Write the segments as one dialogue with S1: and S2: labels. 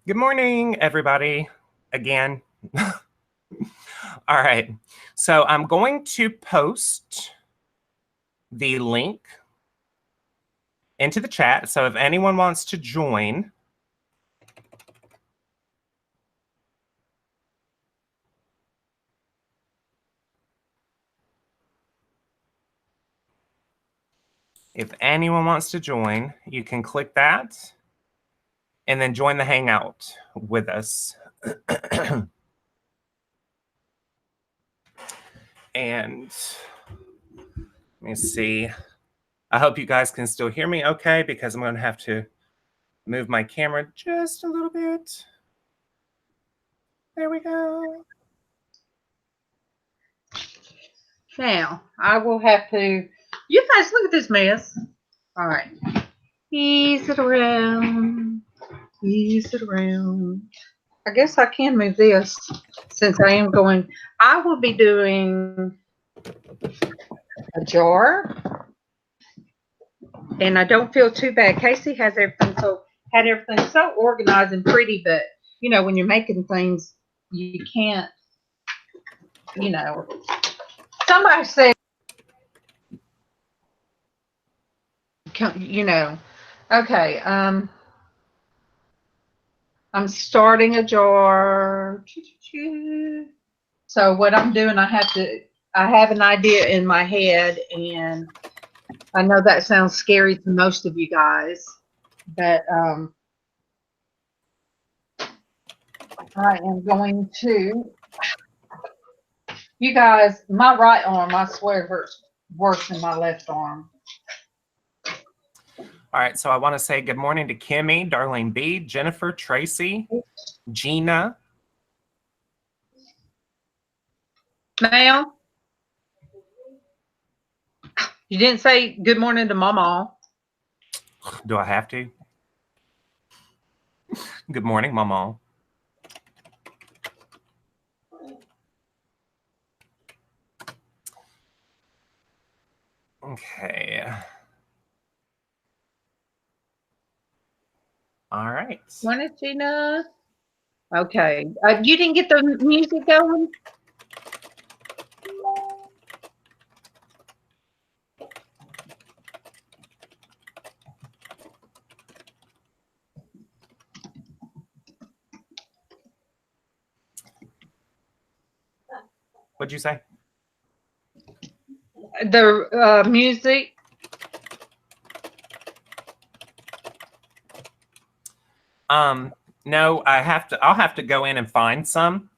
S1: Good morning, everybody. Again. All right. So I'm going to post the link into the chat. So if anyone wants to join, you can click that and then join the Hangout with us. And let me see. I hope you guys can still hear me okay, because I'm going to have to move my camera just a little bit. There we go.
S2: Now, I will have to, you guys look at this mess. All right. Ease it around. Ease it around. I guess I can move this since I am going. I will be doing a jar. And I don't feel too bad. Casey had everything so organized and pretty, but you know, when you're making things, you can't, you know. Somebody said, you know, okay, I'm starting a jar. So what I'm doing, I have an idea in my head, and I know that sounds scary to most of you guys, but I am going to, you guys, my right arm, I swear, hurts worse than my left arm.
S1: All right, so I want to say good morning to Kimmy, Darlene B, Jennifer, Tracy, Gina.
S2: Now, you didn't say good morning to Mama.
S1: Do I have to? Good morning, Mama. Okay. All right.
S2: Morning, Gina. Okay. You didn't get the music going?
S1: What'd you say?
S2: The music.
S1: No, I'll have to go in and find some,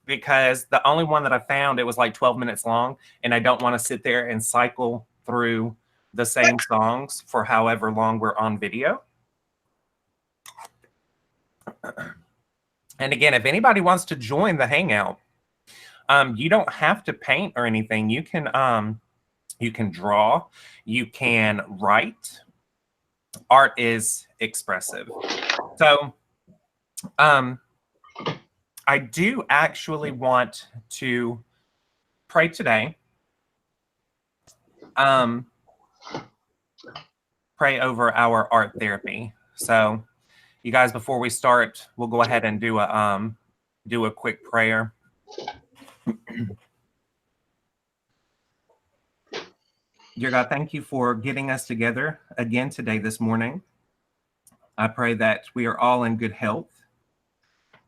S1: because the only one that I found, it was like 12 minutes long, and I don't want to sit there and cycle through the same songs for however long we're on video. And again, if anybody wants to join the Hangout, you don't have to paint or anything. You can draw, you can write. Art is expressive. So I do actually want to pray today. Pray over our art therapy. So you guys, before we start, we'll go ahead and do a quick prayer. Dear God, thank you for getting us together again today, this morning. I pray that we are all in good health.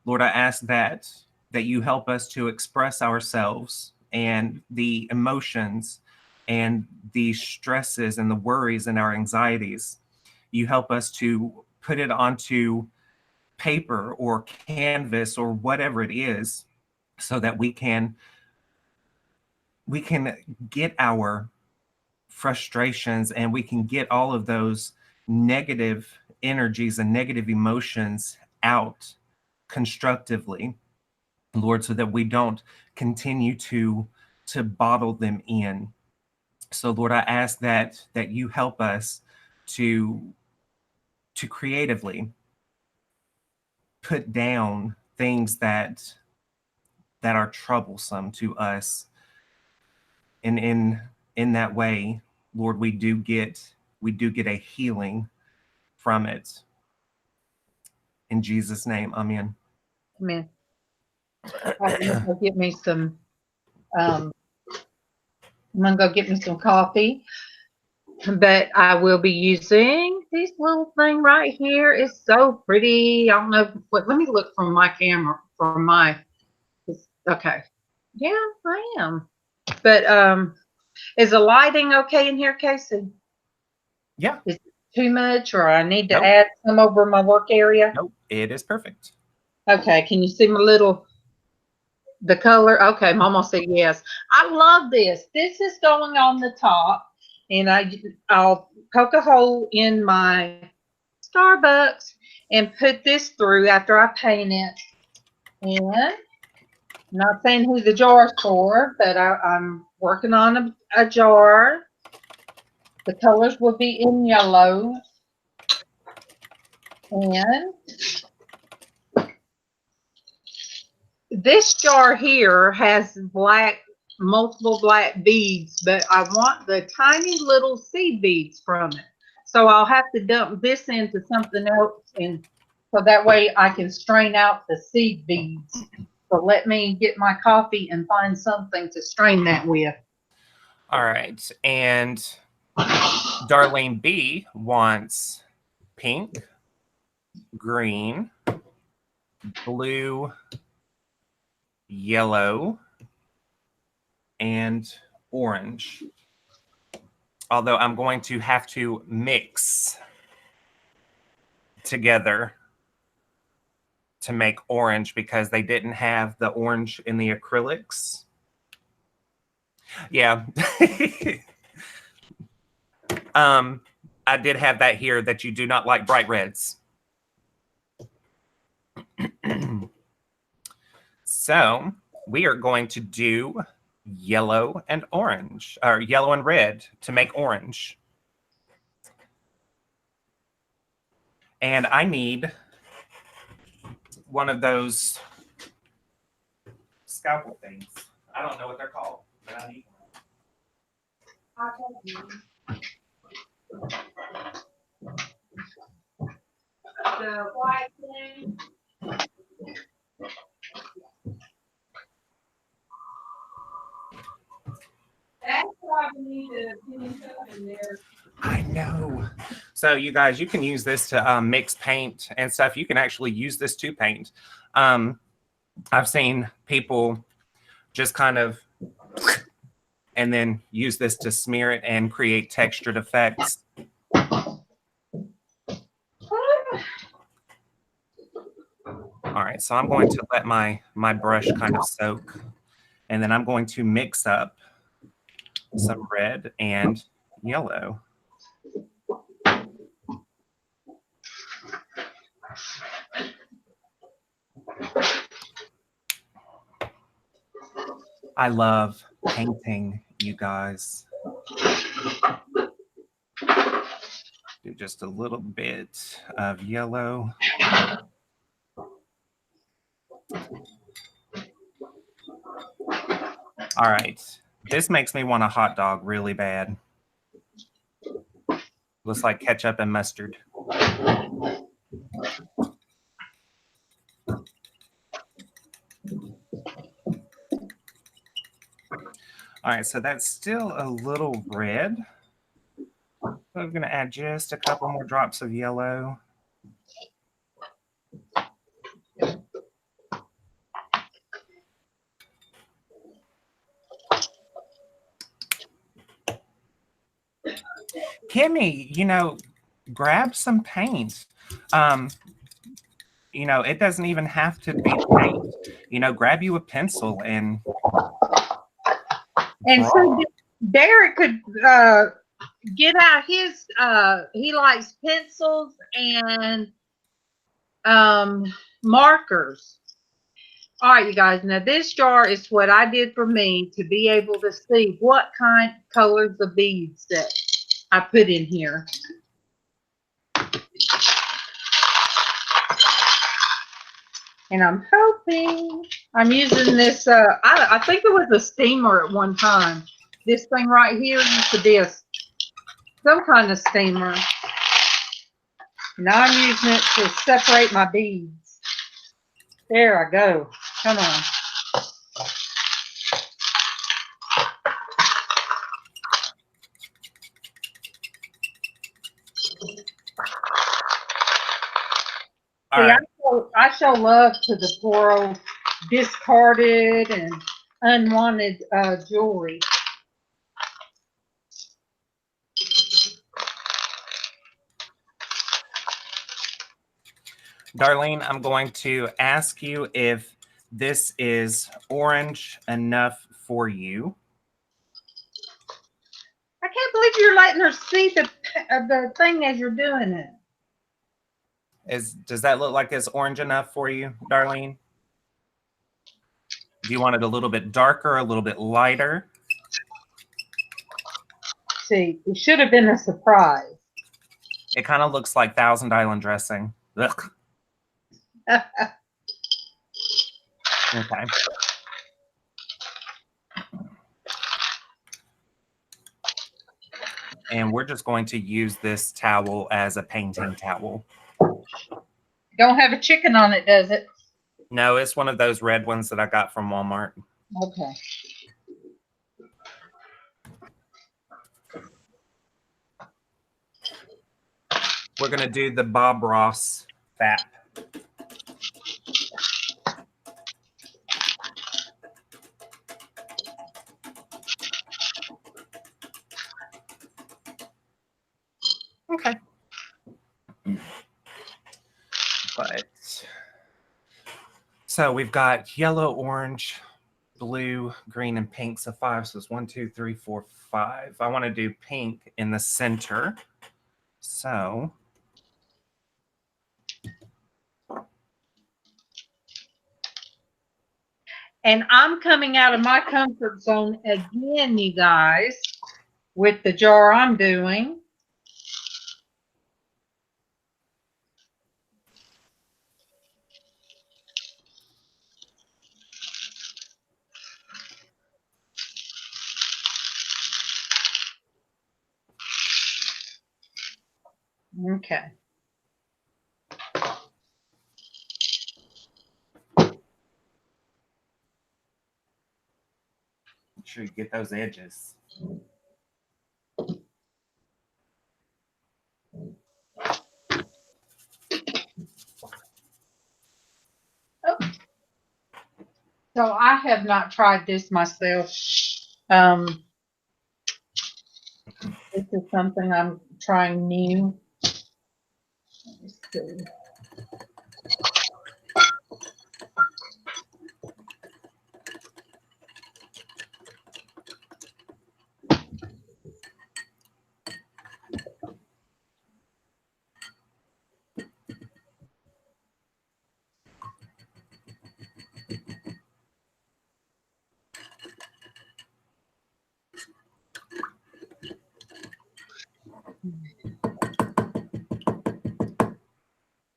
S1: Lord, I ask that you help us to express ourselves and the emotions and the stresses and the worries and our anxieties. You help us to put it onto paper or canvas or whatever it is, so that we can get our frustrations, and we can get all of those negative energies and negative emotions out constructively, Lord, so that we don't continue to bottle them in. So Lord, I ask that you help us to creatively put down things that are troublesome to us, and in that way, Lord, we do get a healing from it. In Jesus' name, amen.
S2: Amen. I'm gonna go get me some. I'm gonna go get me some coffee. But I will be using this little thing right here. It's so pretty. I don't know what. Let me look from my camera. From my. Okay. Yeah, I am. But is the lighting okay in here, Casey?
S1: Yeah.
S2: Is it too much, or I need to
S1: Nope.
S2: add some over my work area?
S1: Nope. It is perfect.
S2: Okay. Can you see my little the color? Okay, Mama said yes. I love this. This is going on the top, and I'll poke a hole in my Starbucks and put this through after I paint it. And I'm not saying who the jar's for, but I'm working on a jar. The colors will be in yellow. And this jar here has multiple black beads, but I want the tiny little seed beads from it. So I'll have to dump this into something else, and so that way I can strain out the seed beads. So let me get my coffee and find something to strain that with.
S1: All right. And Darlene B wants pink, green, blue, yellow, and orange. Although I'm going to have to mix together to make orange because they didn't have the orange in the acrylics. Yeah. I did have that here that you do not like bright reds. So we are going to do yellow and orange, or yellow and red to make orange. And I need one of those scalpel things. I don't know what they're called, but I need one.
S2: The white thing. That's why we need to finish up in there.
S1: I know. So you guys, you can use this to mix paint and stuff. You can actually use this to paint. I've seen people just kind of and then use this to smear it and create textured effects. All right, so I'm going to let my brush kind of soak, and then I'm going to mix up some red and yellow. I love painting, you guys. Do just a little bit of yellow. All right, this makes me want a hot dog really bad. Looks like ketchup and mustard. All right, so that's still a little red. So I'm going to add just a couple more drops of yellow. Kimmy, you know, grab some paint. You know, it doesn't even have to be paint. You know, grab you a pencil and
S2: so Derek could get out his he likes pencils and markers. All right, you guys, now this jar is what I did for me to be able to see what kind of colors of beads that I put in here. And I'm hoping I'm using this, I think it was a steamer at one time. This thing right here used to be some kind of steamer. Now I'm using it to separate my beads. There I go. Come on.
S1: All
S2: See,
S1: right.
S2: I show love to the poor old discarded and unwanted jewelry.
S1: Darlene, I'm going to ask you if this is orange enough for you.
S2: I can't believe you're letting her see the thing as you're doing it.
S1: Does that look like it's orange enough for you, Darlene? Do you want it a little bit darker, a little bit lighter?
S2: See, it should have been a surprise.
S1: It kind of looks like Thousand Island dressing. Ugh. Okay. And we're just going to use this towel as a painting towel.
S2: Don't have a chicken on it, does it?
S1: No, it's one of those red ones that I got from Walmart.
S2: Okay.
S1: We're going to do the Bob Ross fat. Okay. But so we've got yellow, orange, blue, green, and pink. So 5. So it's 1, 2, 3, 4, 5. I want to do pink in the center. So
S2: And I'm coming out of my comfort zone again, you guys, with the jar I'm doing. Okay.
S1: make sure you get those edges.
S2: So I have not tried this myself. This is something I'm trying new. Let me see.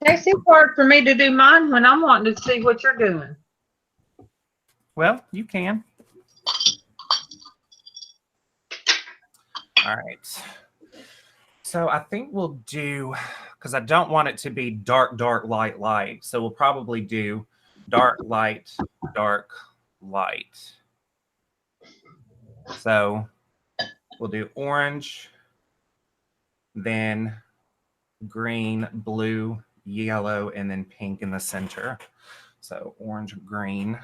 S2: It's too hard for me to do mine when I'm wanting to see what you're doing.
S1: Well, you can. All right. So I think we'll do, because I don't want it to be dark, dark, light, light. So we'll probably do dark, light, dark, light. So we'll do orange, then green, blue, yellow, and then pink in the center. So orange, green.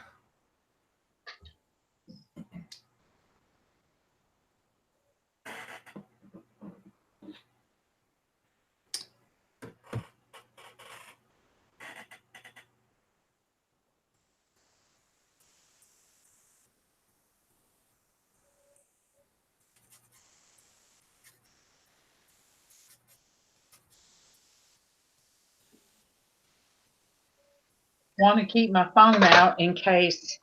S2: Want to keep my phone out in case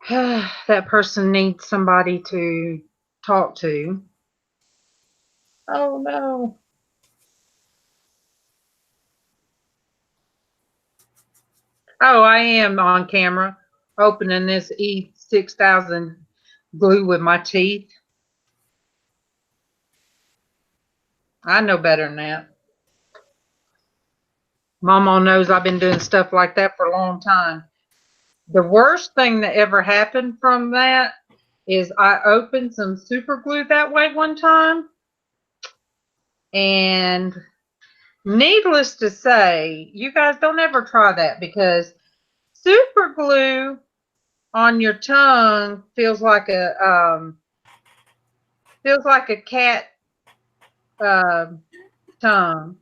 S2: that person needs somebody to talk to. Oh no. Oh, I am on camera opening this E6000 glue with my teeth. I know better than that. Mama knows I've been doing stuff like that for a long time. The worst thing that ever happened from that is I opened some super glue that way one time. And needless to say, you guys don't ever try that because super glue on your tongue feels like a cat tongue.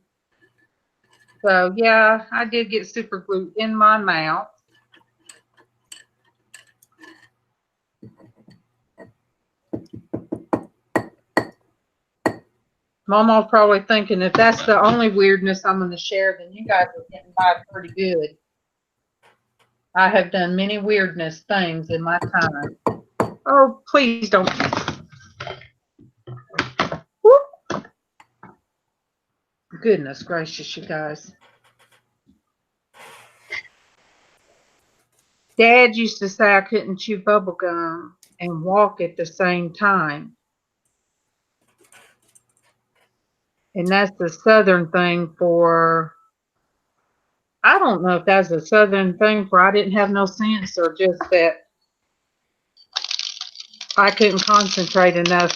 S2: So yeah, I did get super glue in my mouth. Mama's probably thinking if that's the only weirdness I'm going to share, then you guys are getting by pretty good. I have done many weirdness things in my time. Oh, please don't. Whoop. Goodness gracious, you guys. Dad used to say I couldn't chew bubble gum and walk at the same time. And that's the Southern thing for, I don't know if that's a Southern thing for I didn't have no sense or just that I couldn't concentrate enough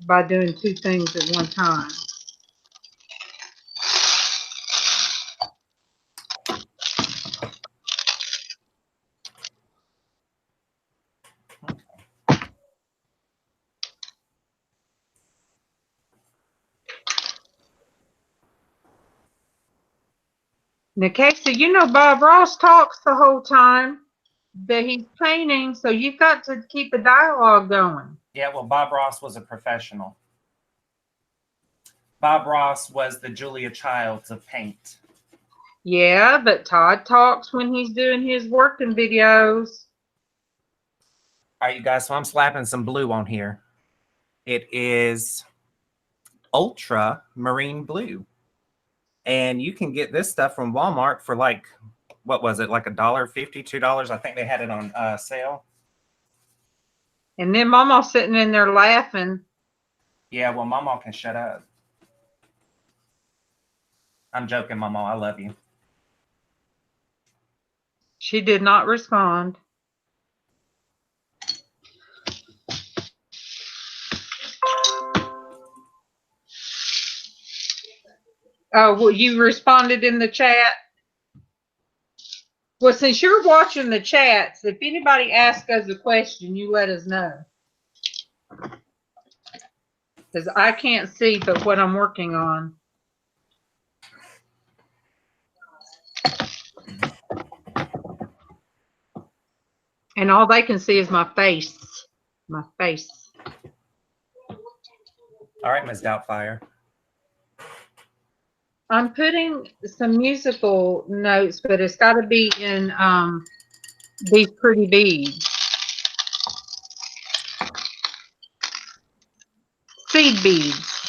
S2: by doing two things at one time. Now, Casey, you know Bob Ross talks the whole time that he's painting, so you've got to keep a dialogue going.
S1: Yeah, well, Bob Ross was a professional. Bob Ross was the Julia Childs of paint.
S2: Yeah, but Todd talks when he's doing his working videos.
S1: All right, you guys, so I'm slapping some blue on here. It is ultra marine blue. And you can get this stuff from Walmart for like, what was it, like $1.50, $2? I think they had it on sale.
S2: And then Mama's sitting in there laughing.
S1: Yeah, well, Mama can shut up. I'm joking, Mama. I love you.
S2: She did not respond. Oh, well, you responded in the chat? Well, since you're watching the chats, if anybody asks us a question, you let us know. Because I can't see but what I'm working on. And all they can see is my face. My face.
S1: All right, Ms. Doubtfire.
S2: I'm putting some musical notes, but it's got to be in these pretty beads. Seed beads.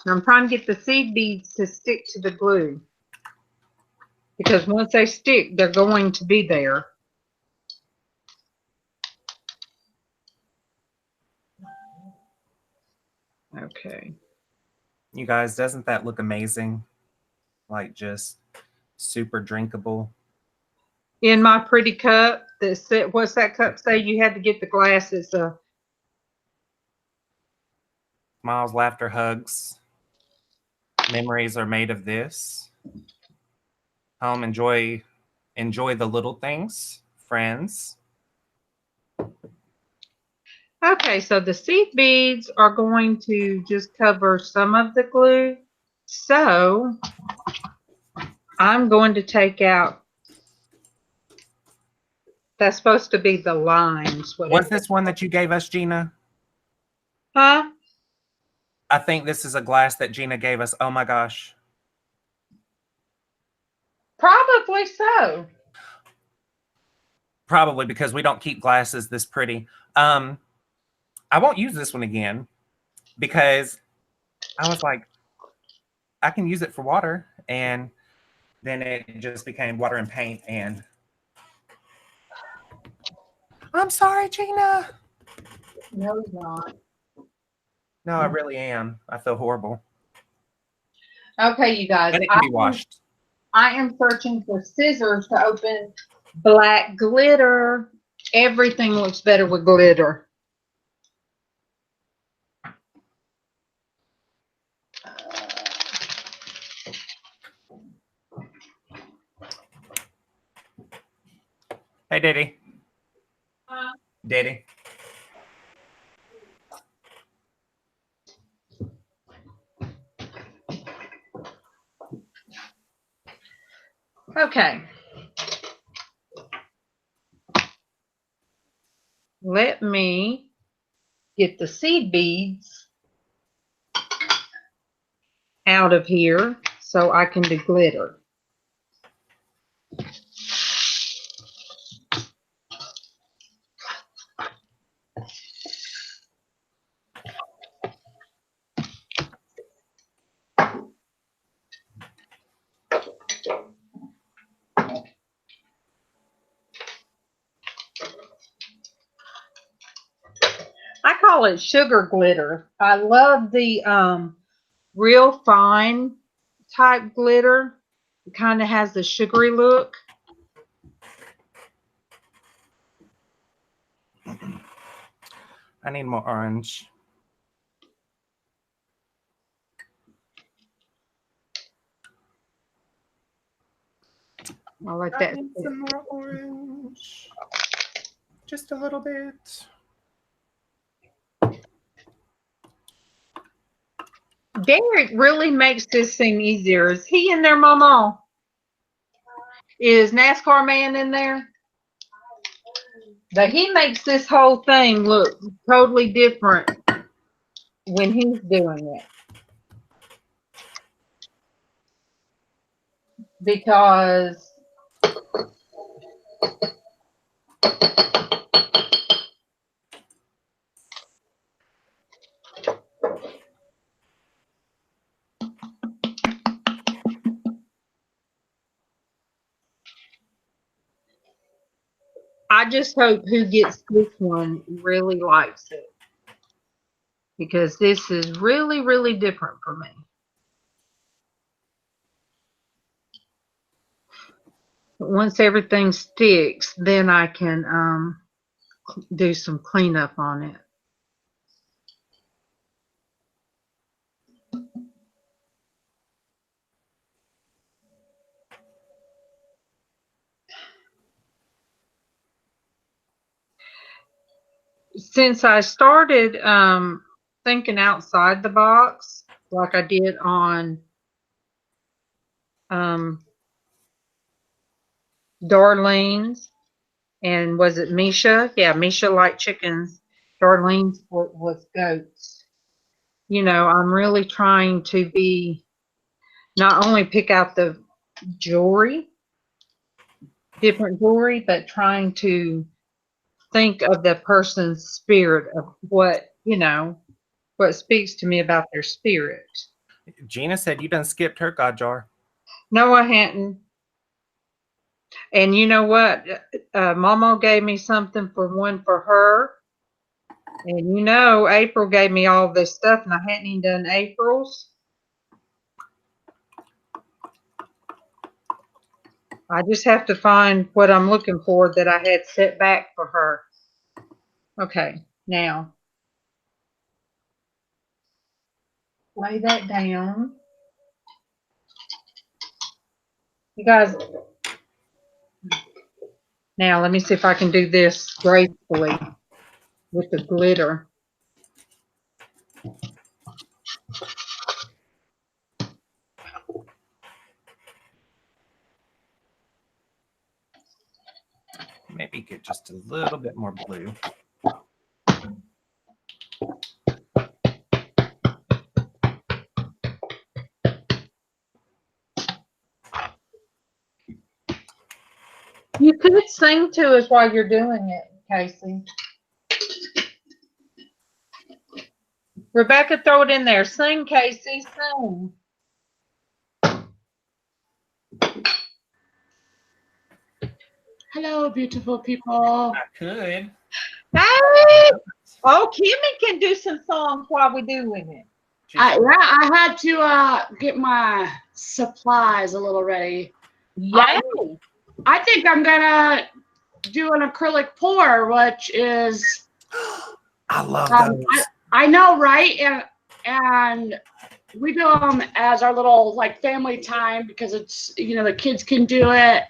S2: And I'm trying to get the seed beads to stick to the glue. Because once they stick, they're going to be there. Okay.
S1: You guys, doesn't that look amazing? Like just super drinkable.
S2: In my pretty cup, what's that cup say? You had to get the glasses.
S1: Smiles, laughter, hugs. Memories are made of this. Home, enjoy the little things, friends.
S2: Okay, so the seed beads are going to just cover some of the glue. So I'm going to take out, that's supposed to be the lines.
S1: What's this one that you gave us, Gina?
S2: Huh?
S1: I think this is a glass that Gina gave us. Oh my gosh.
S2: Probably so.
S1: Probably because we don't keep glasses this pretty. I won't use this one again because I was like, I can use it for water. And then it just became water and paint. And I'm sorry, Gina.
S2: No, it's not.
S1: No, I really am. I feel horrible.
S2: Okay, you guys.
S1: But it can be washed.
S2: I am searching for scissors to open black glitter. Everything looks better with glitter.
S1: Hey, Diddy. Diddy.
S2: Okay. Let me get the seed beads out of here so I can do glitter. I call it sugar glitter. I love the real fine type glitter. It kind of has the sugary look.
S1: I need more orange.
S2: I like that.
S1: I need some more orange. Just a little bit.
S2: Derek really makes this seem easier. Is he in there, Mama? Is NASCAR man in there? But he makes this whole thing look totally different when he's doing it. Because I just hope who gets this one really likes it. Because this is really, really different for me. Once everything sticks, then I can do some cleanup on it. Since I started thinking outside the box, like I did on Darlene's, and was it Misha? Yeah, Misha liked chickens. Darlene's was goats. You know, I'm really trying to be not only pick out the jewelry, different jewelry, but trying to think of the person's spirit of what, you know, what speaks to me about their spirit.
S1: Gina said you done skipped her god jar.
S2: No, I hadn't. And you know what? Mama gave me something for one for her. And you know, April gave me all this stuff, and I hadn't even done April's. I just have to find what I'm looking for that I had set back for her. Okay, now lay that down. You guys, now let me see if I can do this gracefully with the glitter.
S1: Maybe get just a little bit more blue.
S2: You could sing to us while you're doing it, Casey. Rebecca, throw it in there. Sing, Casey, sing.
S3: Hello, beautiful people.
S1: I could.
S2: Hey! Oh, Kimmy can do some songs while we're doing it.
S3: I had to get my supplies a little ready.
S2: Yay. I think I'm gonna do an acrylic pour, which is
S1: I love those.
S2: I know, right? And we do them as our little like family time because it's, you know, the kids can do it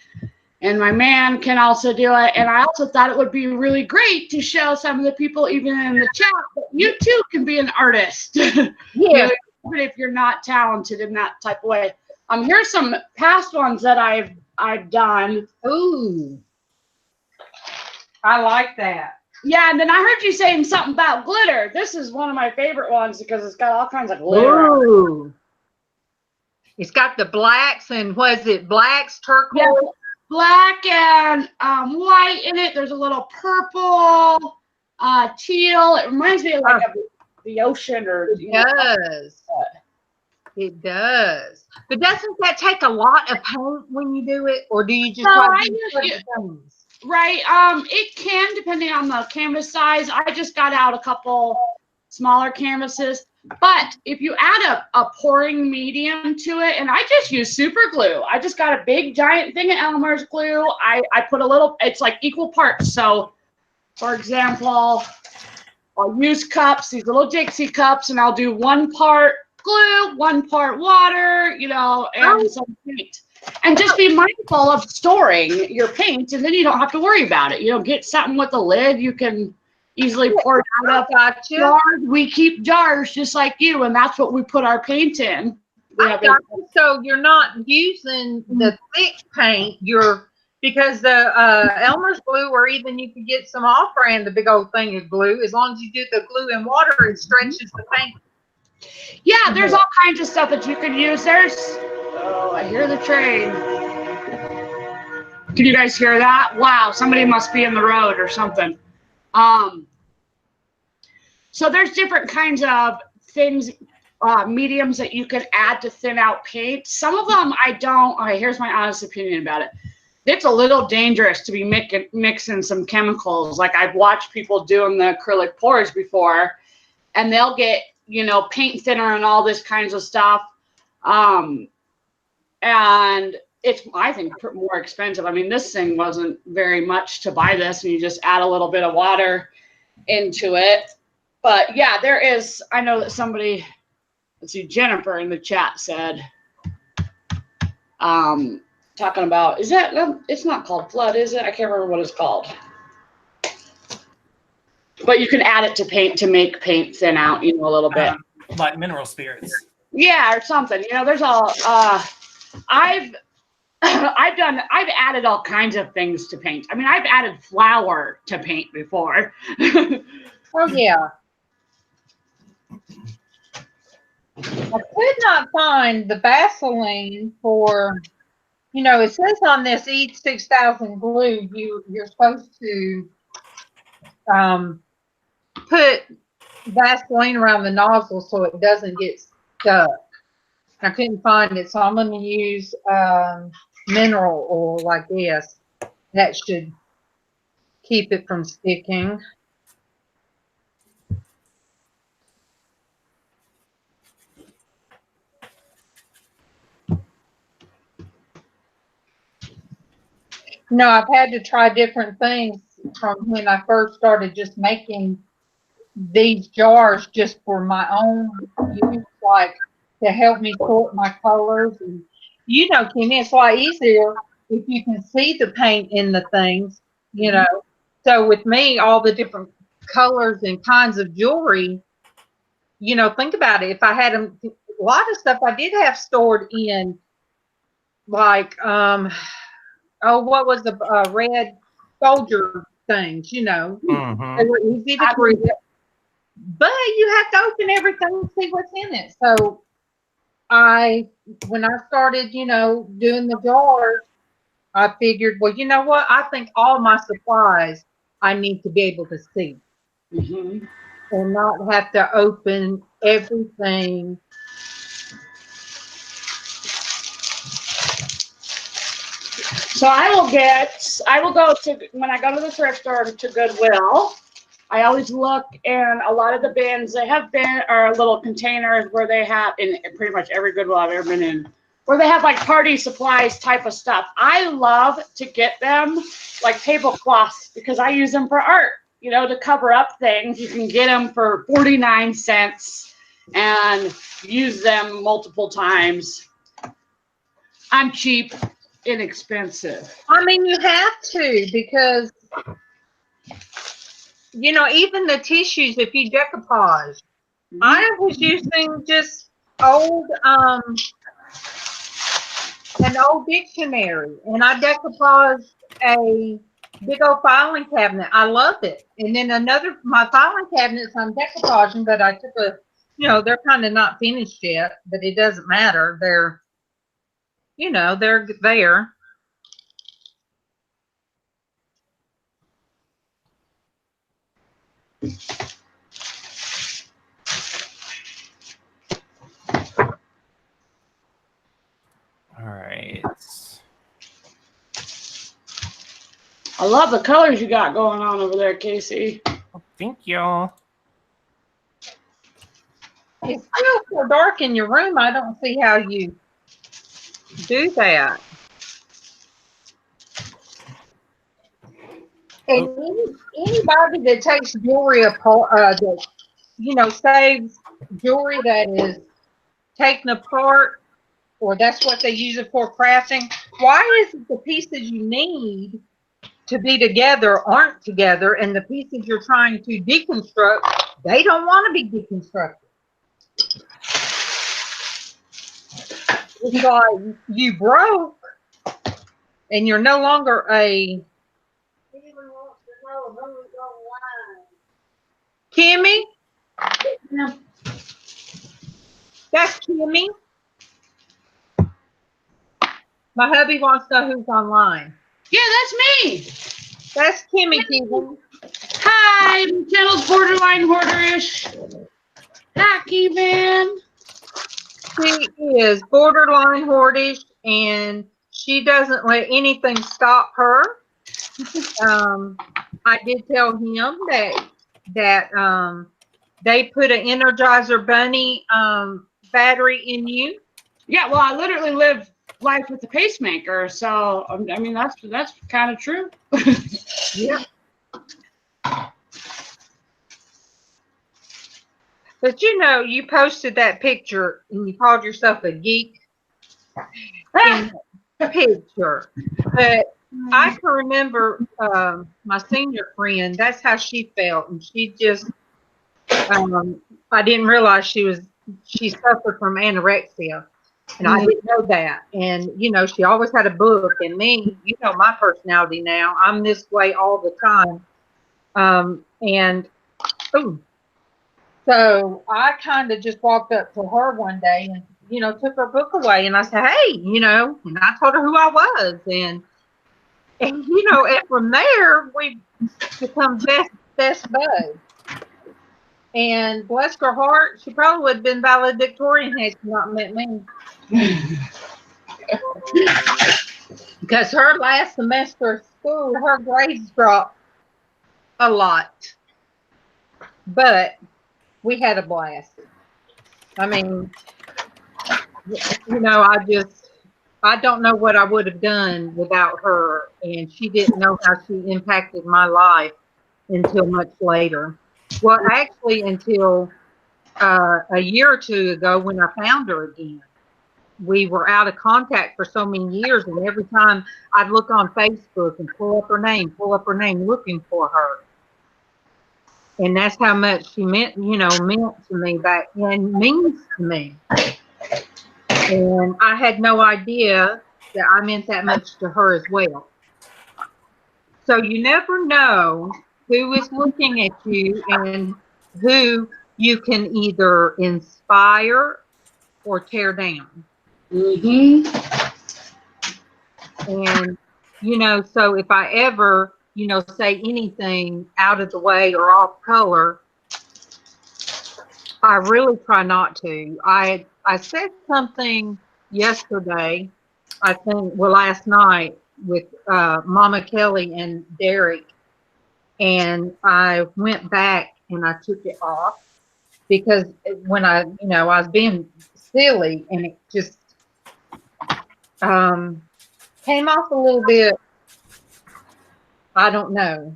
S2: and my man can also do it. And I also thought it would be really great to show some of the people even in the chat that you too can be an artist. Yeah. You know, even if you're not talented in that type of way. Here's some past ones that I've done. Ooh. I like that. Yeah, and then I heard you saying something about glitter. This is one of my favorite ones because it's got all kinds of glitter.
S3: Ooh. It's got the blacks and was it blacks, turquoise?
S2: Yeah, black and white in it. There's a little purple, teal. It reminds me of like the ocean or.
S3: It does. It does. But doesn't that take a lot of paint when you do it, or do you just like things?
S2: Right. It can, depending on the canvas size. I just got out a couple smaller canvases. But if you add a pouring medium to it, and I just use super glue. I just got a big giant thing of Elmer's glue. I put a little, it's like equal parts. So, for example, I'll use cups, these little Dixie cups, and I'll do 1 part glue, 1 part water, you know, and some paint. And just be mindful of storing your paint, and then you don't have to worry about it. You know, get something with a lid. You can easily pour it out of jars. We keep jars just like you, and that's what we put our paint in.
S3: So you're not using the thick paint. Because the Elmer's glue, or even you could get some off-brand, the big old thing of glue. As long as you do the glue in water, it stretches the paint.
S2: Yeah, there's all kinds of stuff that you can use. Oh, I hear the train. Can you guys hear that? Wow, somebody must be in the road or something. So there's different kinds of things, mediums that you can add to thin out paint. Some of them I don't. Okay, here's my honest opinion about it. It's a little dangerous to be mixing some chemicals. Like I've watched people doing the acrylic pours before, and they'll get, you know, paint thinner and all this kinds of stuff. And it's, I think, more expensive. I mean, this thing wasn't very much to buy this, and you just add a little bit of water into it. But yeah, there is, I know that somebody, let's see, Jennifer in the chat said, talking about, is that, it's not called flood, is it? I can't remember what it's called. But you can add it to paint to make paint thin out, you know, a little bit.
S4: Like mineral spirits.
S2: Yeah, or something. You know, there's all, I've added all kinds of things to paint. I mean, I've added flour to paint before.
S3: Oh, yeah. I could not find the Vaseline for, you know, it says on this E6000 glue, you're supposed to put Vaseline around the nozzle so it doesn't get stuck. I couldn't find it, so I'm going to use mineral oil like this. That should keep it from sticking. No, I've had to try different things from when I first started just making these jars just for my own use, like to help me sort my colors. And you know, Kenny, it's a lot easier if you can see the paint in the things, you know. So with me, all the different colors and kinds of jewelry, you know, think about it. If I had a lot of stuff I did have stored in, like, what was the red soldier things, you know. They were easy to read, but you have to open everything and see what's in it. So when I started, you know, doing the jars, I figured, well, you know what? I think all my supplies I need to be able to see and not have to open everything.
S2: So I will go to, when I go to the thrift store to Goodwill, I always look, and a lot of the bins, they have little containers where they have, in pretty much every Goodwill I've ever been in,
S5: where they have like party supplies type of stuff. I love to get them like tablecloths because I use them for art, you know, to cover up things. You can get them for 49 cents and use them multiple times. I'm cheap, inexpensive.
S3: I mean, you have to, because, you know, even the tissues, if you decoupage, I was using just old, an old dictionary, and I decoupaged a big old filing cabinet. I love it. And then my filing cabinets I'm decoupaging, but I took you know, they're kind of not finished yet, but it doesn't matter. They're, you know, they're there.
S1: All right.
S5: I love the colors you got going on over there, Casey.
S1: Well, thank you.
S3: It's still so dark in your room. I don't see how you do that. And anybody that takes jewelry apart, that, you know, saves jewelry that is taken apart, or that's what they use it for, crafting, why is it the pieces you need to be together aren't together, and the pieces you're trying to deconstruct, they don't want to be deconstructed? It's like you broke and you're no longer a Kimmy.
S5: Yeah.
S3: That's Kimmy. My hubby wants to know who's online.
S5: Yeah, that's me.
S3: That's Kimmy, Keegan.
S5: Hi, my channel's borderline hoarderish. Hi, Kevin.
S3: She is borderline hoardish, and she doesn't let anything stop her. I did tell him that they put an Energizer Bunny battery in you.
S5: Yeah, well, I literally live life with a pacemaker, so I mean that's kind of true.
S3: Yeah. But you know, you posted that picture and you called yourself a geek in the picture. But I can remember my senior friend, that's how she felt. And she just, I didn't realize she suffered from anorexia. And I didn't know that. And, you know, she always had a book. And me, you know, my personality now, I'm this way all the time. So I kind of just walked up to her one day and, you know, took her book away. And I said, hey, you know, and I told her who I was. And you know, and from there, we become best buds. And bless her heart, she probably would have been valedictorian had she not met me. Because her last semester of school, her grades dropped a lot. But we had a blast. I mean, you know, I don't know what I would have done without her, and she didn't know how she impacted my life until much later. Well, actually, until a year or two ago when I found her again. We were out of contact for so many years, and every time I'd look on Facebook and pull up her name, looking for her. And that's how much she meant to me back then, means to me. And I had no idea that I meant that much to her as well. So you never know who is looking at you and who you can either inspire or tear down.
S5: Mm-hmm.
S3: And, you know, so if I ever, you know, say anything out of the way or off color, I really try not to. I said something yesterday, I think, well, last night with Mama Kelly and Derek, and I went back and I took it off because when I was being silly, and it just, came off a little bit, I don't know,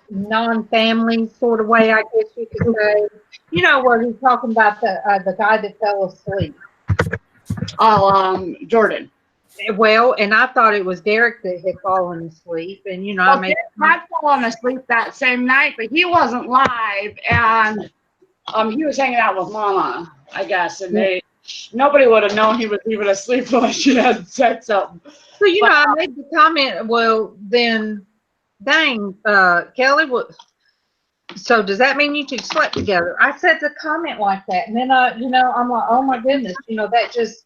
S3: non-family sort of way, I guess you could say. You know, where he's talking about the guy that fell asleep.
S5: Oh, Jordan.
S3: Well, and I thought it was Derek that had fallen asleep, and you know,
S5: Well,
S3: I made
S5: Derek had fallen asleep that same night, but he wasn't live, and he was hanging out with Mama, I guess, and nobody would have known he was even asleep unless she had said something.
S3: so you know, I made the comment. Well, then, dang, Kelly, what? So does that mean you two slept together? I said the comment like that, and then you know, I'm like, oh my goodness, you know, that just.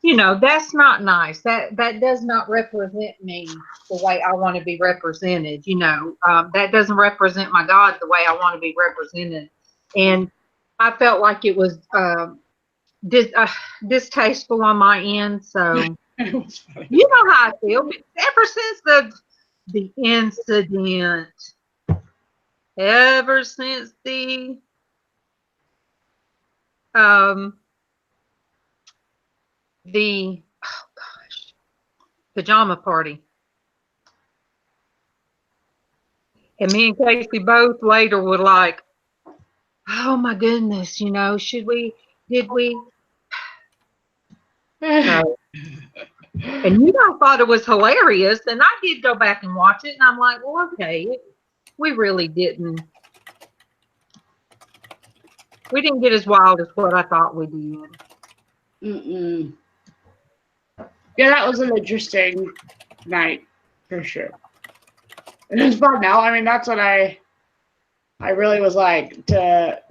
S3: You know, that's not nice. That does not represent me the way I want to be represented. You know, that doesn't represent my God the way I want to be represented. And I felt like it was distasteful on my end. So you know how I feel. But ever since the incident, ever since the pajama party. And me and Casey both later were like, oh my goodness, you know, did we? So, and you know, thought it was hilarious. And I did go back and watch it. And I'm like, well, okay, we really didn't. We didn't get as wild as what I thought we did.
S5: Mm-mm. Yeah, that was an interesting night for sure. And it's fun now. I mean, that's what I really was like to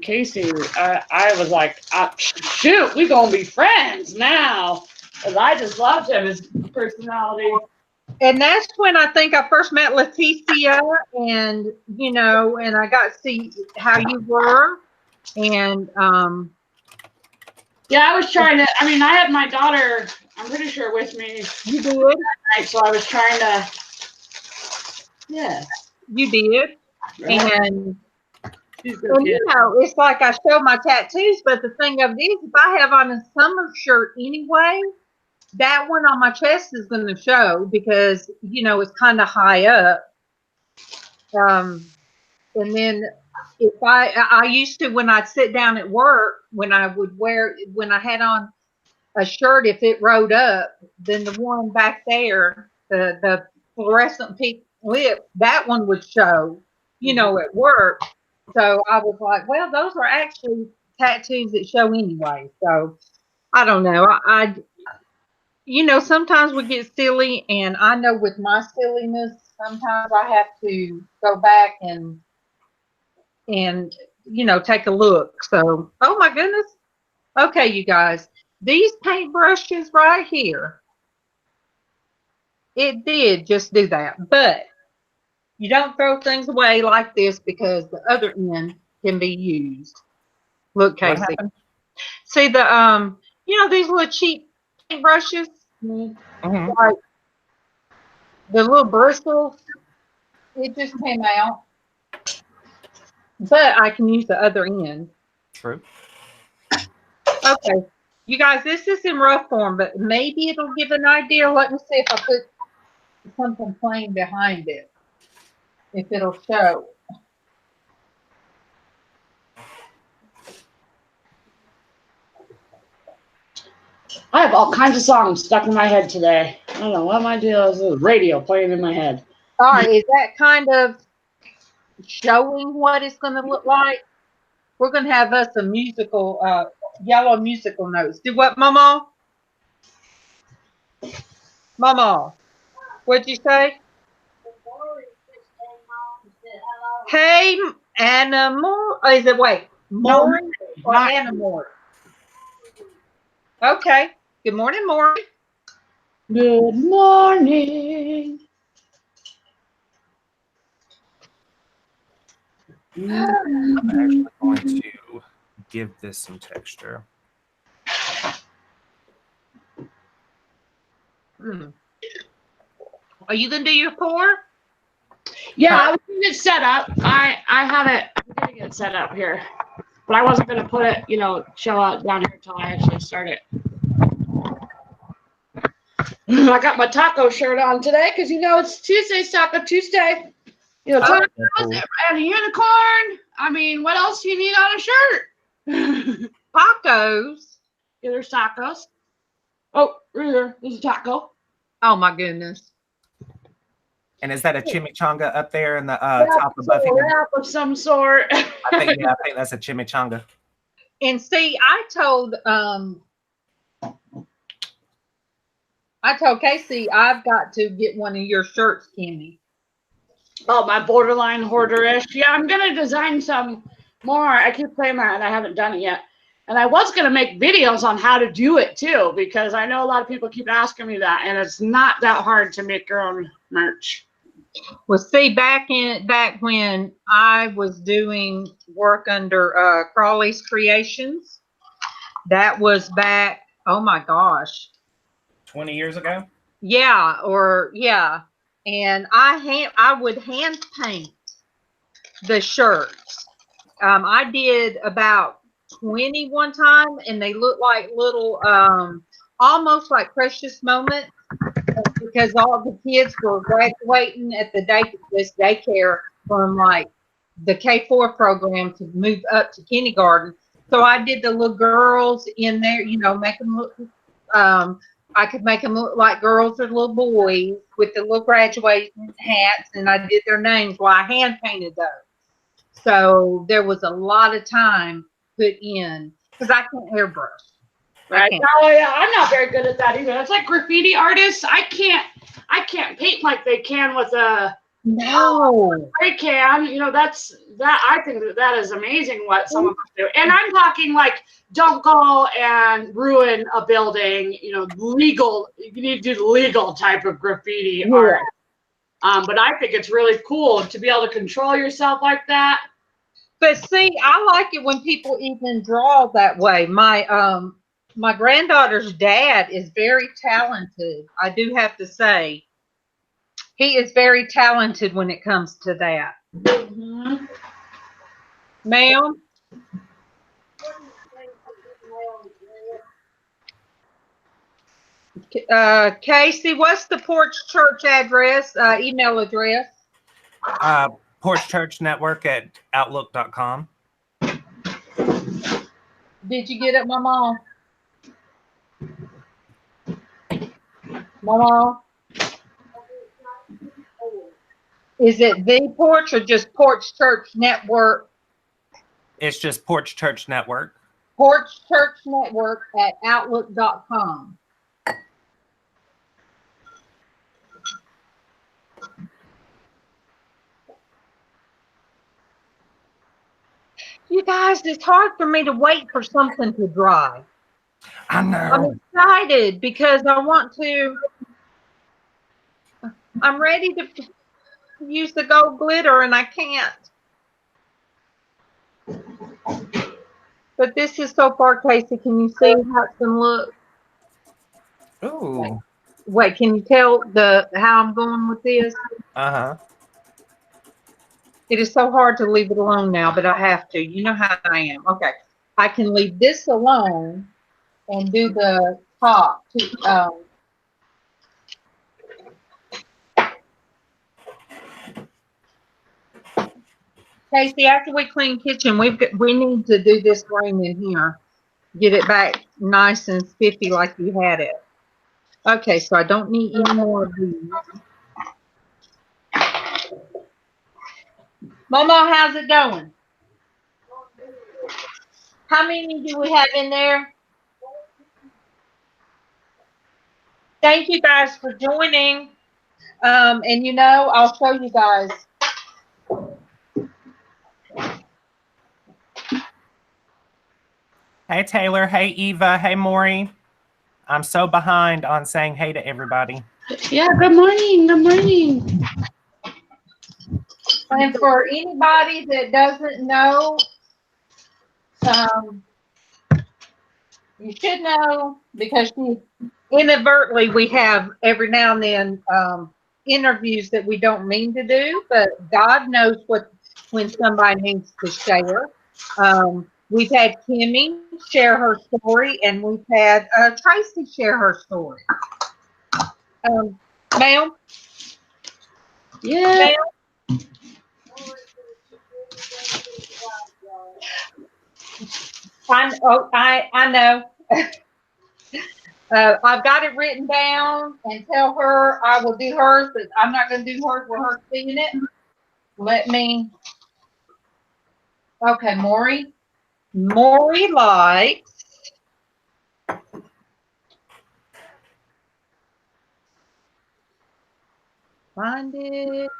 S5: Casey. I was like, shoot, we gonna be friends now, because I just loved him, his personality.
S3: And that's when I think I first met Leticia, and you know, and I got to see how you were, and
S5: yeah, I was trying to. I mean, I had my daughter, I'm pretty sure, with me.
S3: You did.
S5: So I was trying to. Yeah.
S3: You did.
S5: Right.
S3: And you know, it's like I show my tattoos, but the thing of it is, if I have on a summer shirt anyway, that one on my chest is going to show because, you know, it's kind of high up. And then if I used to, when I'd sit down at work, when I had on a shirt, if it rode up, then the one back there, the fluorescent pink lip, that one would show, you know, at work. So I was like, well, those are actually tattoos that show anyway. So I don't know. I you know, sometimes we get silly, and I know with my silliness, sometimes I have to go back and you know, take a look. So, oh my goodness. Okay, you guys, these paintbrushes right here, it did just do that. But you don't throw things away like this because the other end can be used. Look, Casey. See the you know, these little cheap paintbrushes?
S1: Mm-hmm.
S3: Like the little bristles, it just came out. But I can use the other end.
S1: True.
S3: Okay. You guys, this is in rough form, but maybe it'll give an idea. Let me see if I put something plain behind it. If it'll show.
S5: I have all kinds of songs stuck in my head today. I don't know what my deal is. There's radio playing in my head.
S3: All right, is that kind of showing what it's going to look like? We're going to have us a musical, yellow musical notes. Do what, Mama? Mama, what'd you say? Hey, Animal. Is it, wait, Maury or Animal? Okay. Good morning, Maury.
S5: Good morning.
S1: I'm actually going to give this some texture.
S3: Are you going to do your pour?
S5: Yeah, I was getting it set up. I'm getting it set up here. But I wasn't going to put it, you know, show out down here until I actually start it. I got my taco shirt on today because it's Tuesday, Taco Tuesday. Tacos and a unicorn. I mean, what else do you need on a shirt?
S2: Tacos.
S5: Yeah, there's tacos. Oh, right here. There's a taco.
S2: Oh my goodness.
S1: And is that a chimichanga up there in the top of Buffy?
S5: Wrap of some sort.
S1: I think that's a chimichanga.
S2: And see, I told Casey I've got to get one of your shirts, Kimmy.
S5: Oh, my borderline hoarder-ish. Yeah, I'm gonna design some more. I keep playing that and I haven't done it yet. And I was gonna make videos on how to do it too, because I know a lot of people keep asking me that, and it's not that hard to make your own merch.
S2: Well, see, back when I was doing work under Crawley's Creations, that was back, oh my gosh.
S4: 20 years ago?
S2: Yeah, and I would hand paint the shirts. I did about 20 one time, and they looked like little, almost like precious moments, because all the kids were graduating at this daycare from like the K4 program to move up to kindergarten. So I did the little girls in there, make them look. I could make them look like girls or little boys with the little graduating hats, and I did their names while I hand painted those. So there was a lot of time put in because I can't airbrush.
S5: Right. Oh yeah, I'm not very good at that either. It's like graffiti artists. I can't paint like they can with a spray can. I think that is amazing what some of us do. And I'm talking like don't go and ruin a building, legal. You need to do the legal type of graffiti art. But I think it's really cool to be able to control yourself like that.
S2: But see, I like it when people even draw that way. My granddaughter's dad is very talented. I do have to say, he is very talented when it comes to that.
S5: Mm-hmm.
S2: Ma'am? Casey, what's the Porch Church address, email address?
S1: porchchurchnetwork@outlook.com.
S2: Did you get it, Mama? Mama? Is it the Porch or just Porch Church Network?
S1: It's just Porch Church Network.
S2: Porch Church Network at outlook.com. You guys, it's hard for me to wait for something to dry.
S1: I know.
S2: I'm excited because I'm ready to use the gold glitter and I can't. But this is so far, Casey. Can you see how it's gonna look?
S1: Ooh.
S2: Wait, can you tell how I'm going with this?
S1: Uh-huh.
S2: It is so hard to leave it alone now, but I have to. You know how I am. Okay. I can leave this alone and do the top. Casey, after we clean kitchen, we need to do this room in here. Get it back nice and spiffy like you had it. Okay, so I don't need any more of these. Mama, how's it going? How many do we have in there? Thank you guys for joining. And I'll show you guys.
S1: Hey, Taylor. Hey, Eva. Hey, Maury. I'm so behind on saying hey to everybody.
S5: Yeah, good morning. Good morning.
S2: And for anybody that doesn't know, you should know because inadvertently we have every now and then interviews that we don't mean to do, but God knows when somebody needs to share. We've had Kimmy share her story, and we've had Tracy share her story.
S3: Ma'am,
S5: Yeah.
S3: I know. I've got it written down and tell her I will do hers, but I'm not going to do hers with her seeing it. Let me. Okay, Maury. Maury likes. Find it.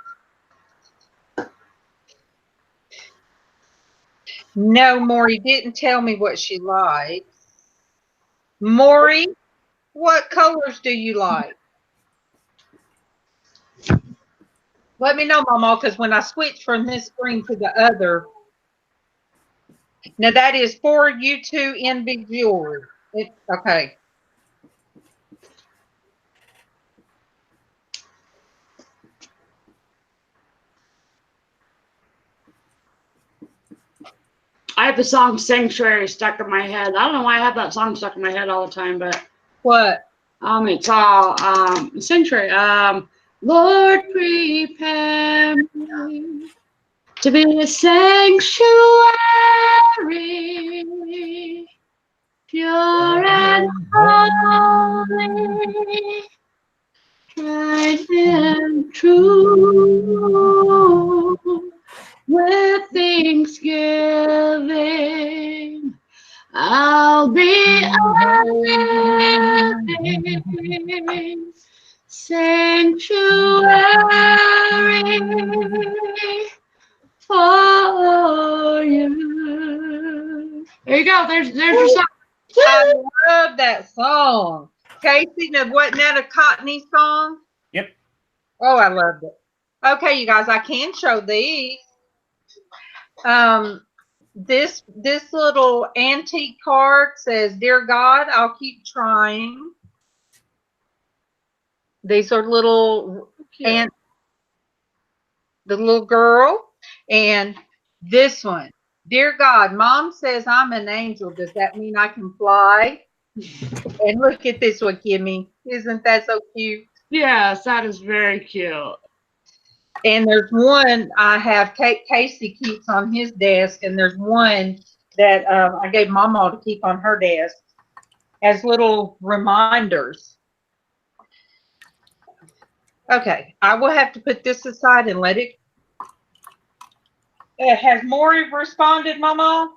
S3: No, Maury didn't tell me what she likes. Maury, what colors do you like? Let me know, Mama, because when I switch from this screen to the other, now that is for you two individually. Okay.
S5: I have the song Sanctuary stuck in my head. I don't know why I have that song stuck in my head all the time, but
S3: What?
S5: it's all Sanctuary. Lord, prepare me to be a sanctuary, pure and holy, tried and true, with thanksgiving. I'll be a living sanctuary for you. There you go. There's your song.
S3: I love that song. Casey, now wasn't that a Cockney song?
S4: Yep.
S3: Oh, I loved it. Okay, you guys, I can show these. This little antique card says, "Dear God, I'll keep trying." These are little and the little girl, and this one. "Dear God, Mom says I'm an angel. Does that mean I can fly?" And look at this one, Kimmy. Isn't that so cute?
S5: Yes, that is very cute.
S3: And there's one I have Casey keeps on his desk, and there's one that I gave Mama to keep on her desk as little reminders. Okay, I will have to put this aside and let it. Has Maury responded, Mama?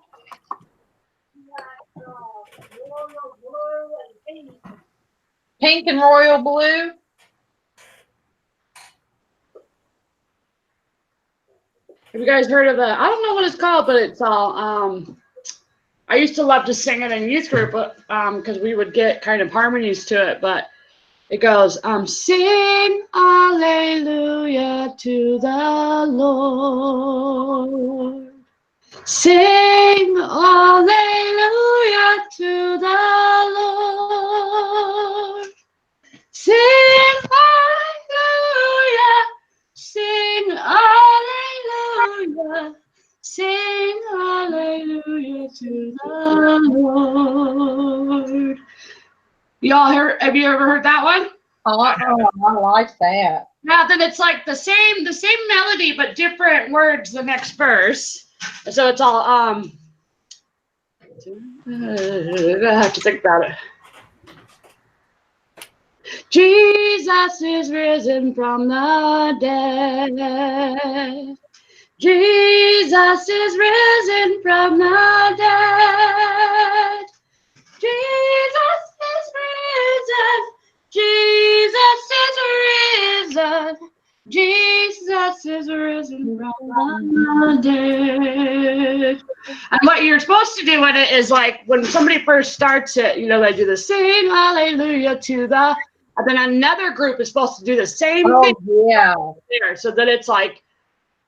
S3: Pink and royal blue.
S5: Have you guys heard of the? I don't know what it's called, but it's all. I used to love to sing it in youth group, but because we would get kind of harmonies to it, but it goes, sing hallelujah to the Lord. Sing hallelujah to the Lord. Sing hallelujah. Sing hallelujah. Sing hallelujah to the Lord. Y'all heard? Have you ever heard that one?
S3: Oh, I like that.
S5: Yeah, then it's like the same melody but different words the next verse. So it's all I have to think about it. Jesus is risen from the dead. Jesus is risen from the dead. Jesus is risen. Jesus is risen. Jesus is risen from the dead. And what you're supposed to do in it is like when somebody first starts it, you know, they do the sing hallelujah to the, and then another group is supposed to do the same thing.
S3: Yeah.
S5: There, so that it's like,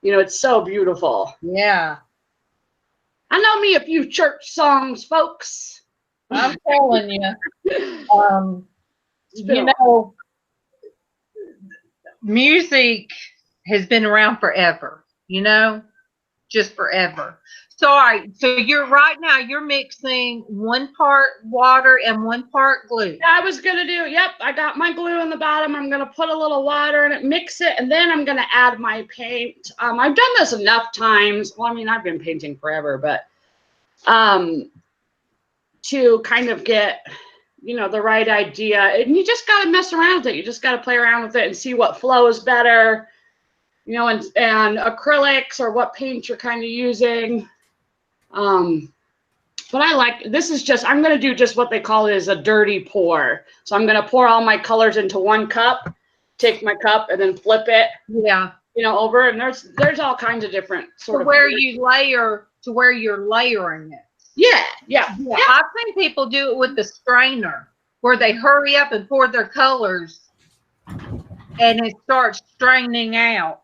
S5: you know, it's so beautiful.
S3: Yeah.
S5: I know me a few church songs, folks.
S3: I'm telling you. You know, music has been around forever, you know, just forever. So, all right. So you're right now. You're mixing 1 part water and 1 part glue.
S5: I was gonna do. Yep, I got my glue in the bottom. I'm gonna put a little water in it, mix it, and then I'm gonna add my paint. I've done this enough times. Well, I mean, I've been painting forever, but to kind of get, you know, the right idea. And you just got to mess around with it. You just got to play around with it and see what flows better, you know, and acrylics or what paint you're kind of using. But I like, this is just, I'm going to do just what they call is a dirty pour. So I'm going to pour all my colors into 1 cup, take my cup and then flip it,
S3: Yeah.
S5: you know, over. And there's all kinds of different sort of
S3: Where you layer to where you're layering it.
S5: Yeah.
S3: Yeah, I've seen people do it with the strainer, where they hurry up and pour their colors, and it starts straining out.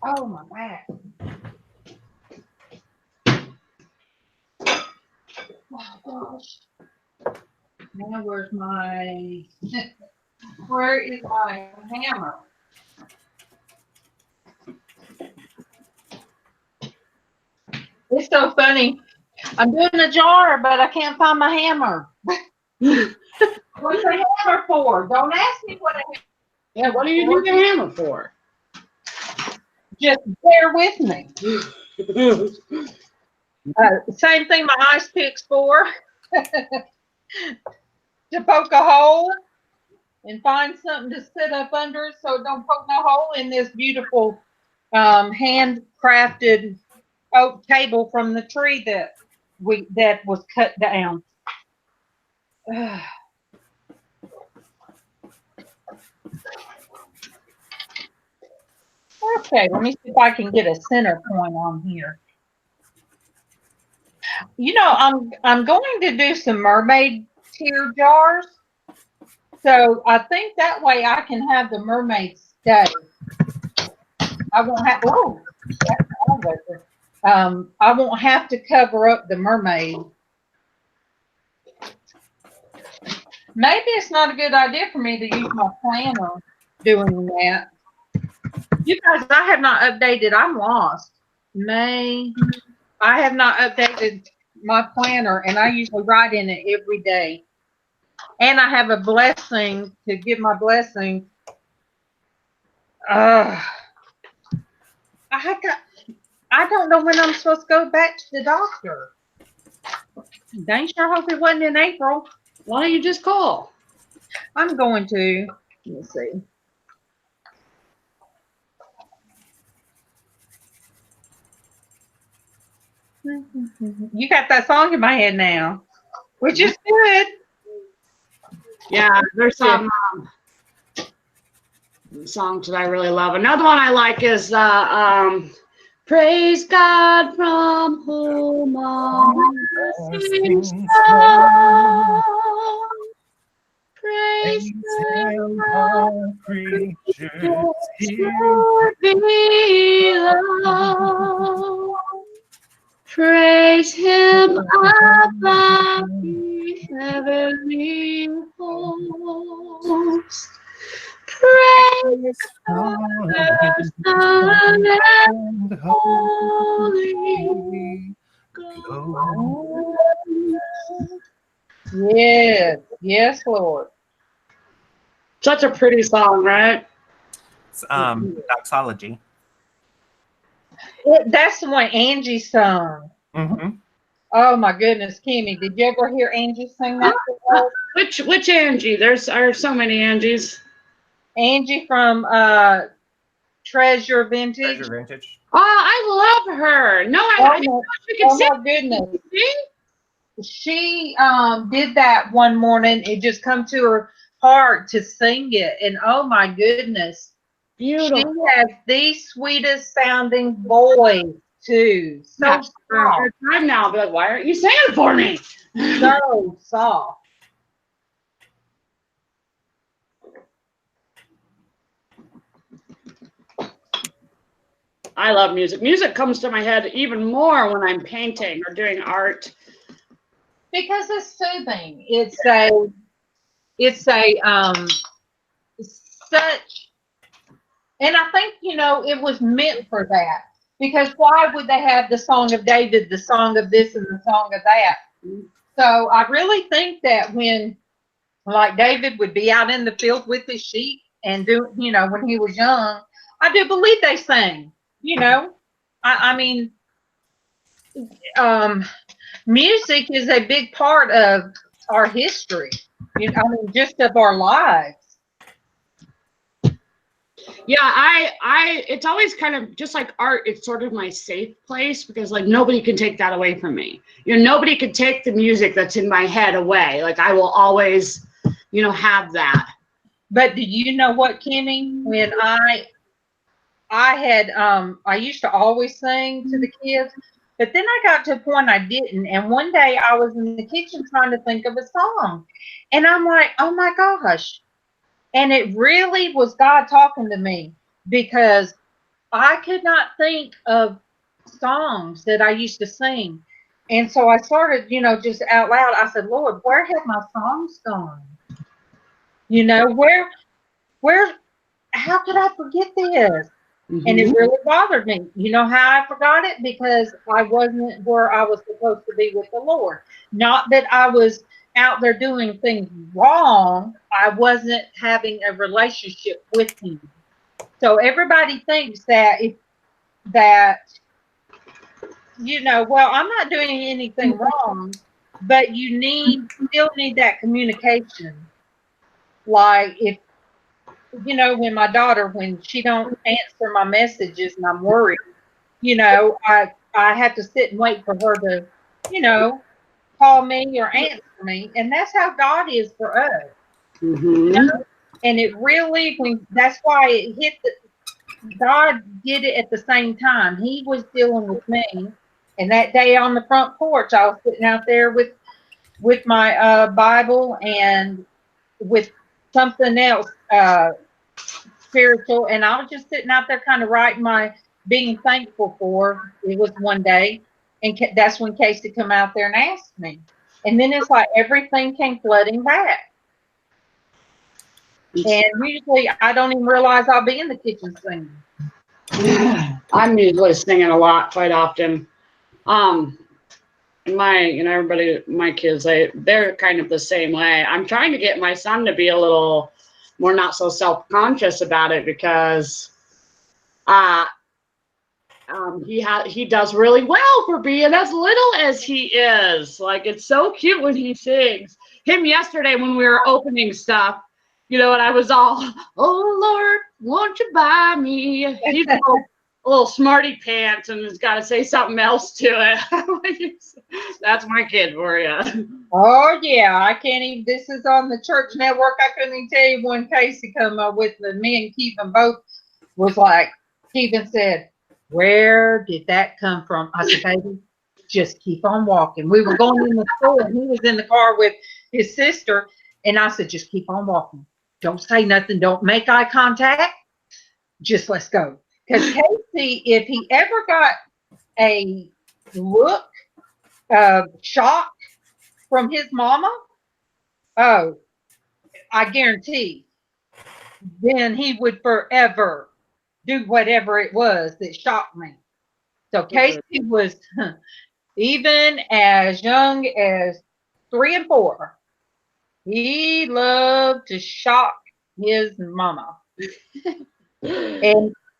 S3: Oh my back! Oh gosh! Now where is my hammer? It's so funny. I'm doing a jar, but I can't find my hammer. What's the hammer for? Don't ask me what a
S5: Yeah, what do you need the hammer for?
S3: Just bear with me. Same thing my ice pick's for. To poke a hole and find something to sit up under so it don't poke no hole in this beautiful handcrafted oak table from the tree that was cut down. Okay, let me see if I can get a center point on here. You know, I'm going to do some mermaid tear jars. So I think that way I can have the mermaids stay. I won't have I won't have to cover up the mermaid. Maybe it's not a good idea for me to use my planner doing that. You guys, I have not updated. I'm lost. I have not updated my planner, and I usually write in it every day. And I have a blessing to give my blessing. I don't know when I'm supposed to go back to the doctor. Dang sure hope it wasn't in April.
S5: Why don't you just call?
S3: I'm going to. Let me see. You got that song in my head now, which is good.
S5: Yeah, there's some songs that I really love. Another one I like is Praise God from whom all blessings flow. Praise
S1: Him, all creatures here.
S5: below. Praise Him above the heavenly host. Praise the Son and Holy
S3: Ghost. Yes, Lord.
S5: Such a pretty song, right?
S1: It's doxology.
S3: That's the one Angie sung.
S1: Mm-hmm.
S3: Oh my goodness, Kimmy, did you ever hear Angie sing that?
S5: Which Angie? There are so many Angies.
S3: Angie from Treasure Vintage.
S1: Treasure Vintage.
S5: Oh, I love her. No, I didn't know she could sing.
S3: Oh my goodness. She did that one morning. It just come to her heart to sing it. And oh my goodness.
S5: Beautiful.
S3: She has the sweetest sounding voice too. So soft.
S5: I'm now, but why aren't you singing for me?
S3: So soft.
S5: I love music. Music comes to my head even more when I'm painting or doing art.
S3: Because it's soothing. It's such, and I think, you know, it was meant for that. Because why would they have the Song of David, the Song of this, and the Song of that? So I really think that when, like, David would be out in the field with his sheep and do, you know, when he was young, I do believe they sang, you know. I mean, music is a big part of our history, you know, I mean, just of our lives.
S5: Yeah, I it's always kind of just like art, it's sort of my safe place because like nobody can take that away from me. You know, nobody could take the music that's in my head away. Like I will always, you know, have that.
S3: But do you know what, Kimmy? When I used to always sing to the kids, but then I got to a point I didn't. And one day I was in the kitchen trying to think of a song. And I'm like, oh my gosh. And it really was God talking to me because I could not think of songs that I used to sing. And so I started, you know, just out loud, I said, Lord, where have my songs gone? You know, where, how could I forget this? And it really bothered me. You know how I forgot it? Because I wasn't where I was supposed to be with the Lord. Not that I was out there doing things wrong. I wasn't having a relationship with Him. So everybody thinks that, you know, well, I'm not doing anything wrong, but you still need that communication. Like if, you know, when she don't answer my messages and I'm worried, you know, I have to sit and wait for her to, you know, call me or answer me. And that's how God is for us. You know? And it really, that's why it hit God did it at the same time. He was dealing with me. And that day on the front porch, I was sitting out there with my Bible and with something else spiritual. And I was just sitting out there kind of writing my being thankful for. It was one day. And that's when Casey come out there and asked me. And then it's like everything came flooding back. And usually I don't even realize I'll be in the kitchen singing.
S5: I'm usually singing a lot quite often. Everybody, my kids, they're kind of the same way. I'm trying to get my son to be a little more not so self-conscious about it because he does really well for being as little as he is. Like it's so cute when he sings. Him yesterday when we were opening stuff, you know, and I was all, oh Lord, won't you buy me? He's a little smarty pants and has got to say something else to it. That's my kid for you.
S3: Oh yeah, I can't even. This is on the church network. I couldn't even tell you when Casey come up with me and Keevan both was like. Keevan said, "Where did that come from?" I said, "Baby, just keep on walking." We were going in the store, and he was in the car with his sister, and I said, "Just keep on walking. Don't say nothing. Don't make eye contact. Just let's go." Because Casey, if he ever got a look of shock from his mama, oh, I guarantee, then he would forever do whatever it was that shocked me. So Casey was even as young as 3 and 4. He loved to shock his mama.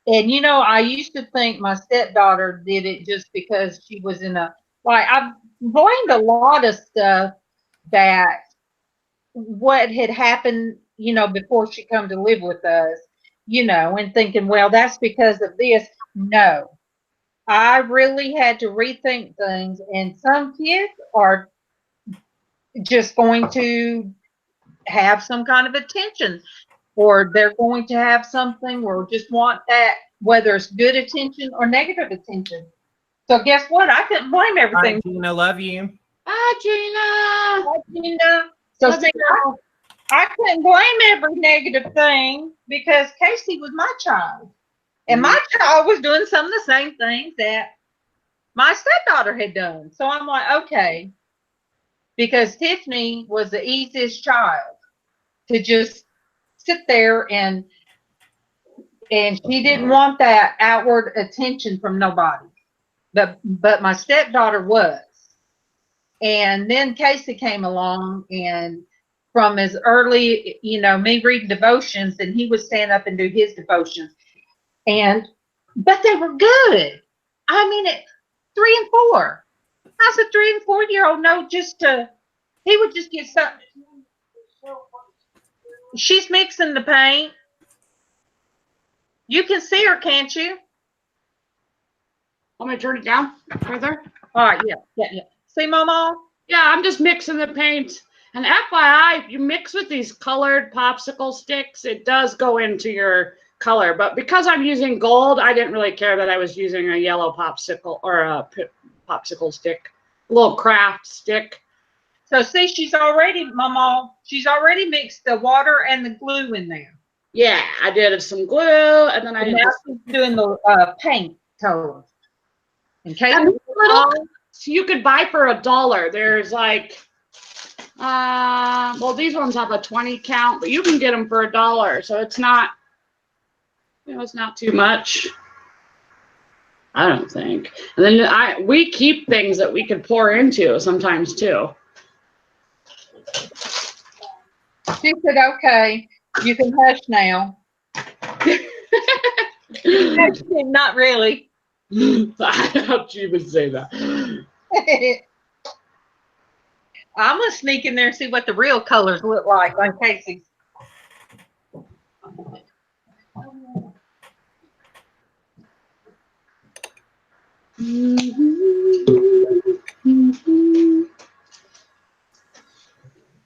S3: And you know, I used to think my stepdaughter did it just because she was in a, like, I blamed a lot of stuff that what had happened, you know, before she come to live with us, you know, and thinking, well, that's because of this. No, I really had to rethink things. And some kids are just going to have some kind of attention, or they're going to have something, or just want that, whether it's good attention or negative attention. So guess what? I couldn't blame everything.
S1: Hi, Gina, love you.
S5: Hi, Gina.
S3: Hi, Gina. So see, I couldn't blame every negative thing because Casey was my child. And my child was doing some of the same things that my stepdaughter had done. So I'm like, okay. Because Tiffany was the easiest child to just sit there and And she didn't want that outward attention from nobody. But my stepdaughter was. And then Casey came along, and from as early, me reading devotions, and he would stand up and do his devotions. But they were good. I mean, 3 and 4. How's a 3 and 4-year-old know he would just get something. She's mixing the paint. You can see her, can't you?
S5: Want me to turn it down further?
S3: All right, yeah. See, Mama?
S5: Yeah, I'm just mixing the paint. And FYI, if you mix with these colored popsicle sticks, it does go into your color. But because I'm using gold, I didn't really care that I was using a yellow popsicle or a popsicle stick, a little craft stick.
S3: So see, she's already mixed the water and the glue in there.
S5: Yeah, I did some glue, and then I did
S3: now
S5: this.
S3: she's doing the paint color. In case
S5: You could buy for $1. There's like, well, these ones have a 20 count, but you can get them for $1. So it's not, it's not too much. I don't think. And then we keep things that we could pour into sometimes too.
S3: She said, "Okay, you can hush now." Not really.
S5: How'd you even say that?
S3: I'm gonna sneak in there and see what the real colors look like on Casey's.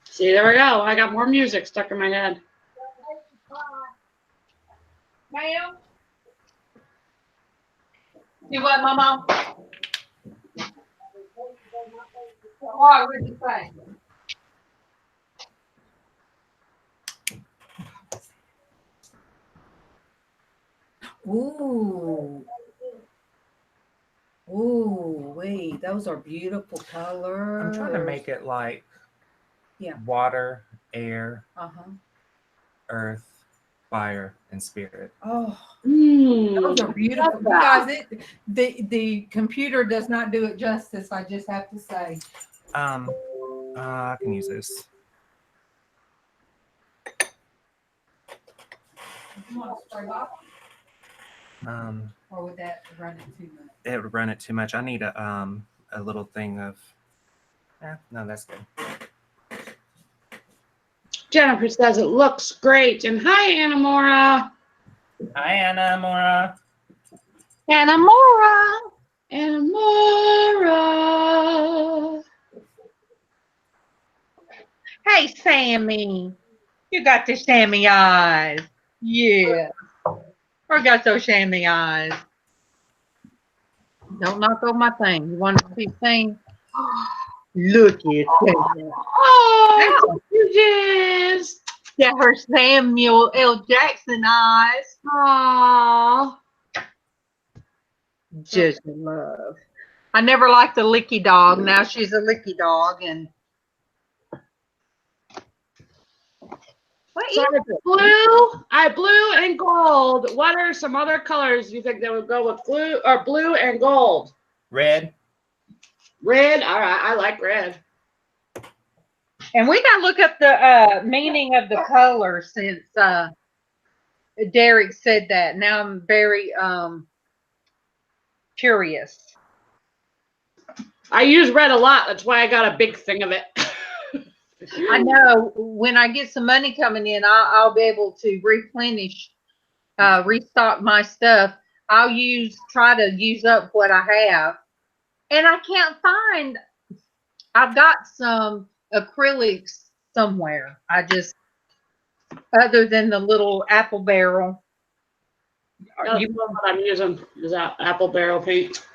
S5: See, there we go. I got more music stuck in my head.
S3: Ma'am? You what, Mama? Why? What did you say?
S6: Ooh. Ooh, wait, those are beautiful colors.
S1: I'm trying to make it like
S6: Yeah.
S1: water, air,
S6: Uh-huh.
S1: earth, fire, and spirit.
S6: Oh, those are beautiful. You guys, the computer does not do it justice, I just have to say.
S1: I can use this.
S6: You want to spray bottle? Or would that run it too much?
S1: It would run it too much. I need a little thing of. No, that's good.
S5: Jennifer says it looks great. And hi, Anamora.
S4: Hi, Anna, Mora.
S3: Anamora.
S5: Anamora.
S3: Hey, Sammy. You got the Sammy eyes. Yeah. I got those Sammy eyes. Don't knock over my thing. You want to see thing? Look at that.
S5: Oh, you just.
S3: Yeah, her Samuel L. Jackson eyes.
S5: Aww.
S3: Just love. I never liked the licky dog. Now she's a licky dog. And what
S5: So
S3: is
S5: I have blue and gold. What are some other colors you think that would go with blue and gold?
S4: Red.
S5: Red. All right, I like red.
S3: And we got to look up the meaning of the color since Derek said that. Now I'm very curious.
S5: I use red a lot. That's why I got a big thing of it.
S3: I know when I get some money coming in, I'll be able to replenish, restock my stuff. I'll try to use up what I have. And I can't find, I've got some acrylics somewhere. Other than the little apple barrel.
S5: That's what I'm using is that apple barrel paint.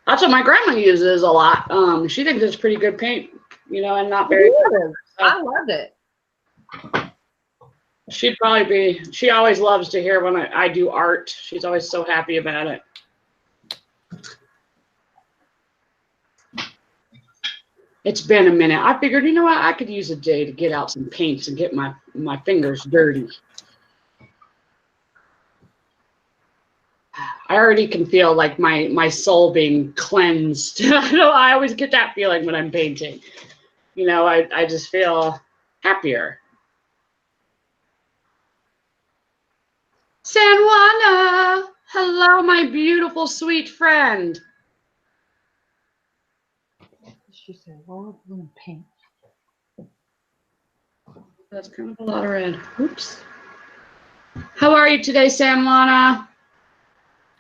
S5: That's what my grandma uses a lot. She thinks it's pretty good paint, and not very.
S3: I love it.
S5: She'd probably be. She always loves to hear when I do art. She's always so happy about it. It's been a minute. I figured, you know what? I could use a day to get out some paints and get my fingers dirty. I already can feel like my soul being cleansed. I always get that feeling when I'm painting. You know, I just feel happier. San Juana, hello, my beautiful, sweet friend.
S3: She said, well, we're going to paint.
S5: That's kind of a lot of red. Oops. How are you today, San Juana?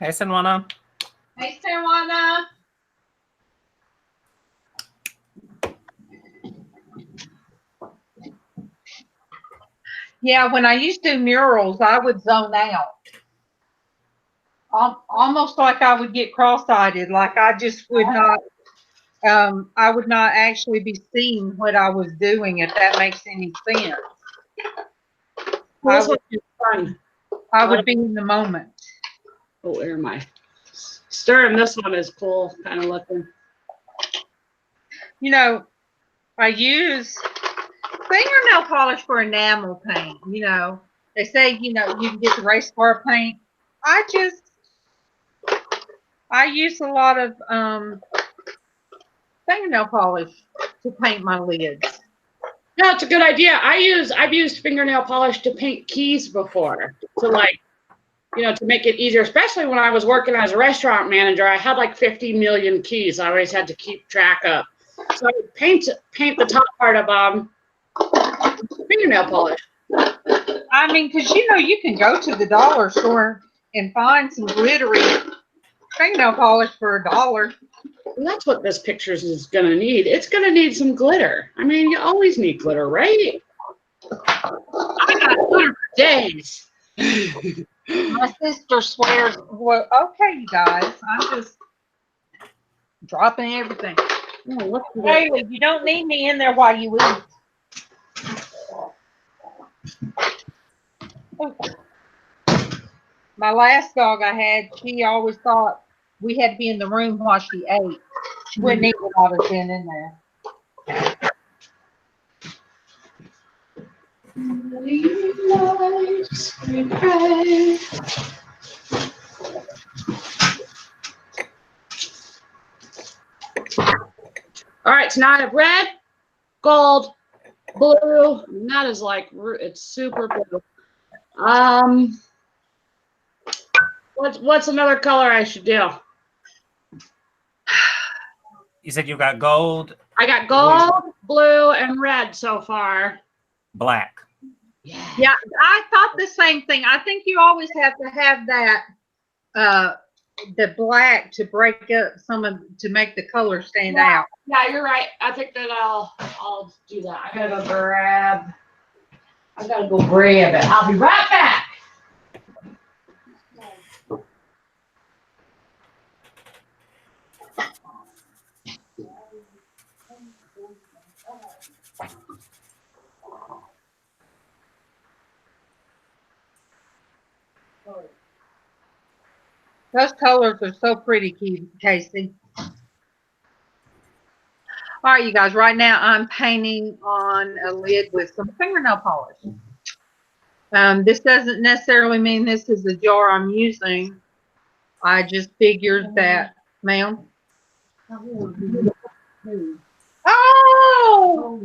S4: Hey, Sanwana.
S3: Hey, Sarwana. Yeah, when I used to do murals, I would zone out. Almost like I would get cross-eyed, like I just would not, I would not actually be seeing what I was doing, if that makes any sense.
S5: Well, this one's fun.
S3: I would be in the moment.
S5: Oh, where am I? Stirring, this one is cool, kind of looking.
S3: You know, I use fingernail polish for enamel paint. You know, they say, you know, you can get the race car paint. I use a lot of fingernail polish to paint my lids.
S5: Yeah, it's a good idea. I've used fingernail polish to paint keys before, to like, you know, to make it easier, especially when I was working as a restaurant manager. I had like 50 million keys I always had to keep track of. So I would paint the top part of fingernail polish.
S3: I mean, because you know, you can go to the dollar store and find some glittery fingernail polish for $1.
S5: And that's what this picture is going to need. It's going to need some glitter. I mean, you always need glitter, right? I got glitter for days.
S3: My sister swears, well, okay, you guys, I'm just dropping everything.
S5: Oh, look at that.
S3: Haley, you don't need me in there while you eat. My last dog I had, she always thought we had to be in the room while she ate. She wouldn't eat without us being in there.
S5: All right, so now I have red, gold, blue, and that is like, it's super blue. What's another color I should do?
S4: You said you got gold,
S5: I got gold, blue, and red so far.
S4: black.
S3: Yeah, I thought the same thing. I think you always have to have that, the black to break up to make the color stand out.
S5: Yeah, you're right. I think that I'll do that. I gotta go grab it. I'll be right back.
S3: Those colors are so pretty, Casey. All right, you guys, right now I'm painting on a lid with some fingernail polish. This doesn't necessarily mean this is the jar I'm using. I just figured that, ma'am. Oh!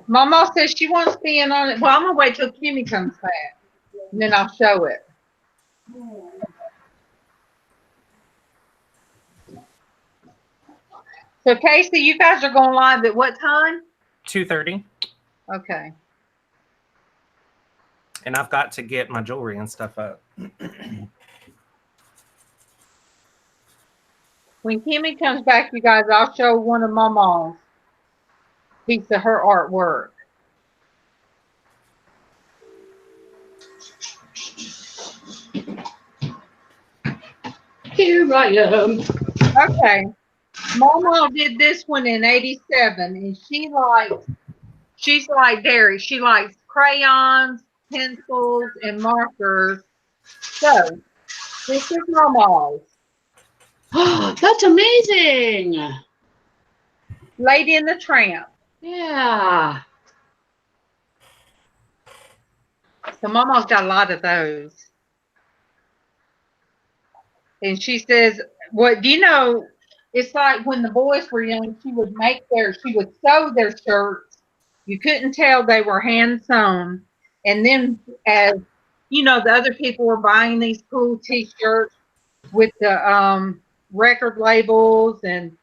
S3: Mama says she wants to be in on it. Well, I'm going to wait till Kimmy comes back, and then I'll show it. So, Casey, you guys are going live at what time?
S4: 2:30.
S3: Okay.
S4: And I've got to get my jewelry and stuff up.
S3: When Kimmy comes back, you guys, I'll show one of Mama's piece of her artwork.
S5: Here I am.
S3: Okay. Mama did this one in '87, and she's like Derry. She likes crayons, pencils, and markers. So this is Mama's.
S5: That's amazing.
S3: Lady and the Tramp.
S5: Yeah.
S3: So Mama's got a lot of those. And she says, what do you know? It's like when the boys were young, she would sew their shirts. You couldn't tell they were hand sewn. And then as you know, the other people were buying these cool t-shirts with the record labels, and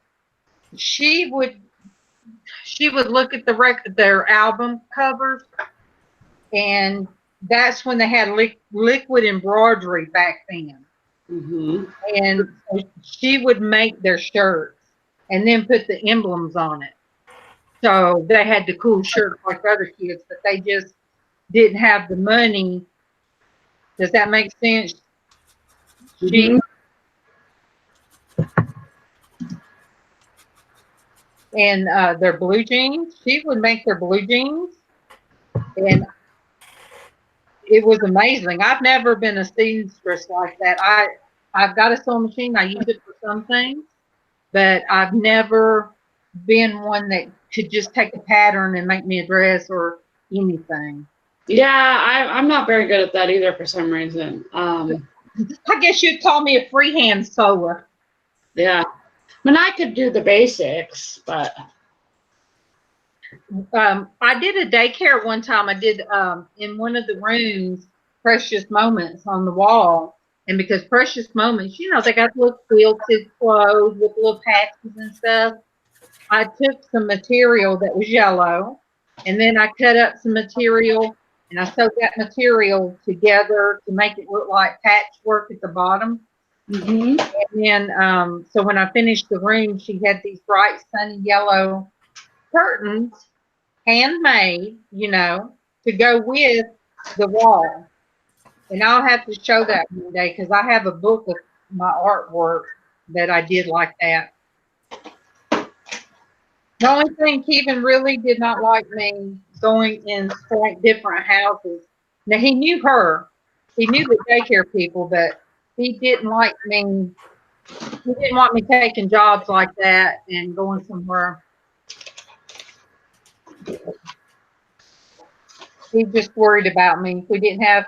S3: she would look at their album covers, and that's when they had liquid embroidery back then.
S5: Mm-hmm.
S3: And she would make their shirts and then put the emblems on it. So they had the cool shirts like other kids, but they just didn't have the money. Does that make sense?
S5: Mm-hmm.
S3: And their blue jeans, she would make their blue jeans, and it was amazing. I've never been a seamstress like that. I've got a sewing machine. I use it for some things, but I've never been one that could just take a pattern and make me a dress or anything.
S5: Yeah, I'm not very good at that either for some reason.
S3: I guess you'd call me a freehand sewer.
S5: Yeah. I mean, I could do the basics, but
S3: I did a daycare one time. I did in one of the rooms, Precious Moments on the wall. And because Precious Moments, you know, they got little quilted clothes with little patches and stuff. I took some material that was yellow, and then I cut up some material, and I sewed that material together to make it look like patchwork at the bottom.
S5: mm-hmm.
S3: And then, so when I finished the room, she had these bright, sunny yellow curtains, handmade, you know, to go with the wall. And I'll have to show that one day because I have a book of my artwork that I did like that. The only thing Kevin really did not like me going in different houses. Now he knew her, he knew the daycare people, but he didn't like me. He didn't want me taking jobs like that and going somewhere. He just worried about me. If we didn't have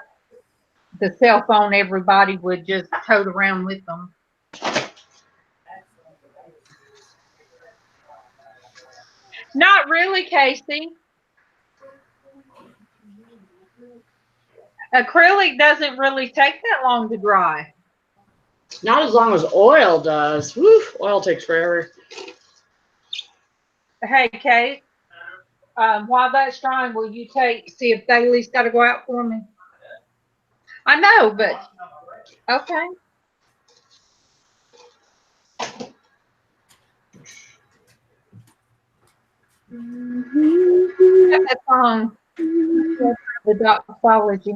S3: the cell phone, everybody would just tote around with them. Not really, Casey. Acrylic doesn't really take that long to dry.
S5: Not as long as oil does. Woo, oil takes forever.
S3: Hey, Kate, while that's drying, will you see if Daly's got to go out for me? I know, but okay. That song, the doxology.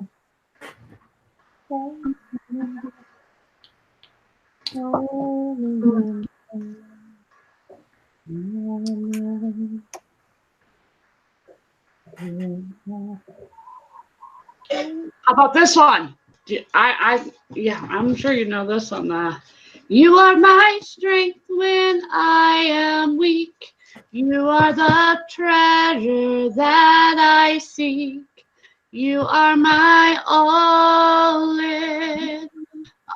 S5: How about this one? Yeah, I'm sure you know this one. You are my strength when I am weak. You are the treasure that I seek. You are my all in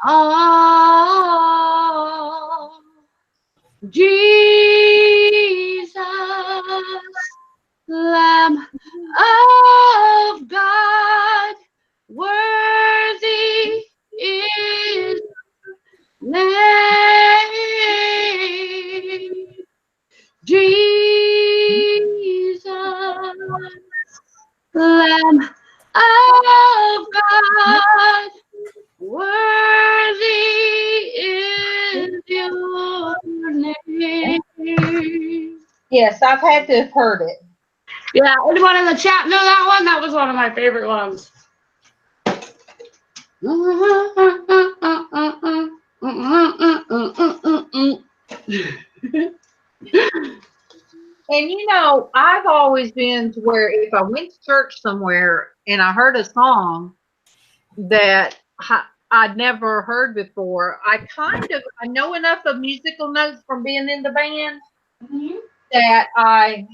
S5: all. Jesus, Lamb of God, worthy is name. Jesus, Lamb of God, worthy is your name.
S3: Yes, I've had to have heard it.
S5: Yeah, anyone in the chat know that one? That was one of my favorite ones.
S3: And you know, I've always been to where if I went to church somewhere and I heard a song that I'd never heard before, I know enough of musical notes from being in the band that I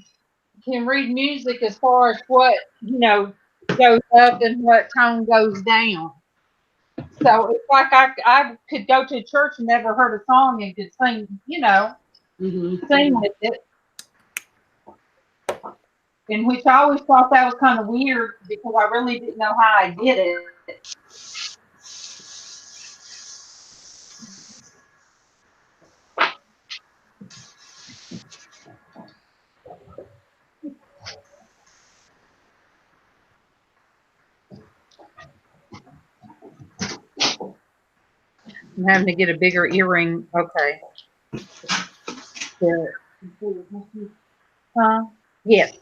S3: can read music as far as what, you know, goes up and what tone goes down. So it's like I could go to church and never heard a song and could sing, sing with it. In which I always thought that was kind of weird because I really didn't know how I did it. I'm having to get a bigger earring. Okay. Yes.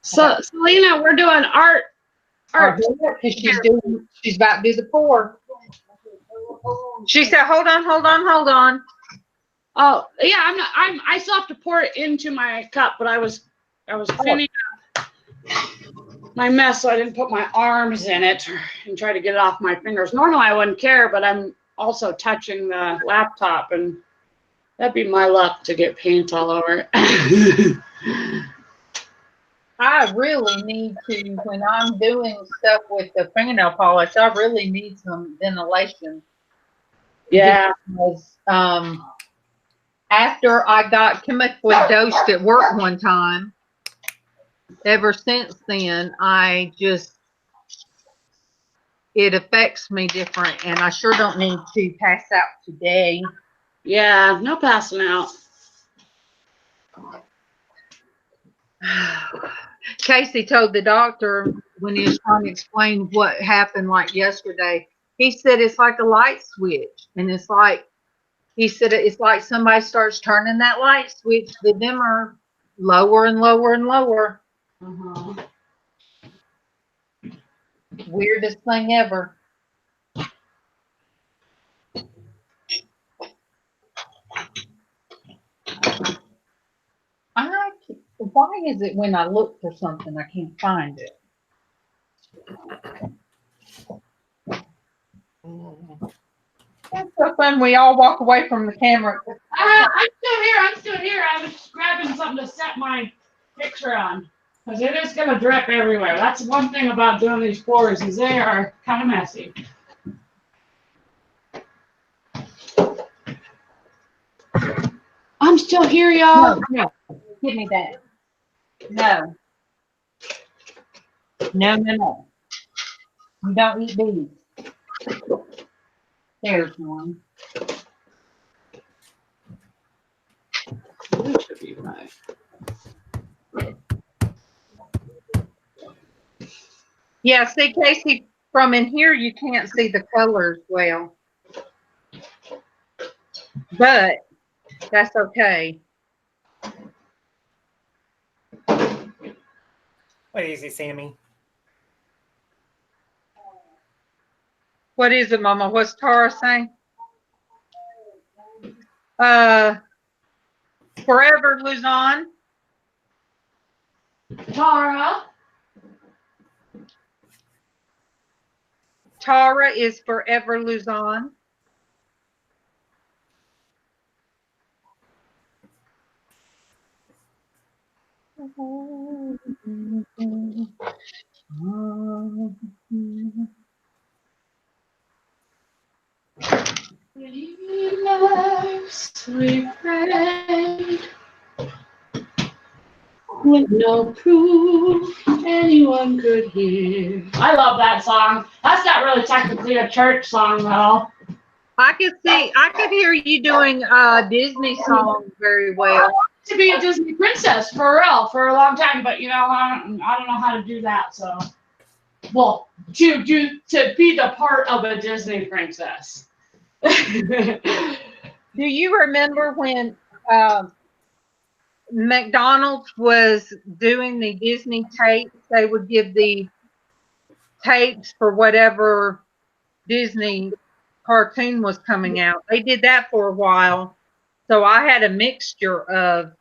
S5: So, Selena, we're doing art.
S3: Because she's about to do the pour. She said, hold on.
S5: Oh, yeah, I still have to pour it into my cup, but I was cleaning up my mess, so I didn't put my arms in it and try to get it off my fingers. Normally I wouldn't care, but I'm also touching the laptop, and that'd be my luck to get paint all over.
S3: I really need to, when I'm doing stuff with the fingernail polish, I really need some ventilation.
S5: Yeah.
S3: Because after I got chemically dosed at work one time, ever since then, it affects me different, and I sure don't need to pass out today.
S5: Yeah, no passing out.
S3: Casey told the doctor when he was trying to explain what happened like yesterday, he said it's like a light switch. And it's like, he said it's like somebody starts turning that light switch, the dimmer lower and lower and lower. Weirdest thing ever. Why is it when I look for something I can't find it? That's so fun. We all walk away from the camera.
S5: I'm still here. I was grabbing something to set my picture on, because it is going to drip everywhere. That's one thing about doing these pours, is they are kind of messy. I'm still here, y'all.
S3: No, give me that. No. You don't eat bees. There's one.
S5: That should be right.
S3: Yeah, see, Casey, from in here, you can't see the colors well. But that's okay.
S4: What easy, Sammy?
S3: What is it, Mama? What's Tara saying? Forever Luzon. Tara is Forever Luzon.
S5: We prayed with no proof anyone could hear. I love that song. That's not really technically a church song, though.
S3: I could hear you doing Disney songs very well.
S5: I wanted to be a Disney princess for real for a long time, but I don't know how to do that. So, well, to be the part of a Disney princess.
S3: Do you remember when McDonald's was doing the Disney tapes? They would give the tapes for whatever Disney cartoon was coming out. They did that for a while. So I had a mixture of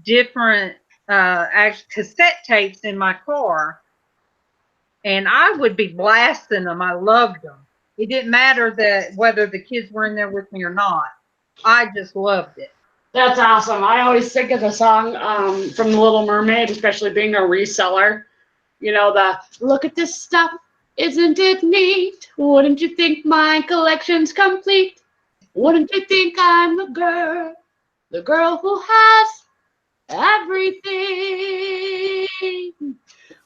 S3: different cassette tapes in my car. And I would be blasting them. I loved them. It didn't matter that whether the kids were in there with me or not. I just loved it.
S5: That's awesome. I always think of the song from The Little Mermaid, especially being a reseller. You know, the look at this stuff, isn't it neat? Wouldn't you think my collection's complete? Wouldn't you think I'm the girl who has everything?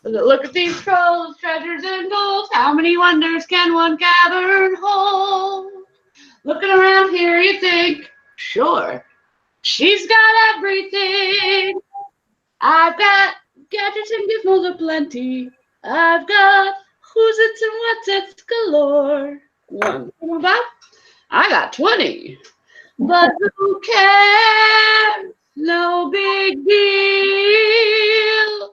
S5: Look at these scrolls, treasures and gold. How many wonders can one gather and hold? Looking around here, you think, sure, she's got everything. I've got gadgets and gizmos aplenty. I've got who's its and what's its galore. One thing about, I got 20. But who cares? No big deal.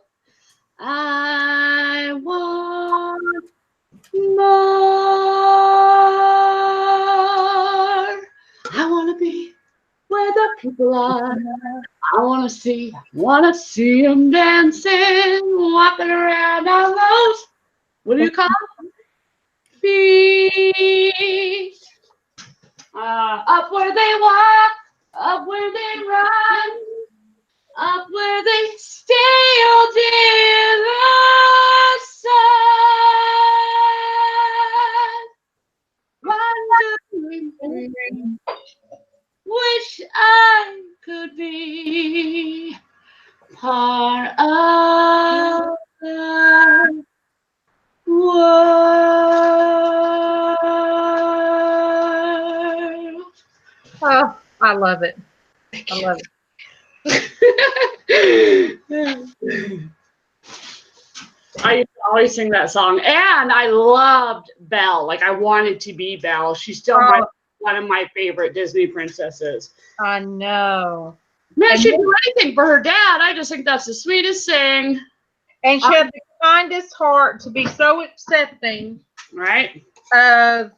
S5: I want more. I want to be where the people are. I want to see them dancing, walking around on those, what do you call them? Feet. Up where they walk, up where they run, up where they stay all day in the sun. Wondering, wish I could be part of the world.
S2: Oh, I love it. I love it.
S5: I used to always sing that song, and I loved Belle. Like, I wanted to be Belle. She's still one of my favorite Disney princesses.
S2: I know.
S5: Man, she'd do anything for her dad. I just think that's the sweetest thing.
S2: And she had the kindest heart to be so accepting,
S5: Right?
S2: of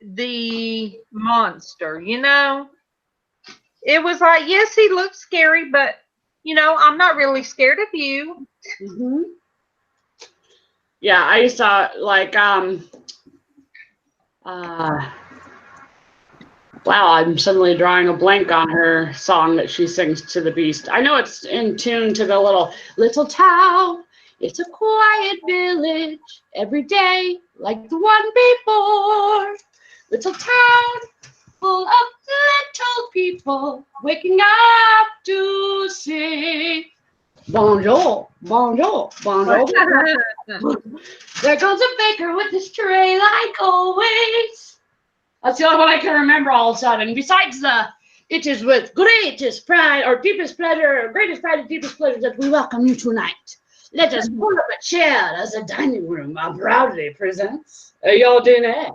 S2: the monster, you know? It was like, yes, he looks scary, but, you know, I'm not really scared of you.
S5: Mm-hmm. Yeah, I used to, like, wow, I'm suddenly drawing a blank on her song that she sings to the beast. I know it's in tune to the little town. It's a quiet village every day, like the one before. Little town full of little people waking up to sing. Bonjour, bonjour, bonjour. There goes a baker with his tray like always. That's the only one I can remember all of a sudden. Besides it is with greatest pride or deepest pleasure, greatest pride and deepest pleasure that we welcome you tonight. Let us pull up a chair as the dining room proudly presents your dinner.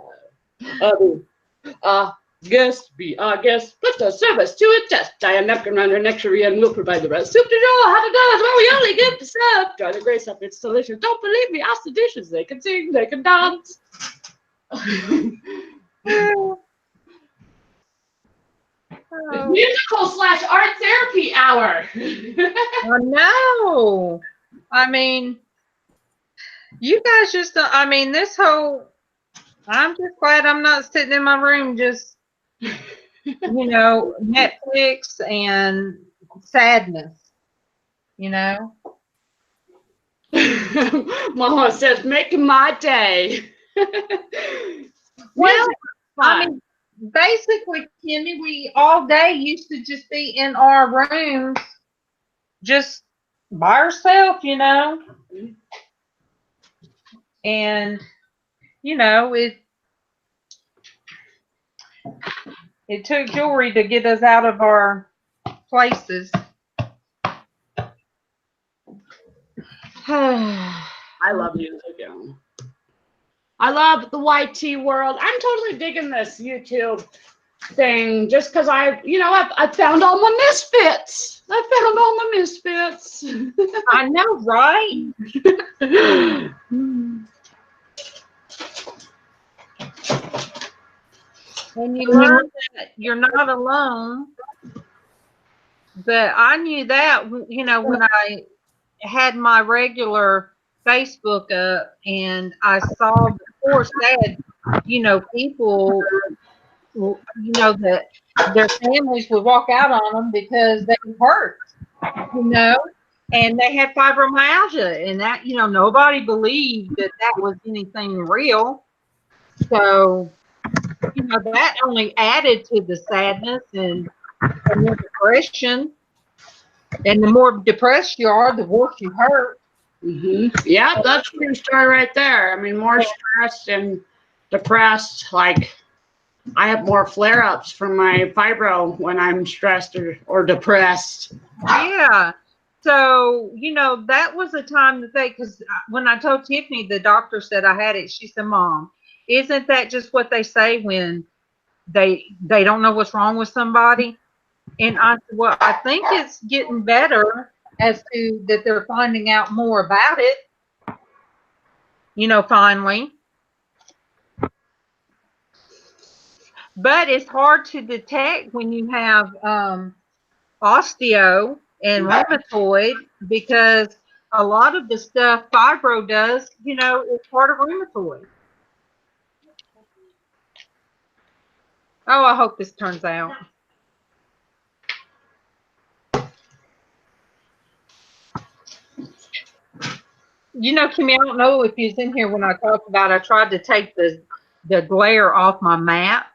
S5: Guest be our guest. Put the service to a test. Tie a napkin around her neck, Cherie, and we'll provide the rest. Soup to draw, how to do it, well, we only give to serve. Try the grace up, it's delicious. Don't believe me, ask the dishes. They can sing, they can dance. Musical / art therapy hour.
S2: I know. I mean, you guys just, I mean, this whole, I'm just glad I'm not sitting in my room just, you know, Netflix and sadness, you know?
S5: Mama says, making my day.
S2: Well, I mean, basically, Kimmy, we all day used to just be in our rooms just by ourselves, you know? And, you know, it took jewelry to get us out of our places.
S5: I love music. Yeah. I love the YT world. I'm totally digging this YouTube thing just because I found all my misfits.
S2: I know, right? And you learn that you're not alone. But I knew that, you know, when I had my regular Facebook up and I saw, of course, they had, you know, people, you know, that their families would walk out on them because they were hurt, you know. and they had fibromyalgia, and that, nobody believed that that was anything real. So, that only added to the sadness and the depression. And the more depressed you are, the worse you hurt.
S5: Yeah, that's a true story right there. I mean, more stressed and depressed. Like, I have more flare-ups from my fibro when I'm stressed or depressed.
S2: Yeah. So, that was a time that because when I told Tiffany, the doctor said I had it, she said, Mom, isn't that just what they say when they don't know what's wrong with somebody? And I said, well, I think it's getting better as to that they're finding out more about it, finally. But it's hard to detect when you have osteo and rheumatoid, because a lot of the stuff fibro does, is part of rheumatoid. Oh, I hope this turns out. Kimmy, I don't know if you was in here when I talked about I tried to take the glare off my mat.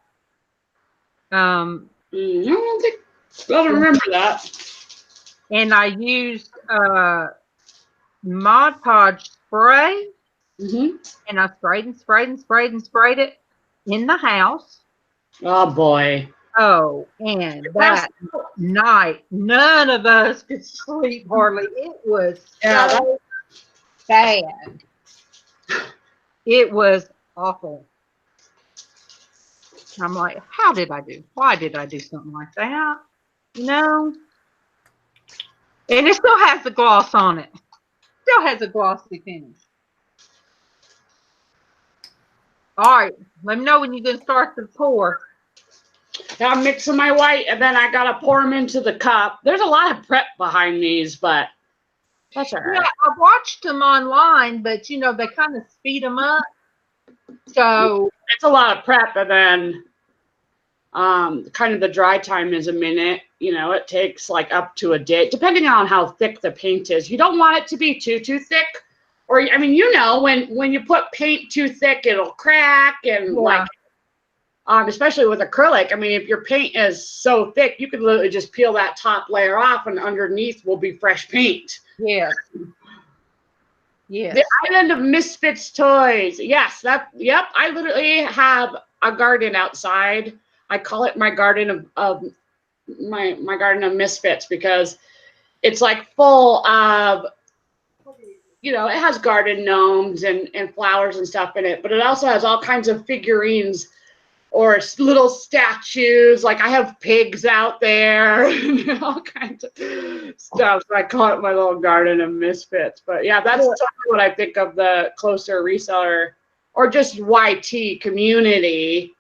S5: I don't remember that.
S2: And I used Mod Podge spray, and I sprayed and sprayed and sprayed and sprayed it in the house.
S5: Oh boy.
S2: Oh, and that night, none of us could sleep hardly. It was so bad. It was awful. I'm like, how did I do? Why did I do something like that? And it still has the gloss on it. Still has a glossy finish. All right, let me know when you're going to start to pour.
S5: Yeah, I'm mixing my white, and then I got to pour them into the cup. There's a lot of prep behind these, but that's all right.
S2: Yeah, I watched them online, but, they kind of speed them up. So
S5: it's a lot of prep, and then kind of the dry time is a minute. It takes like up to a day, depending on how thick the paint is. You don't want it to be too thick. Or, I mean, when you put paint too thick, it'll crack and especially with acrylic. I mean, if your paint is so thick, you could literally just peel that top layer off and underneath will be fresh paint.
S2: Yes. Yes.
S5: The Island of Misfits toys. Yes, yep. I literally have a garden outside. I call it my garden of my garden of misfits because it's like full of, it has garden gnomes and flowers and stuff in it, but it also has all kinds of figurines or little statues. Like I have pigs out there, all kinds of stuff. So I call it my little garden of misfits. But yeah, that's totally what I think of the closer reseller or just YT community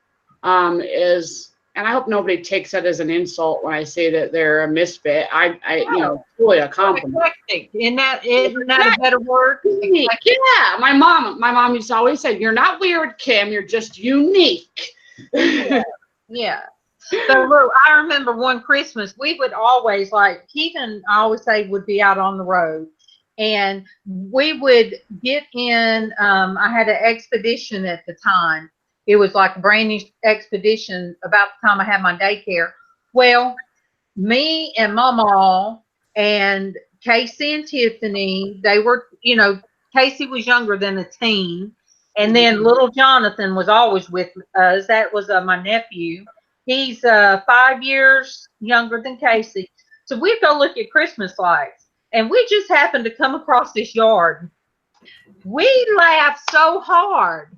S5: is. And I hope nobody takes that as an insult when I say that they're a misfit. Really a compliment.
S2: Isn't that a better word?
S5: Yeah, my mom used to always say, "You're not weird, Kim. You're just unique."
S2: Yeah. So look, I remember one Christmas we would always Keegan, I always say, would be out on the road, and we would get in. I had an expedition at the time. It was like a brand new expedition about the time I had my daycare. Well, me and Mama and Casey and Tiffany, they were, Casey was younger than a teen. And then little Jonathan was always with us. That was my nephew. He's 5 years younger than Casey. So we'd go look at Christmas lights. And we just happened to come across this yard. We laughed so hard.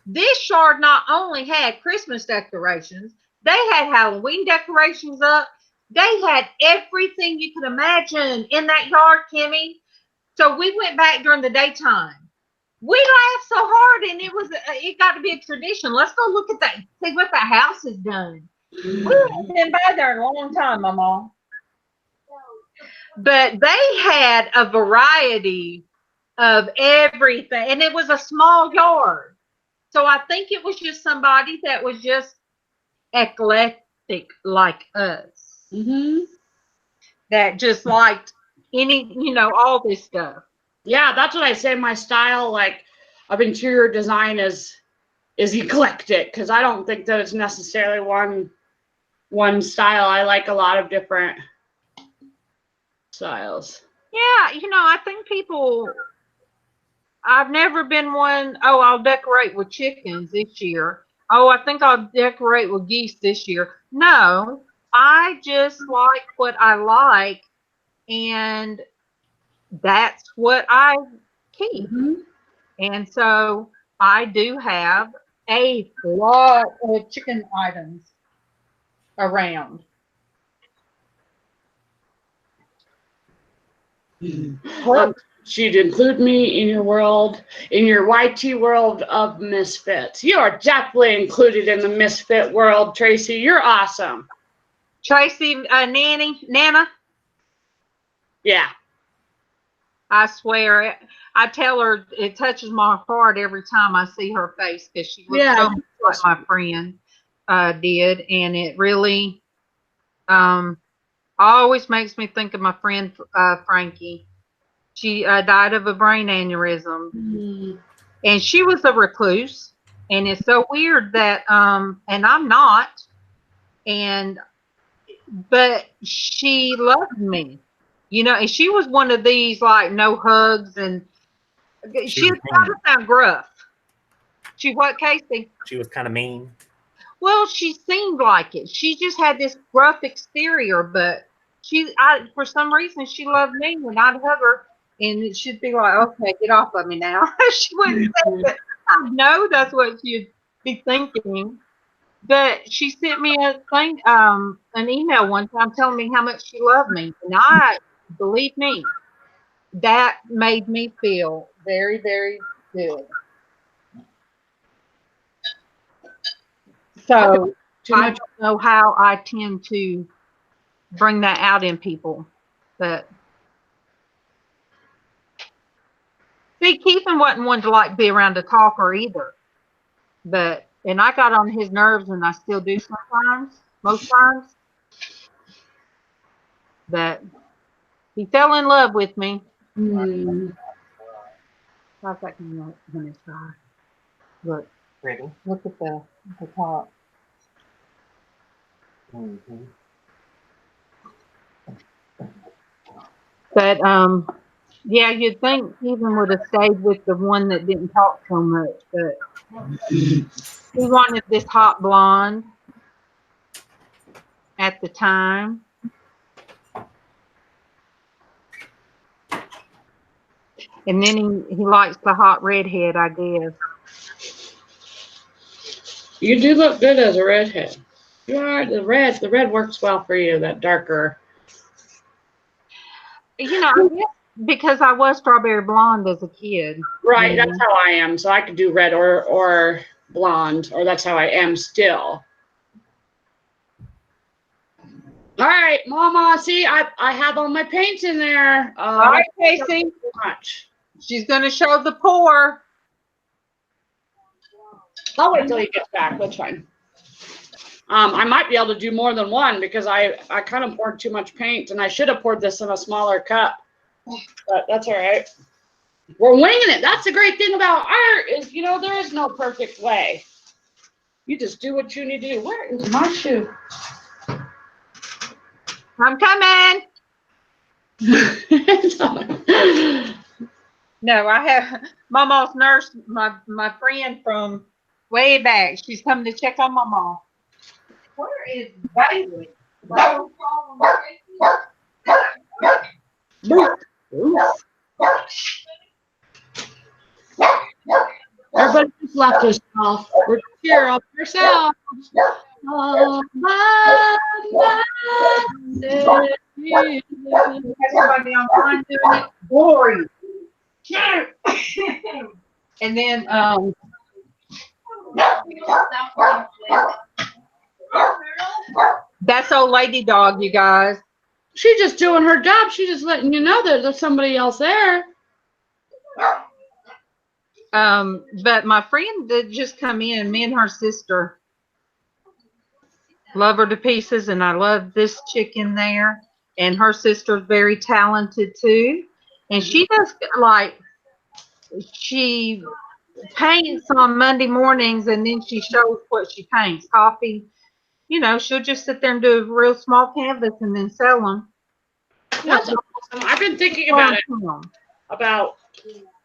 S2: This yard not only had Christmas decorations, they had Halloween decorations up. They had everything you could imagine in that yard, Kimmy. So we went back during the daytime. We laughed so hard, and it got to be a tradition. Let's go look at that, see what the house has done. We haven't been by there in a long time, Mama. But they had a variety of everything, and it was a small yard. So I think it was just somebody that was just eclectic like us. That just liked
S3: all this stuff.
S5: Yeah, that's what I say. My style, like, of interior design is eclectic, because I don't think that it's necessarily one style. I like a lot of different styles.
S3: Yeah, I think I've never been one, oh, I'll decorate with chickens this year. Oh, I think I'll decorate with geese this year. No, I just like what I like, and that's what I keep. And so I do have a lot of chicken items around.
S5: She'd include me in your world, in your YT world of misfits. You are definitely included in the misfit world, Tracy. You're awesome.
S3: Tracy, Nana,
S5: Yeah.
S3: I swear, I tell her it touches my heart every time I see her face, because she looks so much like my friend did, and it really always makes me think of my friend Frankie. She died of a brain aneurysm, and she was a recluse, and it's so weird that and I'm not, but she loved me, and she was one of these like no hugs, and she
S4: was
S3: kind
S4: mean.
S3: of sound gruff. She what, Casey?
S4: She was kind of mean.
S3: Well, she seemed like it. She just had this gruff exterior, but for some reason, she loved me when I'd hug her, and she'd be like, "Okay, get off of me now." She wouldn't say that. I know that's what she'd be thinking. But she sent me an email one time telling me how much she loved me, and believe me, that made me feel very, very good. So I don't know how I tend to bring that out in people, but see, Keithan wasn't one to like be around a talker either. And I got on his nerves, and I still do sometimes, most times. But he fell in love with me. How's that going to look in his eye? Look.
S4: Ready?
S3: Look at the top. But yeah, you'd think Stephen would have stayed with the one that didn't talk so much, but he wanted this hot blonde at the time. And then he likes the hot redhead, I guess.
S5: You do look good as a redhead. You are the red. The red works well for you. That darker.
S3: I guess because I was strawberry blonde as a kid.
S5: Right. That's how I am. So I could do red or blonde, or that's how I am still. All right, Mama. See, I have all my paints in there.
S3: All right, Casey.
S5: Much.
S3: She's gonna show the pour.
S5: I'll wait till he gets back. That's fine. I might be able to do more than one, because I kind of poured too much paint, and I should have poured this in a smaller cup, but that's all right. We're winging it. That's the great thing about art is, there is no perfect way. You just do what you need to do. Where is my shoe?
S3: I'm coming. No, I have Mama's nurse, my friend from way back. She's coming to check on Mama. Where is Bailey?
S5: Everybody just left us off. We're here all by ourselves.
S3: Everybody online doing it. Glory. And then that's old lady dog, you guys.
S5: She's just doing her job. She's just letting you know that there's somebody else there.
S3: But my friend did just come in, me and her sister. Love her to pieces, and I love this chick in there. and her sister's very talented too. And she does like, she paints on Monday mornings, and then she shows what she paints. Coffee, she'll just sit there and do a real small canvas and then sell them.
S5: That's awesome. I've been thinking about it, about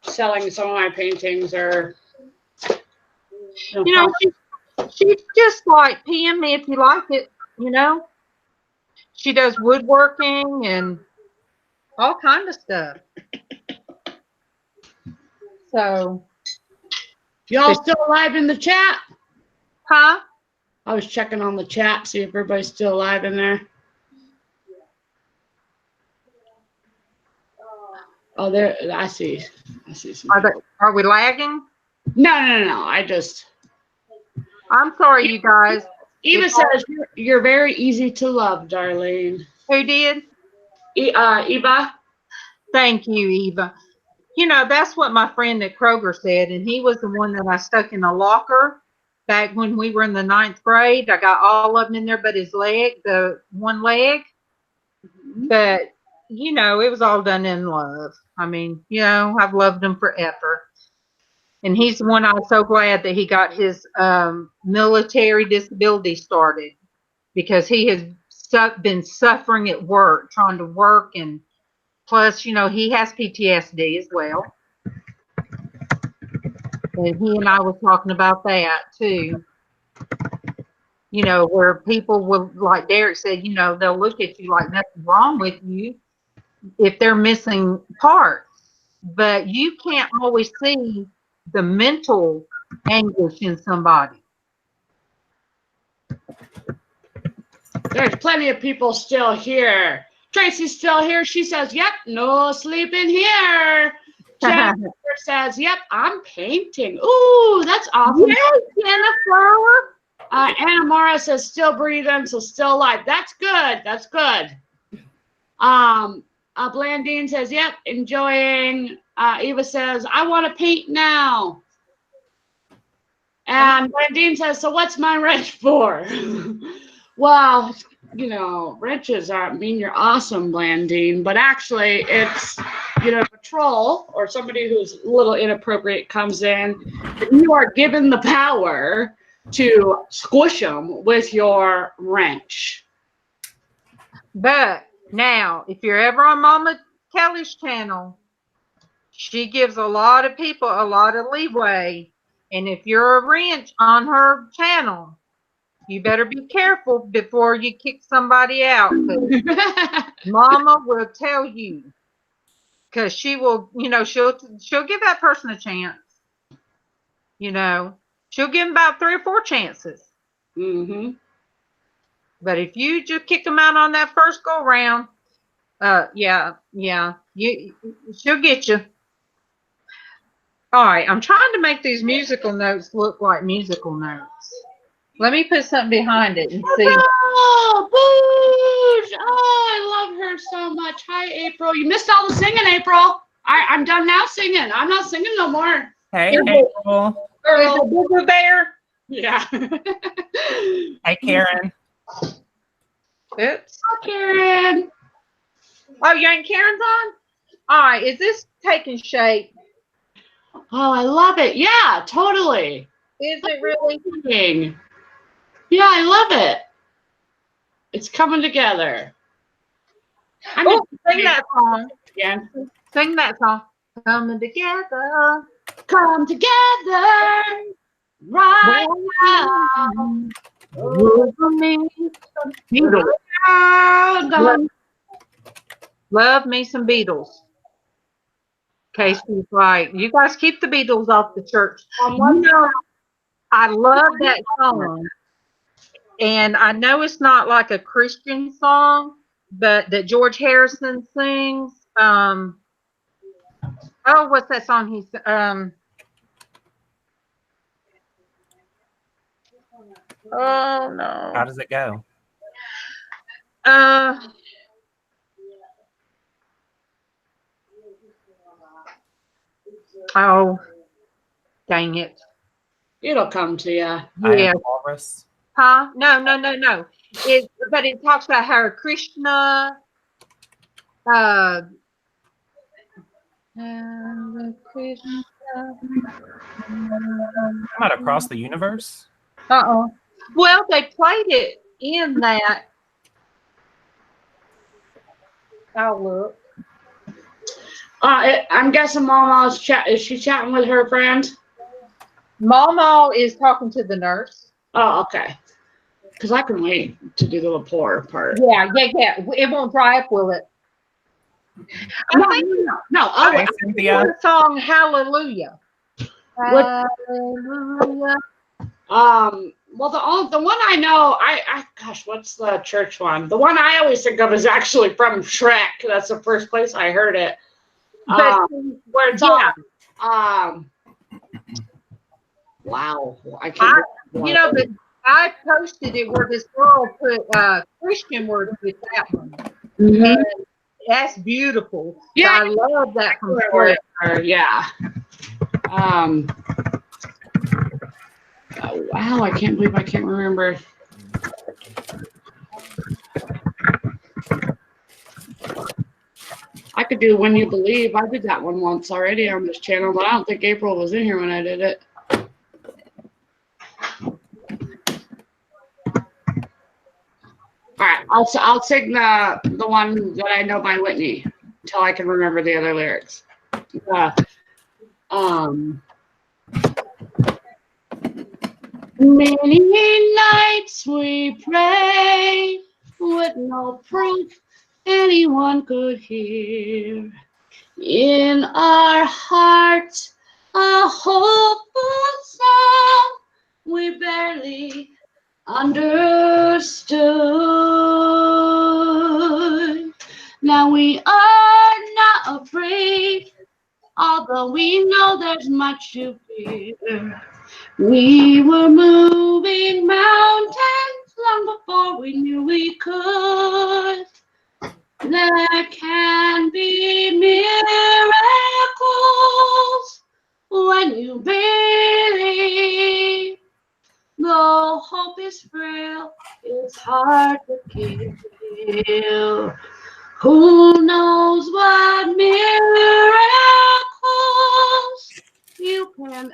S5: selling some of my paintings, or
S3: she's just like, PM me if you like it. She does woodworking and all kind of stuff. So,
S5: y'all still alive in the chat?
S3: huh?
S5: I was checking on the chat, see if everybody's still alive in there. Oh, there, I see some people.
S3: Are we lagging?
S5: No.
S3: I'm sorry, you guys.
S5: Eva says you're very easy to love, Darlene.
S3: Who did?
S5: Eva.
S3: Thank you, Eva. That's what my friend at Kroger said, and he was the one that I stuck in a locker back when we were in the 9th grade. I got all of them in there but his leg, the one leg. But, it was all done in love. I mean, I've loved him forever. And he's the one I was so glad that he got his military disability started, because he has been suffering at work, trying to work, and plus, he has PTSD as well. And he and I were talking about that too. Where people will, like Derek said, they'll look at you like nothing's wrong with you if they're missing parts. But you can't always see the mental anguish in somebody.
S5: There's plenty of people still here. Tracy's still here. She says, yep, no sleeping here. Jennifer says, yep, I'm painting. Ooh, that's awesome.
S3: Yes, Jennifer.
S5: Anna Mara says, still breathing, so still alive. That's good. That's good. Blandine says, yep, enjoying. Eva says, I want to paint now. And Blandine says, so what's my wrench for? Well, wrenches mean you're awesome, Blandine, but actually it's, patrol or somebody who's a little inappropriate comes in, and you are given the power to squish them with your wrench.
S3: But now, if you're ever on Mama Kelly's channel, she gives a lot of people a lot of leeway. And if you're a wrench on her channel, you better be careful before you kick somebody out. Mama will tell you, because she will, she'll give that person a chance. She'll give them about 3 or 4 chances.
S5: Mm-hmm.
S3: But if you just kick them out on that first go round, she'll get you. All right, I'm trying to make these musical notes look like musical notes. Let me put something behind it and see.
S5: Oh, Boosh! Oh, I love her so much. Hi, April. You missed all the singing, April. I'm done now singing. I'm not singing no more.
S4: Hey, April.
S3: Is it Boo Bear?
S5: Yeah.
S4: Hey, Karen.
S3: Oops.
S5: Hi, Karen.
S3: Oh, you ain't Karen's on? All right, is this taking shape?
S5: Oh, I love it. Yeah, totally.
S3: Is it really?
S5: Yeah, I love it. It's coming together.
S3: Sing that song.
S5: Again.
S3: Sing that song. Coming together.
S5: Come together right now.
S3: For me. Love me some Beatles. Casey's like, you guys keep the Beatles off the church. I love that song. And I know it's not like a Christian song, but that George Harrison sings. What's that song he's oh no.
S4: How does it go?
S3: Oh, dang it.
S5: It'll come to you.
S3: Yeah.
S4: Walrus.
S3: Huh? No. But it talks about Hare Krishna Uh,
S1: I'm not across the universe.
S3: well, they played it in that. I'll look.
S5: I'm guessing Mama's chat. Is she chatting with her friend?
S3: Mama is talking to the nurse.
S5: Oh, okay. Because I can wait to do the rapport part.
S3: Yeah. It won't dry up, will it?
S5: No.
S1: Hi,
S3: I
S1: Cynthia.
S3: the song Hallelujah.
S5: What-
S3: Hallelujah.
S5: Well, the one I know, gosh, what's the church one? The one I always think of is actually from Shrek. That's the first place I heard it.
S3: But
S5: Where it's
S3: yeah.
S5: wow, I can't.
S3: But I posted it where this girl put Christian words with that one.
S5: Mhm.
S3: And that's beautiful.
S5: Yeah.
S3: So I love that from Shrek.
S5: Yeah. Oh, wow, I can't believe I can't remember. I could do When You Believe. I did that one once already on this channel, but I don't think April was in here when I did it. All right, I'll sing the one that I know by Whitney until I can remember the other lyrics. Many nights we pray with no proof anyone could hear. In our hearts, a hopeful song we barely understood. Now we are not afraid, although we know there's much to fear. We were moving mountains long before we knew we could. There can be miracles when you believe. Though hope is frail, it's hard to kill. Who knows what miracles you can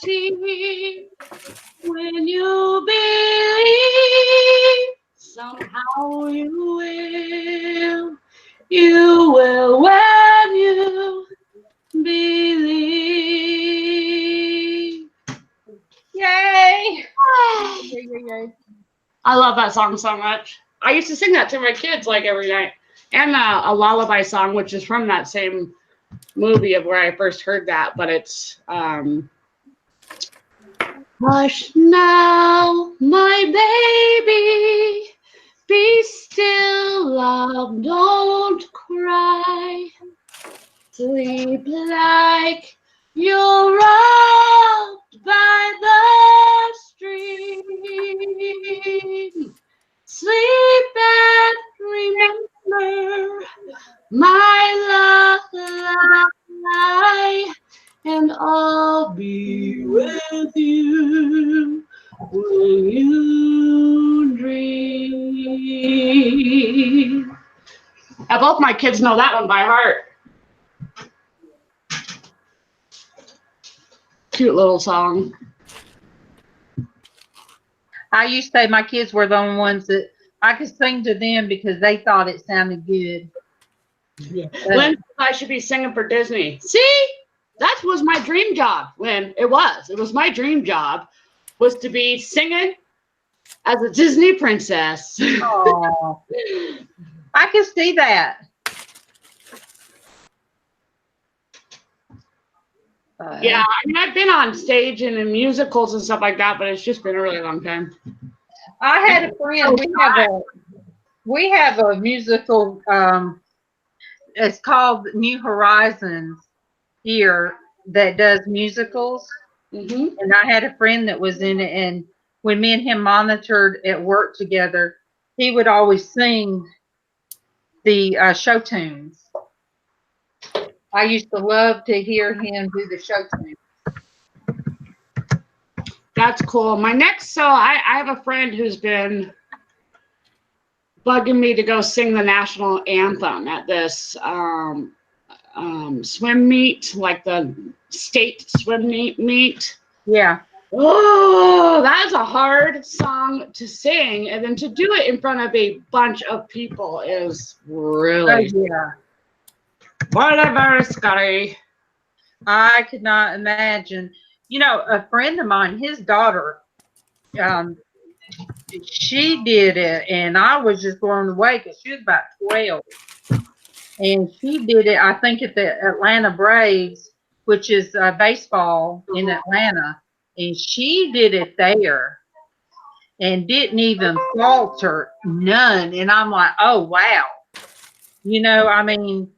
S5: achieve when you believe? Somehow you will. You will when you believe.
S3: Yay!
S5: I love that song so much. I used to sing that to my kids like every night. And a lullaby song, which is from that same movie of where I first heard that, but it's hush now, my baby, be still, love, don't cry. Sleep like you're rocked by the stream. Sleep and remember my lullaby, and I'll be with you when you dream. Both my kids know that one by heart. Cute little song.
S3: I used to say my kids were the only ones that I could sing to them because they thought it sounded good.
S5: Yeah. Lynn, I should be singing for Disney. See, that was my dream job. Lynn, it was my dream job was to be singing as a Disney princess.
S3: Oh, I can see that.
S5: Yeah, I mean, I've been on stage and in musicals and stuff like that, but it's just been a really long time.
S3: I had a friend. We have a musical. It's called New Horizons here that does musicals.
S5: Mm-hmm.
S3: And I had a friend that was in it, and when me and him monitored at work together, he would always sing the show tunes. I used to love to hear him do the show tunes.
S5: That's cool. My next, so I have a friend who's been bugging me to go sing the national anthem at this swim meet, like the state swim meet.
S3: Yeah.
S5: Oh, that's a hard song to sing, and then to do it in front of a bunch of people is really
S3: Yeah.
S5: whatever, Scotty.
S3: I could not imagine. You know, a friend of mine, his daughter, she did it, and I was just blown away because she was about 12. And she did it, I think, at the Atlanta Braves, which is baseball in Atlanta. And she did it there and didn't even falter, none. And I'm like, oh, wow. You know, I mean,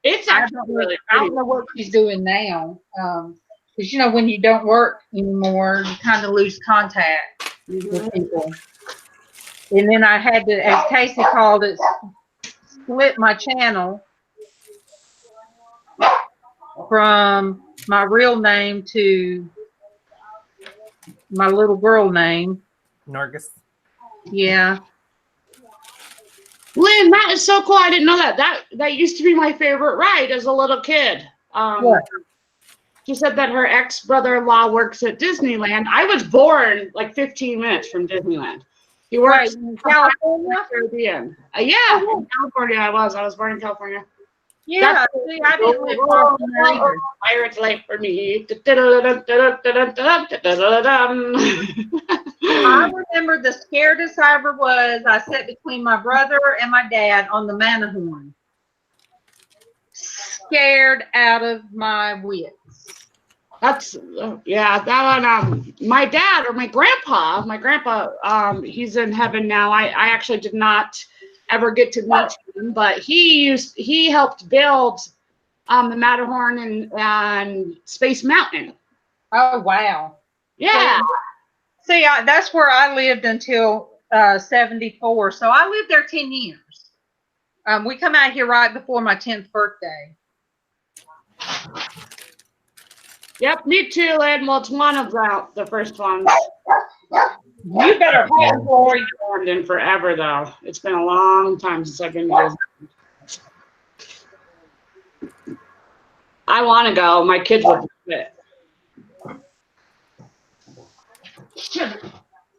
S5: It's actually really
S3: I
S5: pretty.
S3: don't know what she's doing now. Because, you know, when you don't work anymore, you kind of lose contact with people. And then I had to, as Casey called it, split my channel from my real name to my little girl name.
S1: Nargis.
S3: Yeah.
S5: Lynn, that is so cool. I didn't know that. That used to be my favorite ride as a little kid.
S3: What?
S5: She said that her ex-brother-in-law works at Disneyland. I was born like 15 minutes from Disneyland. He works
S3: in California?
S5: Caribbean. Yeah, in California I was born in California.
S3: Yeah. See, I didn't live far from there either.
S5: Pirate's Life for me.
S3: I remember the scaredest I ever was. I sat between my brother and my dad on the Matterhorn. Scared out of my wits.
S5: That's yeah, that one. My dad or my grandpa, he's in heaven now. I actually did not ever get to meet him, but he helped build the Matterhorn and Space Mountain.
S3: Oh, wow.
S5: Yeah.
S3: See, that's where I lived until 74. So I lived there 10 years. We come out here right before my 10th birthday.
S5: Yep, me too, Lynn. Well, it's one of the first ones.
S3: You better
S5: I haven't been to London forever, though. It's been a long time since I've been to Disney. I want to go. My kids would fit.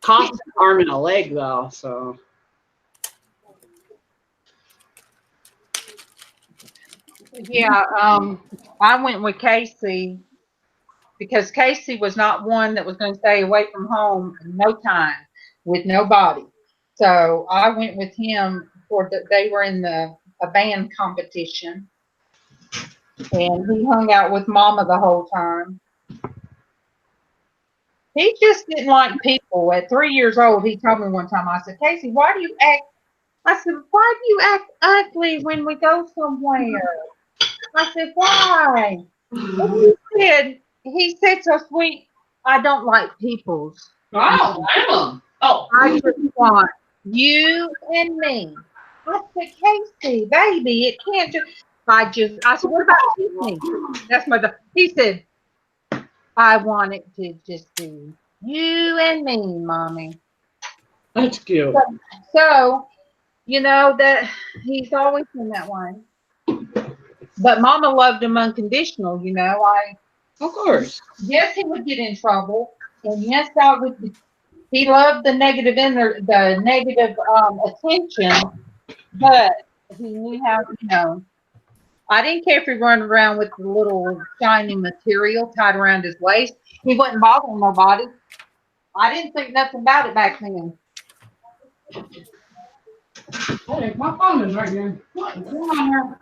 S5: Cost an arm and a leg, though, so.
S3: Yeah, I went with Casey because Casey was not one that was going to stay away from home no time with nobody. So I went with him they were in a band competition, and he hung out with Mama the whole time. He just didn't like people. At 3 years old, he told me one time, I said, Casey, why do you act? I said, why do you act ugly when we go somewhere? I said, why? And he said so sweet, I don't like peoples.
S5: Oh,
S3: I just want you and me. I said, Casey, baby, it can't just, I said, what about me? That's my, he said, I want it to just be you and me, Mommy.
S5: that's cute.
S3: So, you know, that he's always been that way. But Mama loved him unconditional, you know.
S5: Of course.
S3: Yes, he would get in trouble, and yes, he loved the negative attention, but he knew how, you know. I didn't care if he run around with the little shiny material tied around his waist. He wasn't bothering nobody. I didn't think nothing about it back then.
S5: Hey, my phone is right here. Come on here.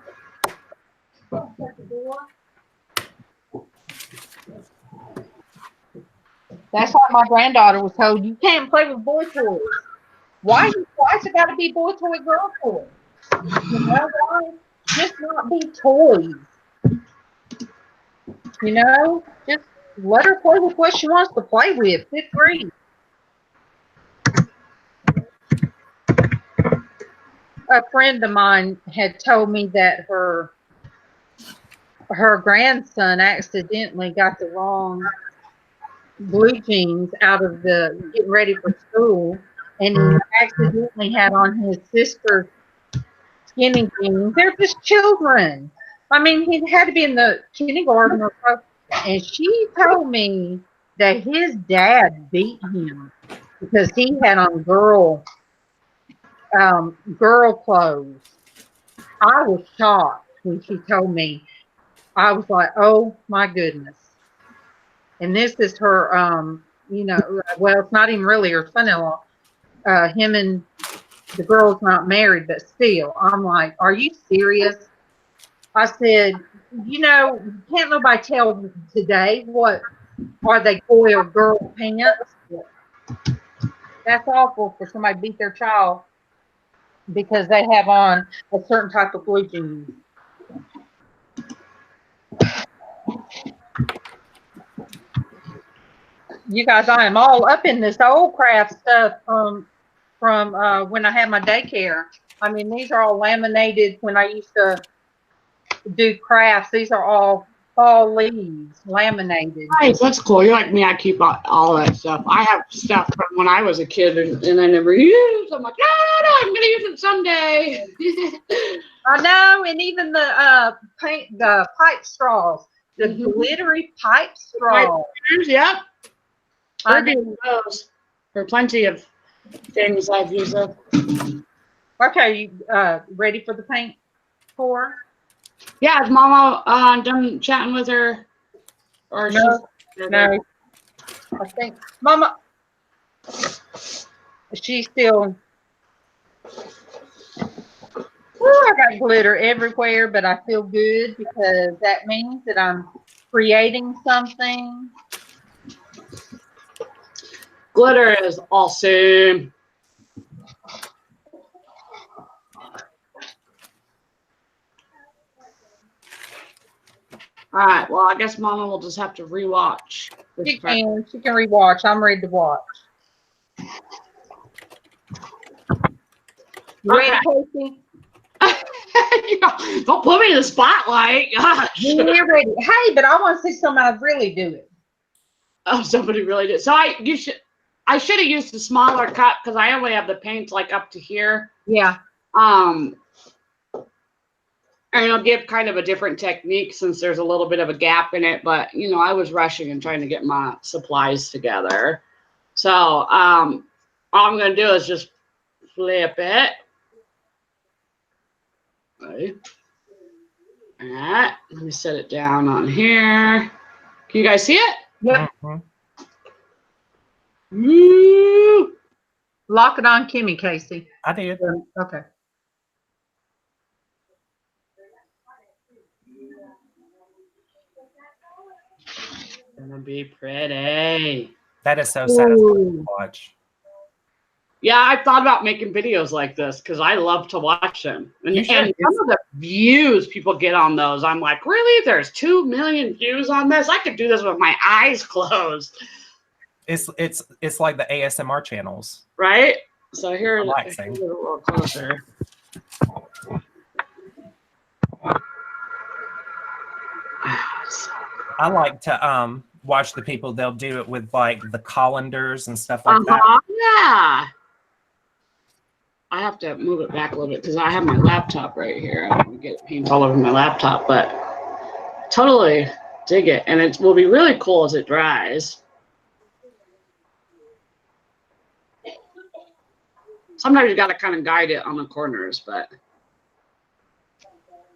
S3: That's why my granddaughter was told, you can't play with boy toys. Why's it got to be boy toy, girl toy? You know why? Just not be toys. You know, just let her play with what she wants to play with. Fifth grade. A friend of mine had told me that her grandson accidentally got the wrong blue jeans out of the getting ready for school, and he accidentally had on his sister's skinny jeans. They're just children. I mean, he had to be in the kindergarten or so. And she told me that his dad beat him because he had on girl clothes. I was shocked when she told me. I was like, oh my goodness. And this is her, well, it's not even really her son-in-law. Him and the girl's not married, but still, I'm like, are you serious? I said, can't nobody tell today what are they boy or girl pants. That's awful for somebody to beat their child because they have on a certain type of blue jeans. You guys, I am all up in this old craft stuff from when I had my daycare. I mean, these are all laminated when I used to do crafts. These are all fall leaves, laminated.
S5: Nice, that's cool. You're like me. I keep all that stuff. I have stuff from when I was a kid and I never used. I'm like, no, I'm gonna use it someday.
S3: I know, and even the pipe straws, the glittery pipe straws.
S5: Yep. We're doing those for plenty of things I've used them.
S3: Okay, you ready for the paint pour?
S5: Yeah, is Mama done chatting with her? Or
S3: No. I think Mama, she's still. I got glitter everywhere, but I feel good because that means that I'm creating something.
S5: Glitter is awesome. All right. Well, I guess Mama will just have to rewatch.
S3: She can rewatch. I'm ready to watch. You ready, Casey?
S5: Don't put me in the spotlight. Gosh.
S3: You're ready. Hey, but I want to see somebody really do it.
S5: Oh, somebody really did. So I should have used a smaller cup because I only have the paint like up to here.
S3: Yeah.
S5: And it'll give kind of a different technique since there's a little bit of a gap in it. But I was rushing and trying to get my supplies together. So all I'm gonna do is just flip it. Right. Let me set it down on here. Can you guys see it?
S3: Yep.
S5: Woo!
S3: Lock it on Kimmy, Casey.
S4: I did.
S3: Okay.
S5: Gonna be pretty.
S4: That is so satisfying to watch.
S5: Yeah, I thought about making videos like this because I love to watch them. And
S4: You
S5: some
S4: should.
S5: of the views people get on those, I'm like, really? There's 2 million views on this? I could do this with my eyes closed.
S4: It's like the ASMR channels.
S5: Right? So here's a
S4: Relaxing.
S5: little closer.
S4: I like to watch the people. They'll do it with like the colanders and stuff like that.
S5: Yeah. I have to move it back a little bit because I have my laptop right here. I don't want to get paint all over my laptop, but totally dig it. And it will be really cool as it dries. Sometimes you got to kind of guide it on the corners, and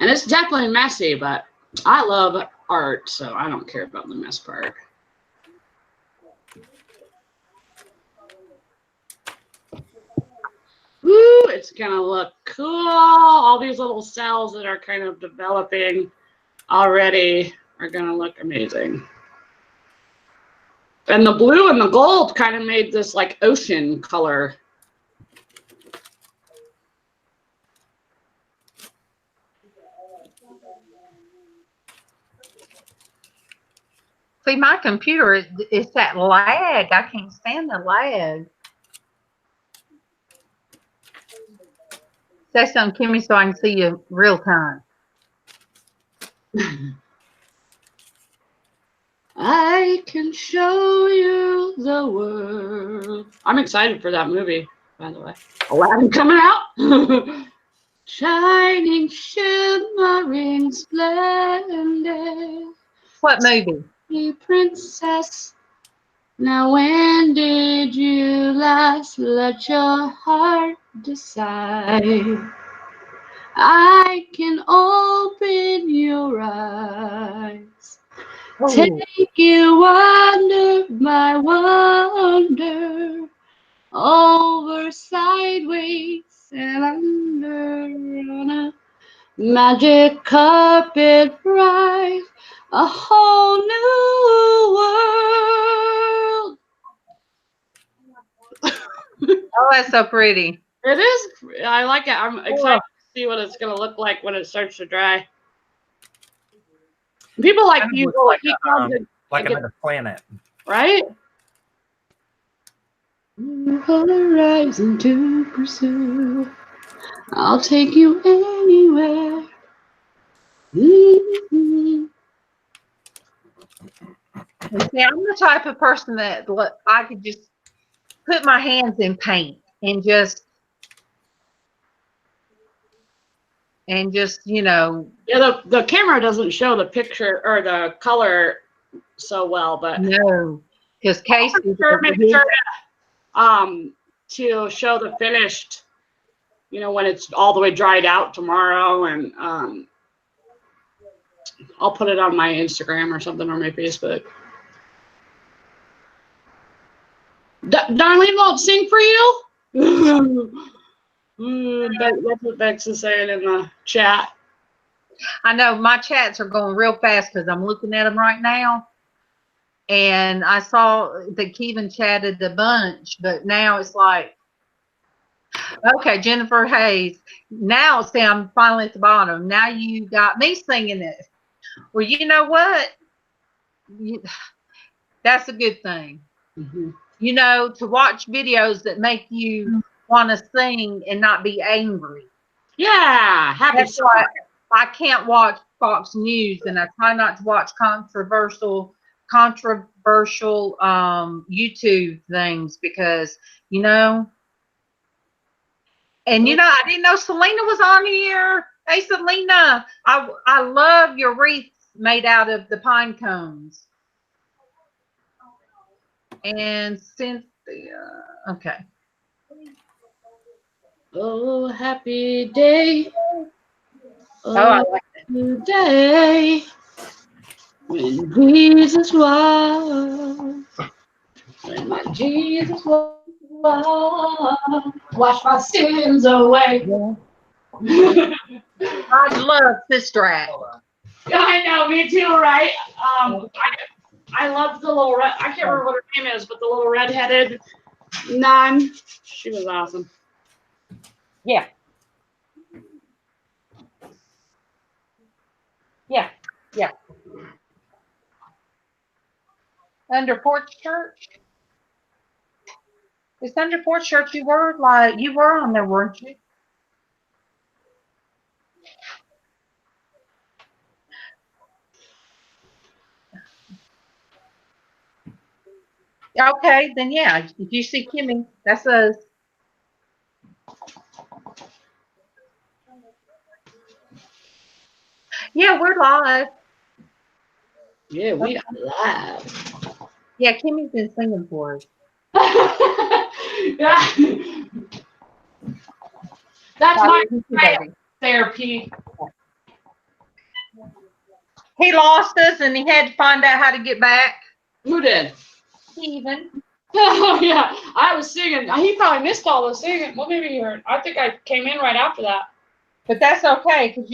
S5: it's definitely messy, but I love art, so I don't care about the mess part. Woo, it's gonna look cool. All these little cells that are kind of developing already are gonna look amazing. And the blue and the gold kind of made this like ocean color.
S3: See, my computer, it's that lag. I can't stand the lag. Say something, Kimmy, so I can see you real time.
S5: I can show you the world. I'm excited for that movie. by the way. Aladdin coming out. Shining, shimmering, splendid.
S2: What movie?
S5: Hey, princess. Now when did you last let your heart decide? I can open your eyes.
S2: Oh,
S5: Take you under my wonder. Over, sideways, and under on a magic carpet ride. A whole new world.
S2: oh, that's so pretty.
S5: It is. I like it. I'm excited to see what it's going to look like when it starts to dry. People like
S4: Kind of
S5: you
S4: looks
S5: go
S4: like
S5: keep
S4: a,
S5: on to
S4: like
S5: get-
S4: another planet.
S5: right? Horizon to pursue. I'll take you anywhere. Mhm.
S2: And see, I'm the type of person that I could just put my hands in paint and just, you know,
S5: Yeah, the camera doesn't show the picture or the color so well, but
S2: no, because Casey,
S5: make sure to show the finished, when it's all the way dried out tomorrow, and I'll put it on my Instagram or something, or my Facebook. Darlene won't sing for you? That's what Bex is saying in the chat.
S2: I know my chats are going real fast because I'm looking at them right now. And I saw that Kevin chatted a bunch, but now it's like, okay, Jennifer Hayes. Now, see, I'm finally at the bottom. Now you got me singing it. Well, you know what? That's a good thing.
S5: Mm-hmm.
S2: To watch videos that make you want to sing and not be angry.
S5: Yeah, happy.
S2: That's why I can't watch Fox News, and I try not to watch controversial YouTube things because I didn't know Selena was on here. Hey, Selena, I love your wreaths made out of the pine cones. And Cynthia, okay.
S5: Oh, happy day.
S2: Oh, I like that.
S5: Today, when Jesus was, when my Jesus was, wash my sins away.
S2: I love Sister Act.
S5: I know, me too, right? I love the little red. I can't remember what her name is, but the little redheaded nun. She was awesome.
S2: Yeah. Yeah. Yeah. Under Porch Church. It's under Porch Church. You were on there, weren't you? Okay, then yeah. If you see Kimmy, that's us. Yeah, we're live.
S5: Yeah, we are live.
S2: Yeah, Kimmy's been singing for us.
S5: Yeah. That's my
S2: baby.
S5: therapy.
S2: He lost us and he had to find out how to get back.
S5: Who did?
S2: Steven.
S5: Oh, yeah. I was singing. He probably missed all the singing. Well, maybe he heard. I think I came in right after that.
S2: But that's okay, because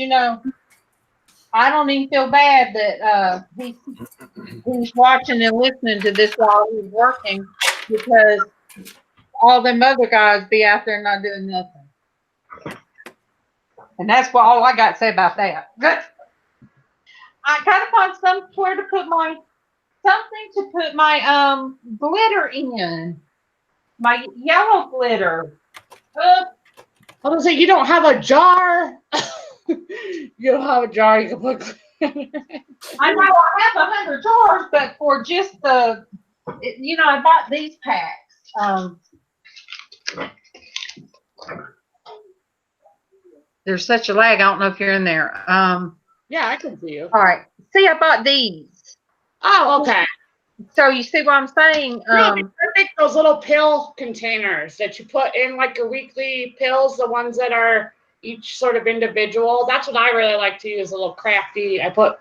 S2: I don't even feel bad that he's watching and listening to this while he's working, because all them other guys be out there not doing nothing. And that's all I got to say about that. Good. I gotta find somewhere to put my glitter in. My yellow glitter.
S5: I was like, you don't have a jar. You don't have a jar. You can put.
S2: I know I have 100 jars, but for just I bought these packs.
S3: There's such a lag. I don't know if you're in there.
S5: Yeah, I can see you.
S3: All right. See, I bought these.
S5: Oh, okay.
S3: So you see what I'm saying?
S5: I think those little pill containers that you put in like your weekly pills, the ones that are each sort of individual. That's what I really like to use. A little crafty. I put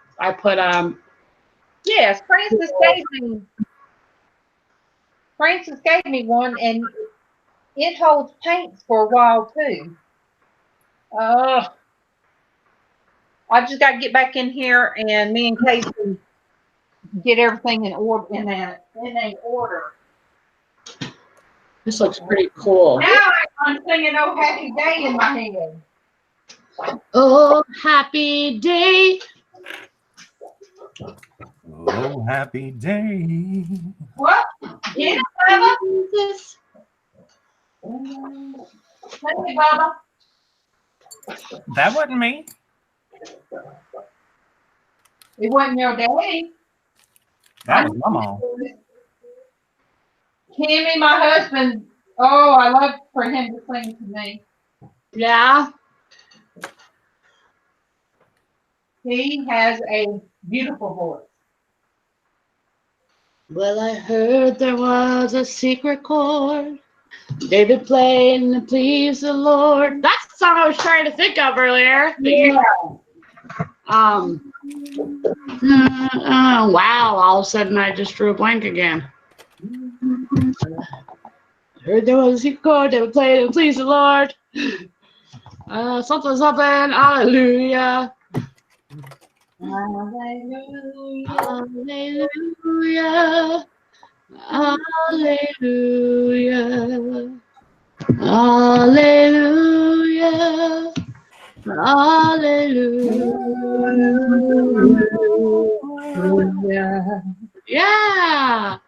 S3: Yes, Francis gave me one, and it holds paints for a while too. I just got to get back in here, and me and Casey get everything in order in a order.
S5: this looks pretty cool.
S3: Now I'm singing "Oh Happy Day" in my head.
S5: Oh, happy day.
S1: Oh, happy day.
S3: What? Get it, Bubba?
S5: Jesus.
S3: Hey, Bubba.
S1: That wasn't me.
S3: It wasn't your daddy.
S1: That was Mama.
S3: Kimmy, my husband. Oh, I love for him to sing to me.
S5: Yeah.
S3: He has a beautiful voice.
S5: Well, I heard there was a secret chord David played and it pleased the Lord. That's the song I was trying to think of earlier. Wow, all of a sudden I just drew a blank again. I heard there was a secret chord David played and it pleased the Lord. Something, hallelujah.
S3: Hallelujah.
S5: Hallelujah. Hallelujah. Hallelujah. Hallelujah. Yeah.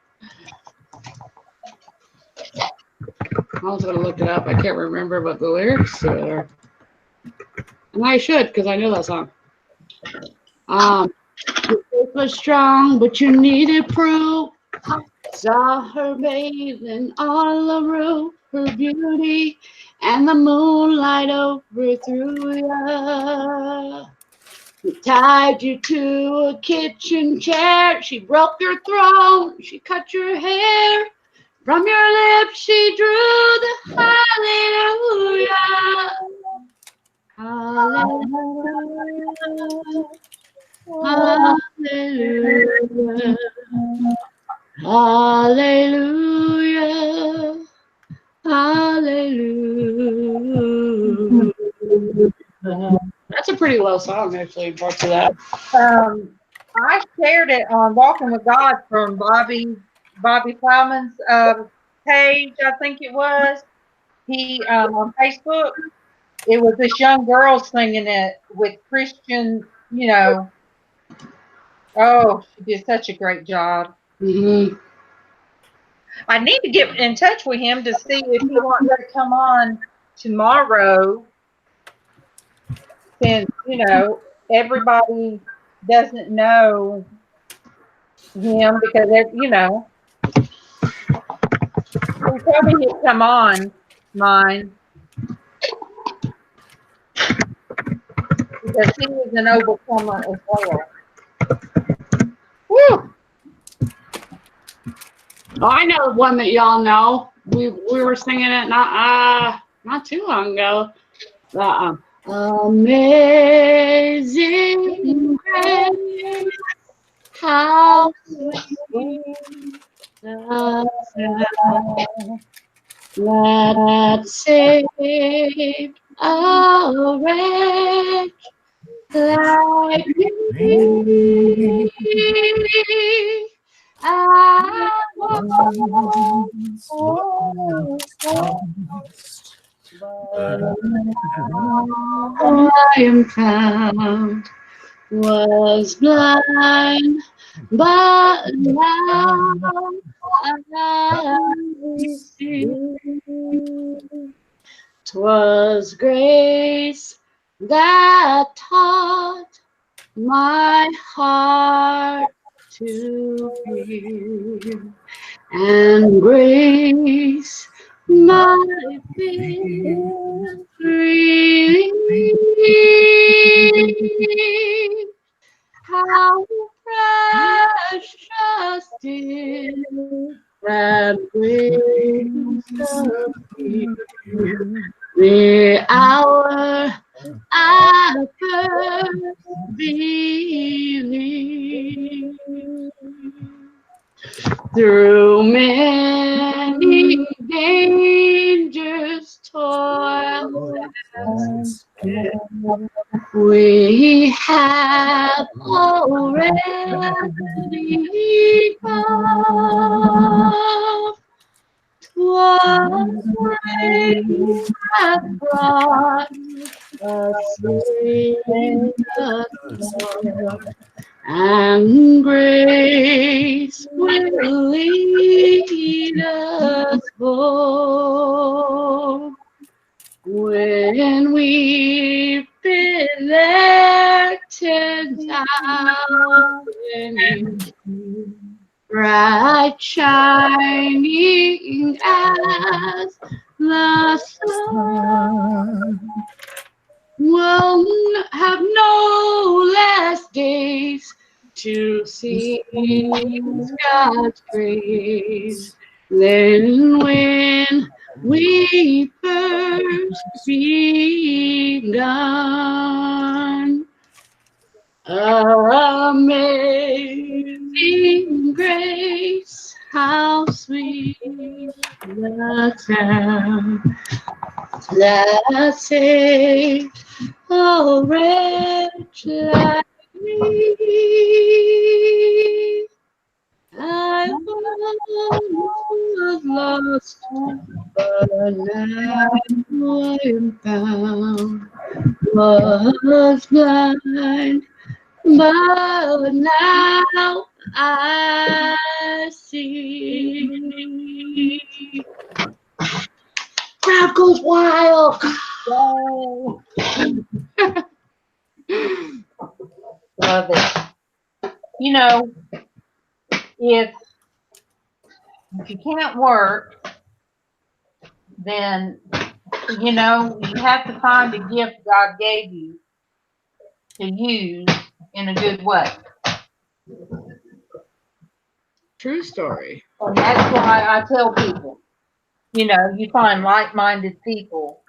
S5: I was going to look it up. I can't remember what the lyrics are. And I should, because I know that song. Your faith was strong, but you needed proof. Saw her bathing on the roof, her beauty and the moonlight overthrew ya. Tied you to a kitchen chair, she broke your throat, she cut your hair. From your lips she drew the hallelujah. Hallelujah. Hallelujah. Hallelujah. Hallelujah. That's a pretty low song, actually, parts of that.
S3: I shared it on Walking with God from Bobby Plowman's page, I think it was. He on Facebook. It was this young girl singing it with Christian, Oh, she did such a great job.
S5: Mm-hmm.
S3: I need to get in touch with him to see if he wants to come on tomorrow. Since, everybody doesn't know him because, he told me he'd come on mine. Because he is an overcomer as well. Woo!
S5: Oh, I know one that y'all know. We were singing it not too long ago. Amazing grace, how sweet the sound that saved a wretch like me. I once but I am found, was blind, but now I see. 'Twas grace that taught my heart to fear, and grace my victory. How precious is that grace appeared the hour I first believed. Through many dangers, toils, we have already come. 'Twas grace that brought us Savior, and grace will lead us home. When we've been there 10,000 bright shining as the sun, we'll have no less days to see God's grace than when we first begun. Amazing grace, how sweet the sound that saved a wretch like me. I was lost, but now I'm found. Was blind, but now I see. Crowd goes wild.
S3: Love it. You know, if you can't work, then you know you have to find a gift God gave you to use in a good way.
S5: True story.
S3: And that's why I tell people, you know, you find like-minded people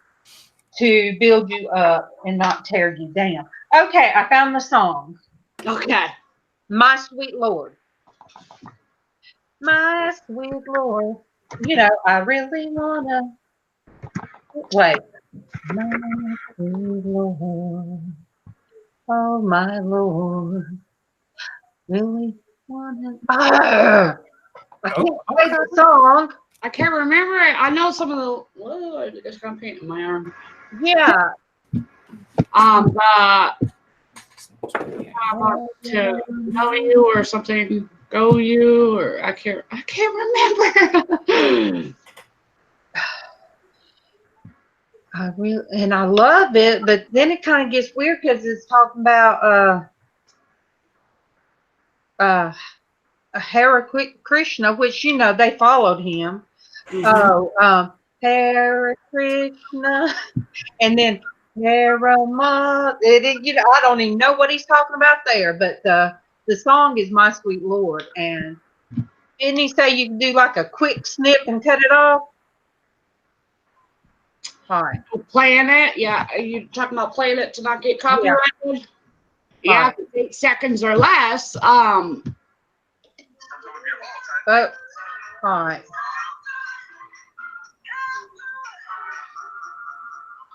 S3: to build you up and not tear you down. Okay, I found the song.
S5: Okay.
S3: My Sweet Lord. My sweet Lord. You know, I really wanna wait. My sweet Lord. Oh my Lord. Really wanna I can't play the song.
S5: I can't remember it. I know some of the. Oh, I just got paint in my arm.
S3: Yeah.
S5: To know you or something. Go you or I can't remember.
S3: I love it, but then it kind of gets weird because it's talking about Hare Krishna, which you know they followed him. Oh, Hare Krishna, and then Harama. You know, I don't even know what he's talking about there, but the song is My Sweet Lord, and didn't he say you can do like a quick snip and cut it off? All right.
S5: Playing it, yeah. Are you talking about playing it to not get copyrighted? Yeah, if it's 8 seconds or less.
S3: Oh, all right.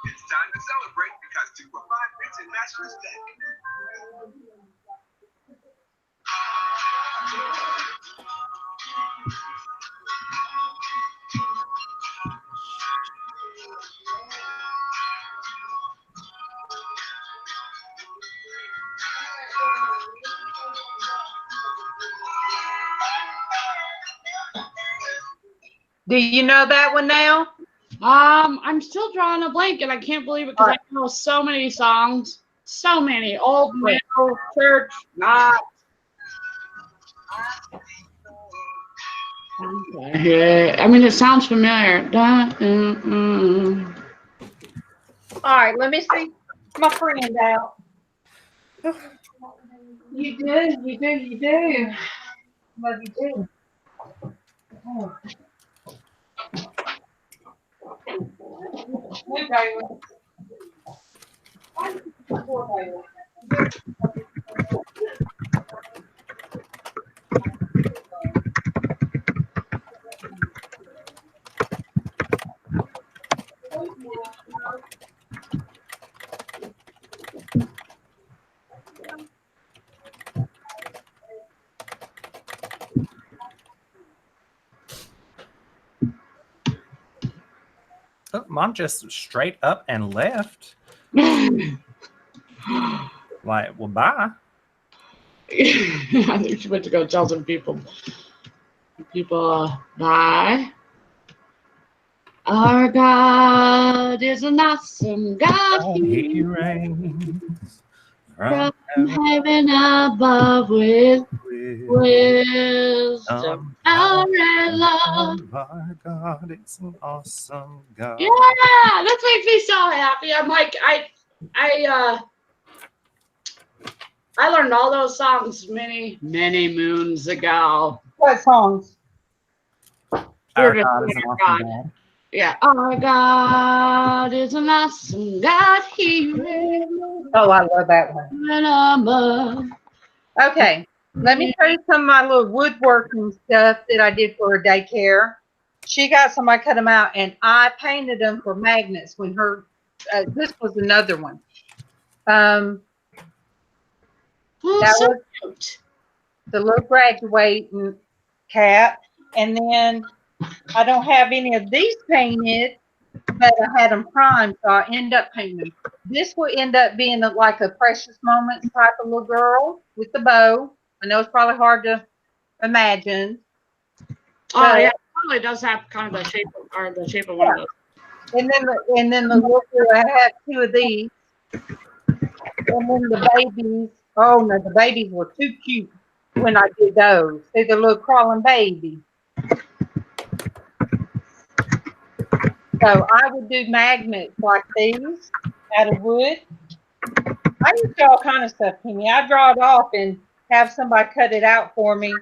S7: It's time to celebrate because 2 for $5 mix and match is back.
S3: Do you know that one now?
S5: I'm still drawing a blank, and I can't believe it because I know so many songs, so many old, middle, church, not. Okay. I mean, it sounds familiar.
S3: All right, let me see my friend out. You do, you do, you do. Love you too. Oh. Hey, Bailey. Poor Bailey.
S4: Oh, Mom just straight up and left. Like, well, bye.
S5: I think she went to go tell some people bye. Our God is an awesome God.
S4: He reigns
S5: From
S4: from
S5: heaven above with wisdom,
S4: wisdom.
S5: power, and love.
S4: Our God is an awesome God.
S5: Yeah, that makes me so happy. I'm like, I learned all those songs many moons ago.
S3: What songs?
S4: Our
S5: We're just
S4: God is an awesome God.
S5: Yeah. Our God is an awesome God. He reigns
S3: Oh, I love that one.
S5: above.
S3: Okay, let me show you some of my little woodworking stuff that I did for her daycare. She got somebody cut them out, and I painted them for magnets. When her, this was another one.
S5: Oh,
S3: That
S5: so
S3: was
S5: cute.
S3: the little graduating cat, and then I don't have any of these painted, but I had them primed, so I end up painting them. This will end up being like a precious moments type of little girl with the bow. I know it's probably hard to imagine.
S5: Oh yeah, it probably does have kind of the shape of one of those.
S3: And then the little girl, I have two of these. And then the babies, oh no, the babies were too cute when I did those. They're the little crawling baby. So I would do magnets like these out of wood. I used to do all kind of stuff, Kimmy. I draw it off and have somebody cut it out for me.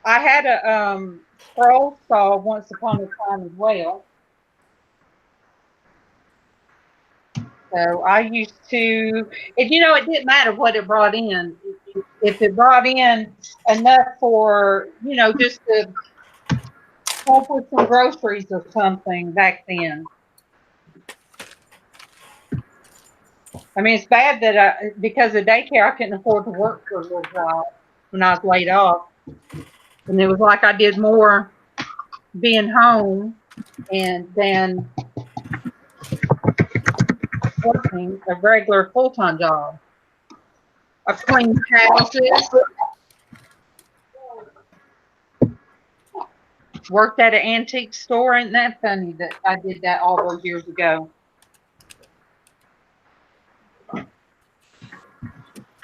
S3: I had a scroll saw once upon a time as well. So I used to, and you know, it didn't matter what it brought in. If it brought in enough for, you know, just to help with some groceries or something back then. I mean, it's bad that because of daycare, I couldn't afford to work for a little while when I was laid off. And it was like I did more being home and then working a regular full-time job. I cleaned houses, worked at an antique store. Isn't that funny that I did that all those years ago?
S5: How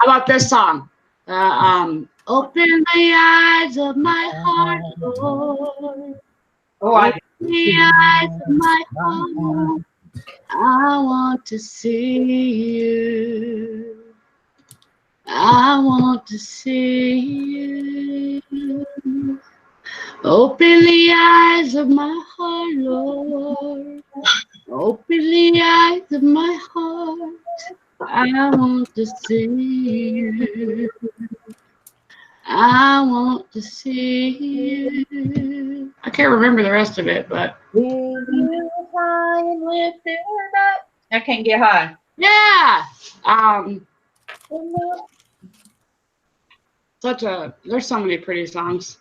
S5: about this song? Open the eyes of my heart, Lord.
S3: Oh, I
S5: Open the eyes of my heart. I want to see you. I want to see you. Open the eyes of my heart, Lord. Open the eyes of my heart. I want to see you. I want to see you. I can't remember the rest of it, but
S3: high and lifted up. I can't get high.
S5: yeah. There's so many pretty songs.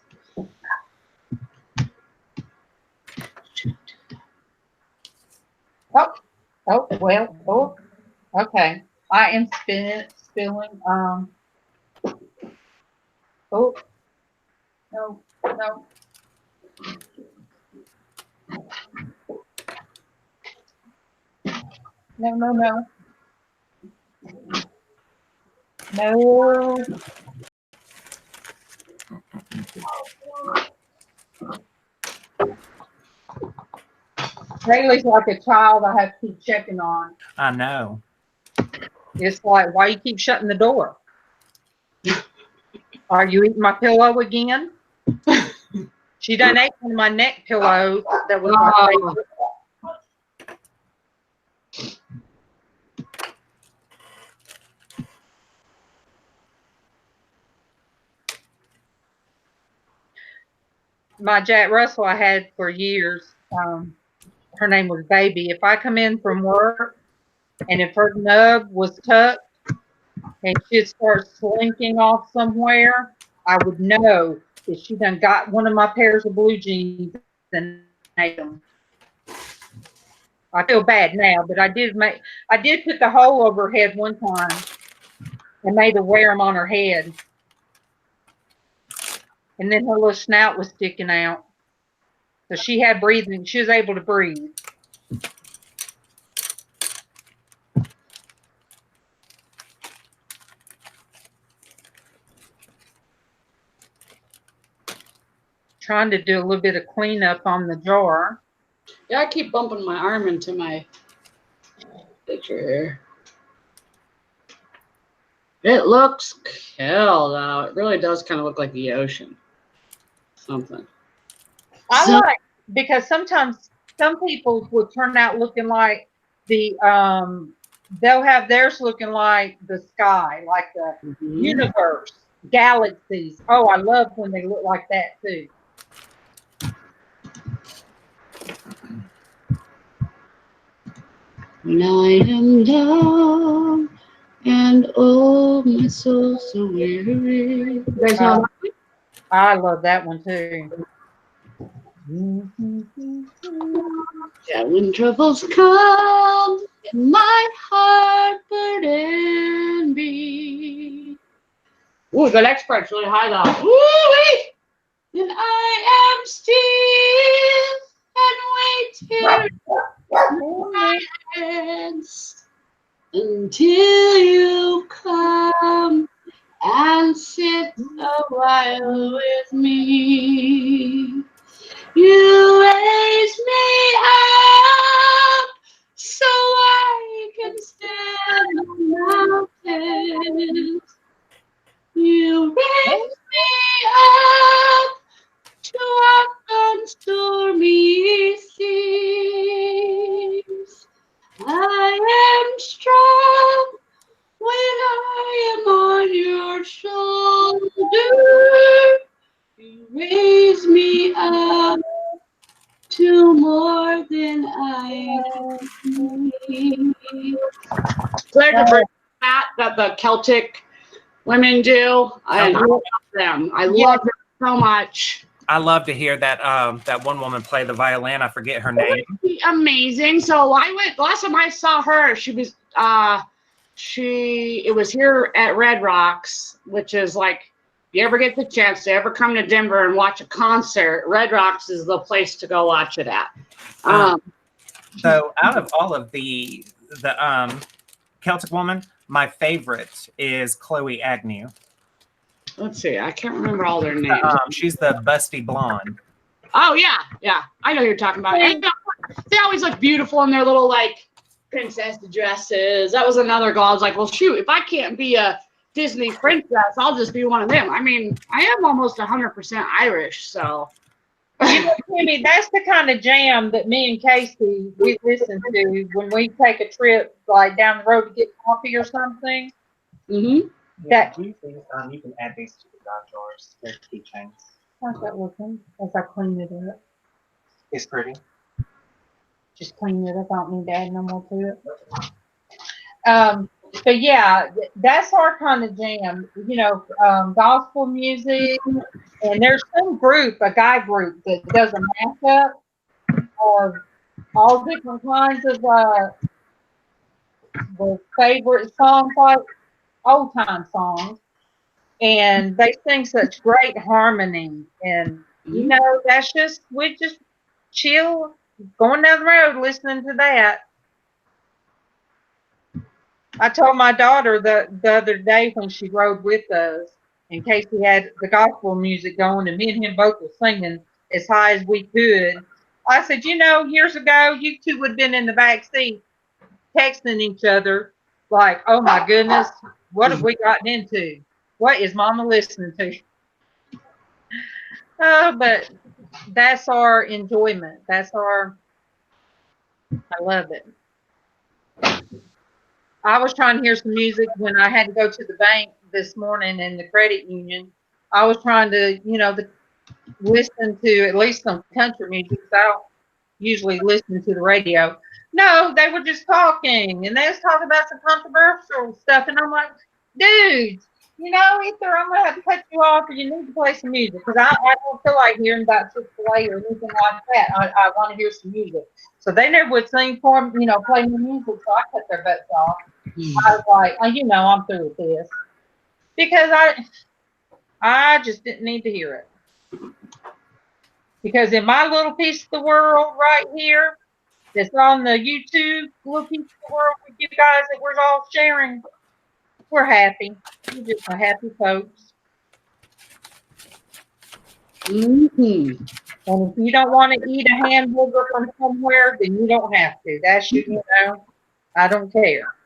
S3: Oh, okay. I am spilling. Oh, no. No. No. Bailey's like a child I have to keep checking on.
S4: I know.
S3: It's like, why you keep shutting the door? Are you eating my pillow again? She done ate one of my neck pillows that was my favorite. My Jack Russell I had for years. Her name was Baby. If I come in from work and if her nub was tucked and she'd start slinking off somewhere, I would know that she done got one of my pairs of blue jeans and ate them. I feel bad now, but I did put the hole over her head one time and made her wear them on her head. And then her little snout was sticking out. So she had breathing. She was able to breathe. Trying to do a little bit of cleanup on the jar.
S5: Yeah, I keep bumping my arm into my picture here. It looks cool, though. It really does kind of look like the ocean. Something.
S3: I like, because sometimes some people will turn out looking like the they'll have theirs looking like the sky, like the universe, galaxies. Oh, I love when they look like that too.
S5: When I am down and oh, my soul so weary. You guys know that?
S3: I love that one too.
S5: Yeah, when troubles come and my heart burden be. Ooh, the next part's really high though. Ooh-wee! Then I am still and wait here in my hands until you come and sit a while with me. You raise me up so I can stand on mountains. You raise me up to walk on stormy seas. I am strong when I am on your shoulder. You raise me up to more than I can be. Claire to bring that the Celtic women do. I love them. I love them so much.
S4: I love to hear that that one woman play the violin. I forget her name.
S5: Amazing. So I went last time I saw her. She was it was here at Red Rocks, which is like, if you ever get the chance to ever come to Denver and watch a concert, Red Rocks is the place to go watch it at.
S4: So out of all of the Celtic woman, my favorite is Chloe Agnew.
S5: Let's see, I can't remember all their names.
S4: She's the busty blonde.
S5: Oh yeah, I know who you're talking about. And they always look beautiful in their little like princess dresses. That was another goal. I was like, well, shoot, if I can't be a Disney princess, I'll just be one of them. I mean, I am almost 100% Irish, so.
S3: You know, Timmy, that's the kind of jam that me and Casey we listen to when we take a trip like down the road to get coffee or something.
S5: Mm-hmm.
S3: That
S1: you can add these to the dog jars. They're keychains.
S3: how's that looking? As I clean it up,
S1: It's pretty.
S3: just clean it up. I don't need to add no more to it. But yeah, that's our kind of jam. You know, gospel music, and there's some group, a guy group that does a mashup of all different kinds of the favorite songs, like old time songs, and they sing such great harmony. And you know, that's just we just chill, going down the road listening to that. I told my daughter the other day when she rode with us, in case we had the gospel music going, and me and him both were singing as high as we could. I said, years ago, you two would have been in the back seat texting each other like, oh my goodness, what have we gotten into? What is mama listening to? But that's our enjoyment. I love it. I was trying to hear some music when I had to go to the bank this morning in the credit union. I was trying to, listen to at least some country music. So I don't usually listen to the radio. No, they were just talking, and they was talking about some controversial stuff, and I'm like, dude, either I'm gonna have to cut you off, or you need to play some music because I don't feel like hearing about Chick-fil-A or anything like that. I want to hear some music. So they never would sing for me, play me music, so I cut their butts off. I was like, I'm through with this because I just didn't need to hear it. Because in my little piece of the world right here, that's on the YouTube little piece of the world with you guys that we're all sharing, we're happy. We're just a happy folks.
S5: Mm-hmm.
S3: And if you don't want to eat a hamburger from somewhere, then you don't have to. That's I don't care.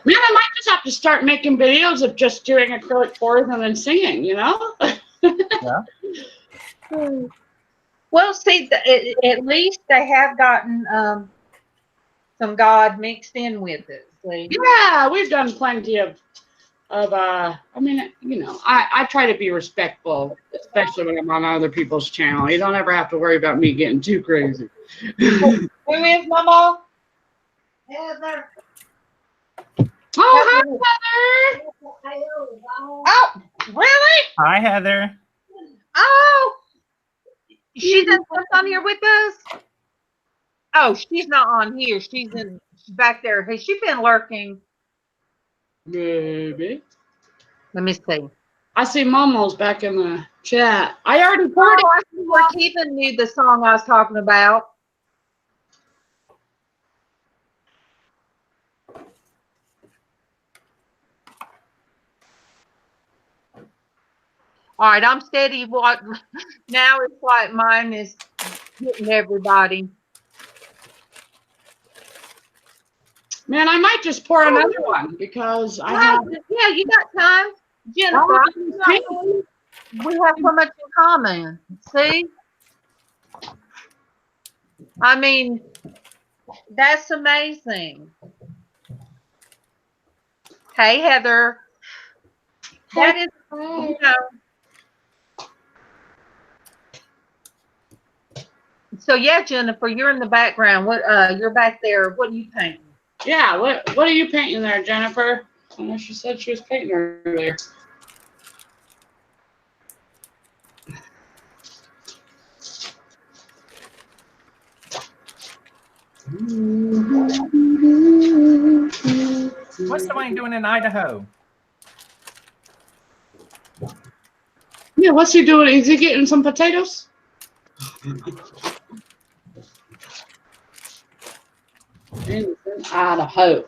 S5: Man, I might just have to start making videos of just doing acrylic pours and then singing,
S1: Yeah.
S3: Well, see, at least they have gotten some God mixed in with it. See?
S5: Yeah, we've done plenty of I try to be respectful, especially when I'm on other people's channel. You don't ever have to worry about me getting too crazy.
S3: Who is Mama? Heather.
S5: Oh, hi, Heather.
S3: Oh, really?
S1: Hi, Heather.
S3: Oh, she doesn't come on here with us? Oh, she's not on here. She's back there. Has she been lurking?
S5: Maybe.
S3: Let me see.
S5: I see Momo's back in the chat. I already heard it.
S3: I think we're keeping you the song I was talking about. All right, I'm steady. What now? It's like mine is hitting everybody.
S5: Man, I might just pour another one because I have.
S3: Yeah, you got time, Jennifer. We have so much in common. See, I mean, that's amazing. Hey, Heather. That is, So yeah, Jennifer, you're in the background. What you're back there. What are you painting?
S5: Yeah, what are you painting there, Jennifer? I know she said she was painting earlier.
S1: What's Dwayne doing in Idaho?
S5: Yeah, what's he doing? Is he getting some potatoes? In Idaho.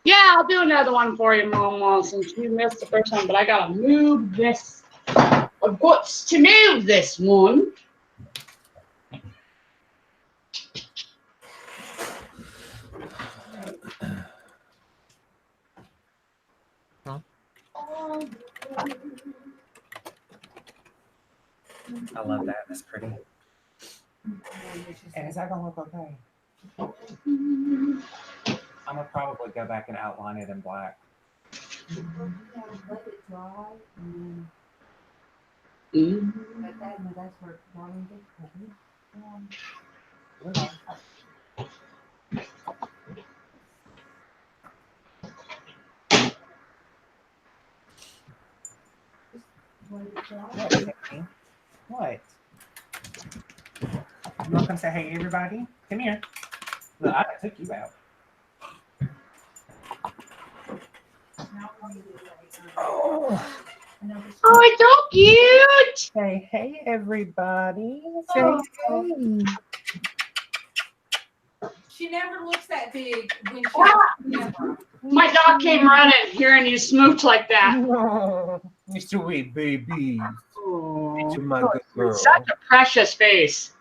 S5: Yeah, I'll do another one for you, Mama, since you missed the first one, but I gotta move this. I've got to move this one.
S1: I love that. That's pretty. And is that gonna look okay? I'm gonna probably go back and outline it in black.
S6: Let it dry and
S5: Mm.
S6: then that's where Darling gets
S1: What? Tiffany? What? You want to come say hey, everybody? Come here. Look, I took you out. Oh,
S5: Oh, it's so cute.
S1: say hey, everybody. Say hey.
S6: She never looks that big when
S5: Ah! My dog came running hearing you smooch like that.
S1: Oh, you sweet baby. This is my good girl.
S5: Such a precious face.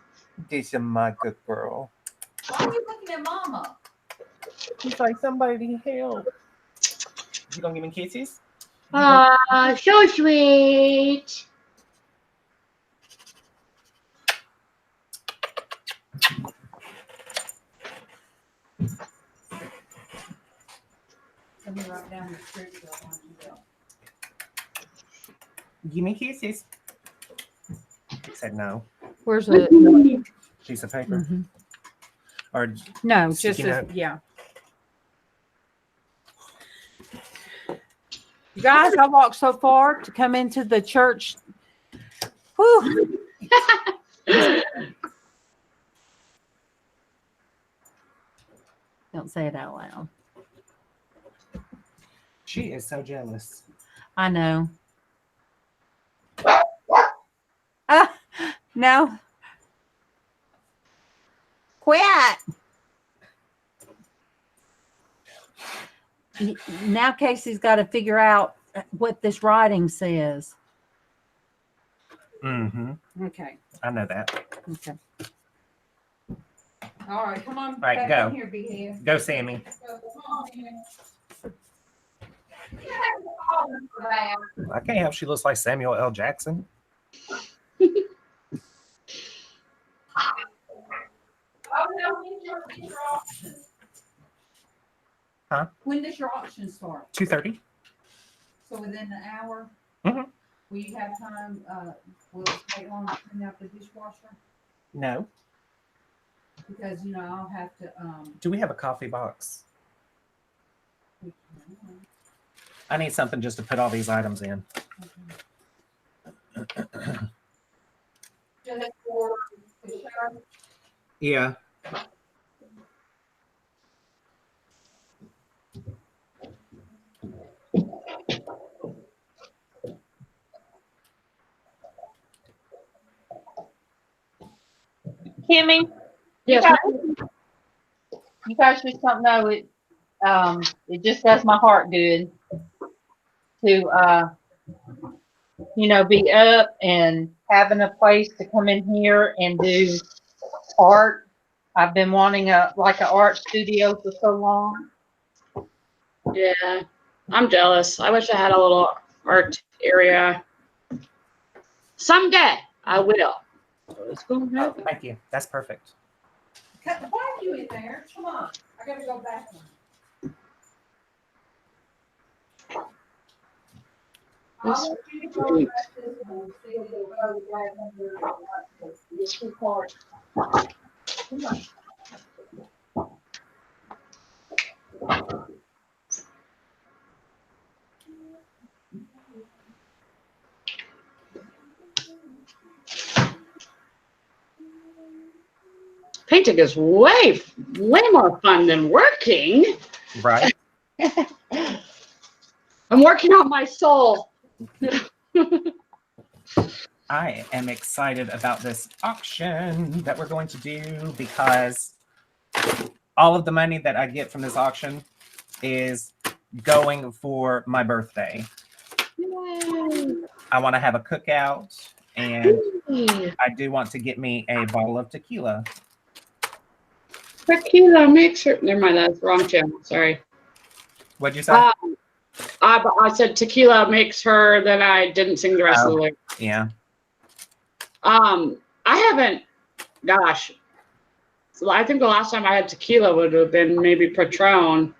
S1: This is my good girl.
S6: Why are you looking at Mama?
S1: He's like, somebody help. You gonna give me kisses?
S5: So sweet.
S6: Let me write down the street bill on you bill.
S1: Give me kisses. He said no.
S8: Where's the?
S1: Piece of paper.
S8: Mhm.
S1: Or
S8: No, just
S1: Sticky
S8: as,
S1: note.
S8: yeah. You guys, I walked so far to come into the church. Whew. Don't say it out loud.
S1: she is so jealous.
S8: I know. No. Quit. Now Casey's got to figure out what this writing says.
S1: Mm-hmm.
S8: Okay.
S1: I know that.
S8: Okay.
S6: All right, come on.
S1: Right,
S6: back
S1: go.
S6: in here, Beehead.
S1: Go, Sammy.
S6: Come on, Beehead.
S1: I can't help she looks like Samuel L. Jackson. Huh?
S6: When does your auction start?
S1: 2:30.
S6: So within an hour?
S1: Mhm.
S6: Will you have time, will it take long to clean out the dishwasher?
S1: No.
S6: Because, you know, I'll have to,
S1: Do we have a coffee box? I need something just to put all these items in.
S6: just for the show.
S1: Yeah.
S3: Kimmy,
S5: Yes.
S3: you guys just don't know it. It just does my heart good to, be up and having a place to come in here and do art. I've been wanting an art studio for so long.
S5: Yeah. I'm jealous. I wish I had a little art area. Someday I will. Let's go ahead.
S1: Oh, thank you. That's perfect.
S6: Why are you in there? Come on, I gotta go back one. I want you to go back this one, see if you'll go back under it's too hard. Come on.
S5: Painting is way more fun than working.
S1: Right.
S5: I'm working on my soul.
S1: I am excited about this auction that we're going to do because all of the money that I get from this auction is going for my birthday.
S5: Yay.
S1: I want to have a cookout and
S5: Yay.
S1: I do want to get me a bottle of tequila.
S5: Tequila makes her. Never mind, that's the wrong channel. Sorry.
S1: What'd you say?
S5: I said tequila makes her. Then I didn't sing the rest of the lyrics.
S1: Yeah.
S5: I haven't. Gosh. So I think the last time I had tequila would have been maybe Patron,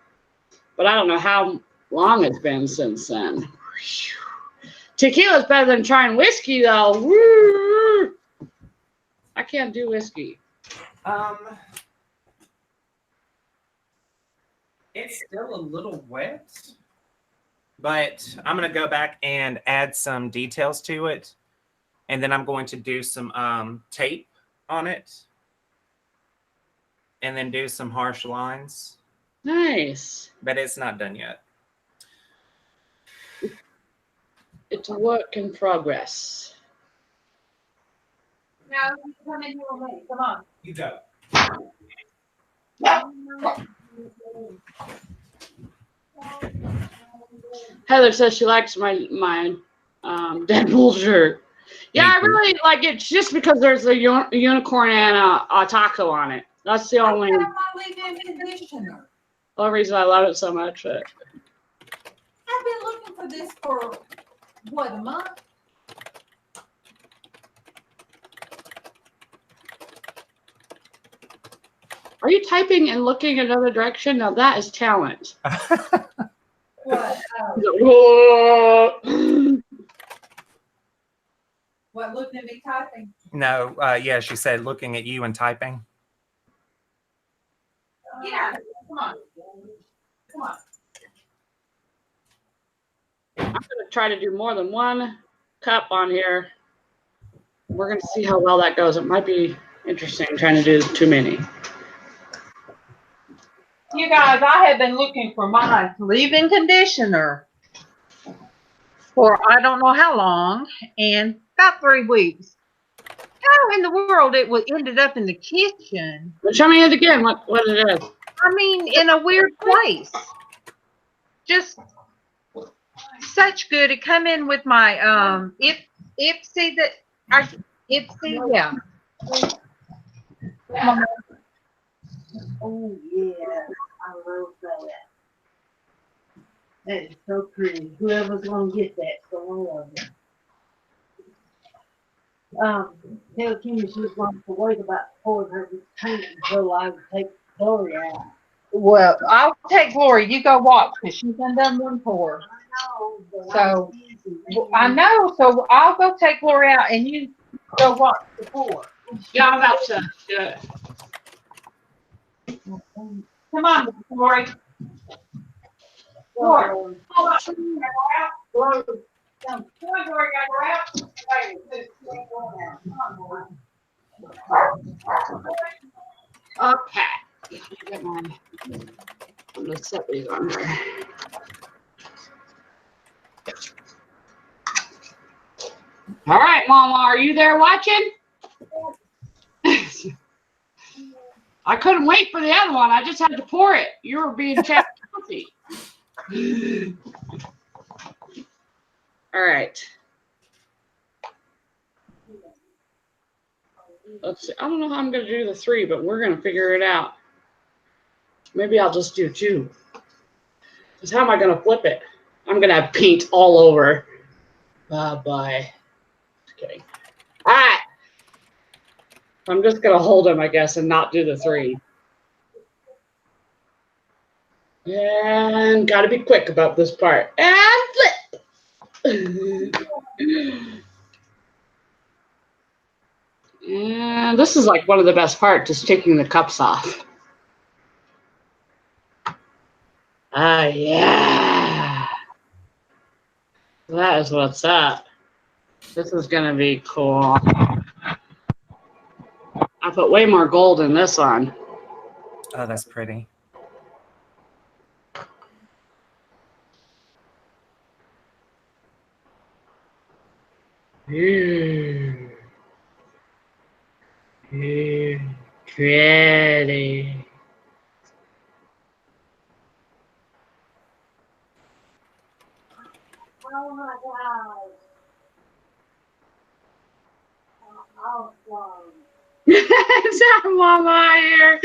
S5: but I don't know how long it's been since then. Tequila's better than trying whiskey, though. Woo! I can't do whiskey.
S1: It's still a little wet, but I'm going to go back and add some details to it. And then I'm going to do some tape on it. And then do some harsh lines.
S5: Nice.
S1: But it's not done yet.
S5: It's a work in progress.
S3: Now, you come in here with me. Come on.
S4: You go.
S5: Heather says she likes my Deadpool shirt. Yeah,
S4: Me
S5: I
S4: too.
S5: really like it just because there's a unicorn and a taco on it. That's the only
S6: I have my leave-in conditioner.
S5: reason I love it so much.
S6: I've been looking for this for, what, a month?
S5: Are you typing and looking another direction? Now that is talent.
S6: What,
S5: Whoa.
S6: what, looking at me typing?
S4: No, yeah, she said looking at you and typing.
S6: Yeah, come on. Come on.
S5: I'm going to try to do more than one cup on here. We're going to see how well that goes. It might be interesting trying to do too many.
S3: You guys, I have been looking for my leave-in conditioner for I don't know how long, and about 3 weeks. How in the world it ended up in the kitchen?
S5: But show me it again, what it is.
S3: I mean, in a weird place. Just such good. It come in with my Ipsy yeah.
S9: Oh yeah, I love that. That is so pretty. Whoever's gonna get that, so I love it. Tell Kimmy she was going to wait about pouring her paint until I would take Glory out.
S3: Well, I'll take Glory. You go watch because she's done one pour. So I know. So I'll go take Glory out and you go watch the pour.
S5: Yeah, I'm about to do it.
S3: Come on, Glory. Glory. Glory. Come on, Glory. Go out.
S5: Okay. Get mine. I'm going to set these on here. All right, Mama, are you there watching? I couldn't wait for the other one. I just had to pour it. You were being chatty. All right. Let's see. I don't know how I'm going to do the 3, but we're going to figure it out. Maybe I'll just do 2. Because how am I going to flip it? I'm going to have paint all over. Bye-bye. Just kidding. All right. I'm just going to hold him, I guess, and not do the 3. And got to be quick about this part. And flip. And this is like one of the best parts, just taking the cups off. Yeah. That is what's up. This is going to be cool. I put way more gold in this one.
S4: Oh, that's pretty.
S5: Pretty.
S9: Oh my God. Oh, wow.
S5: It's our mama here.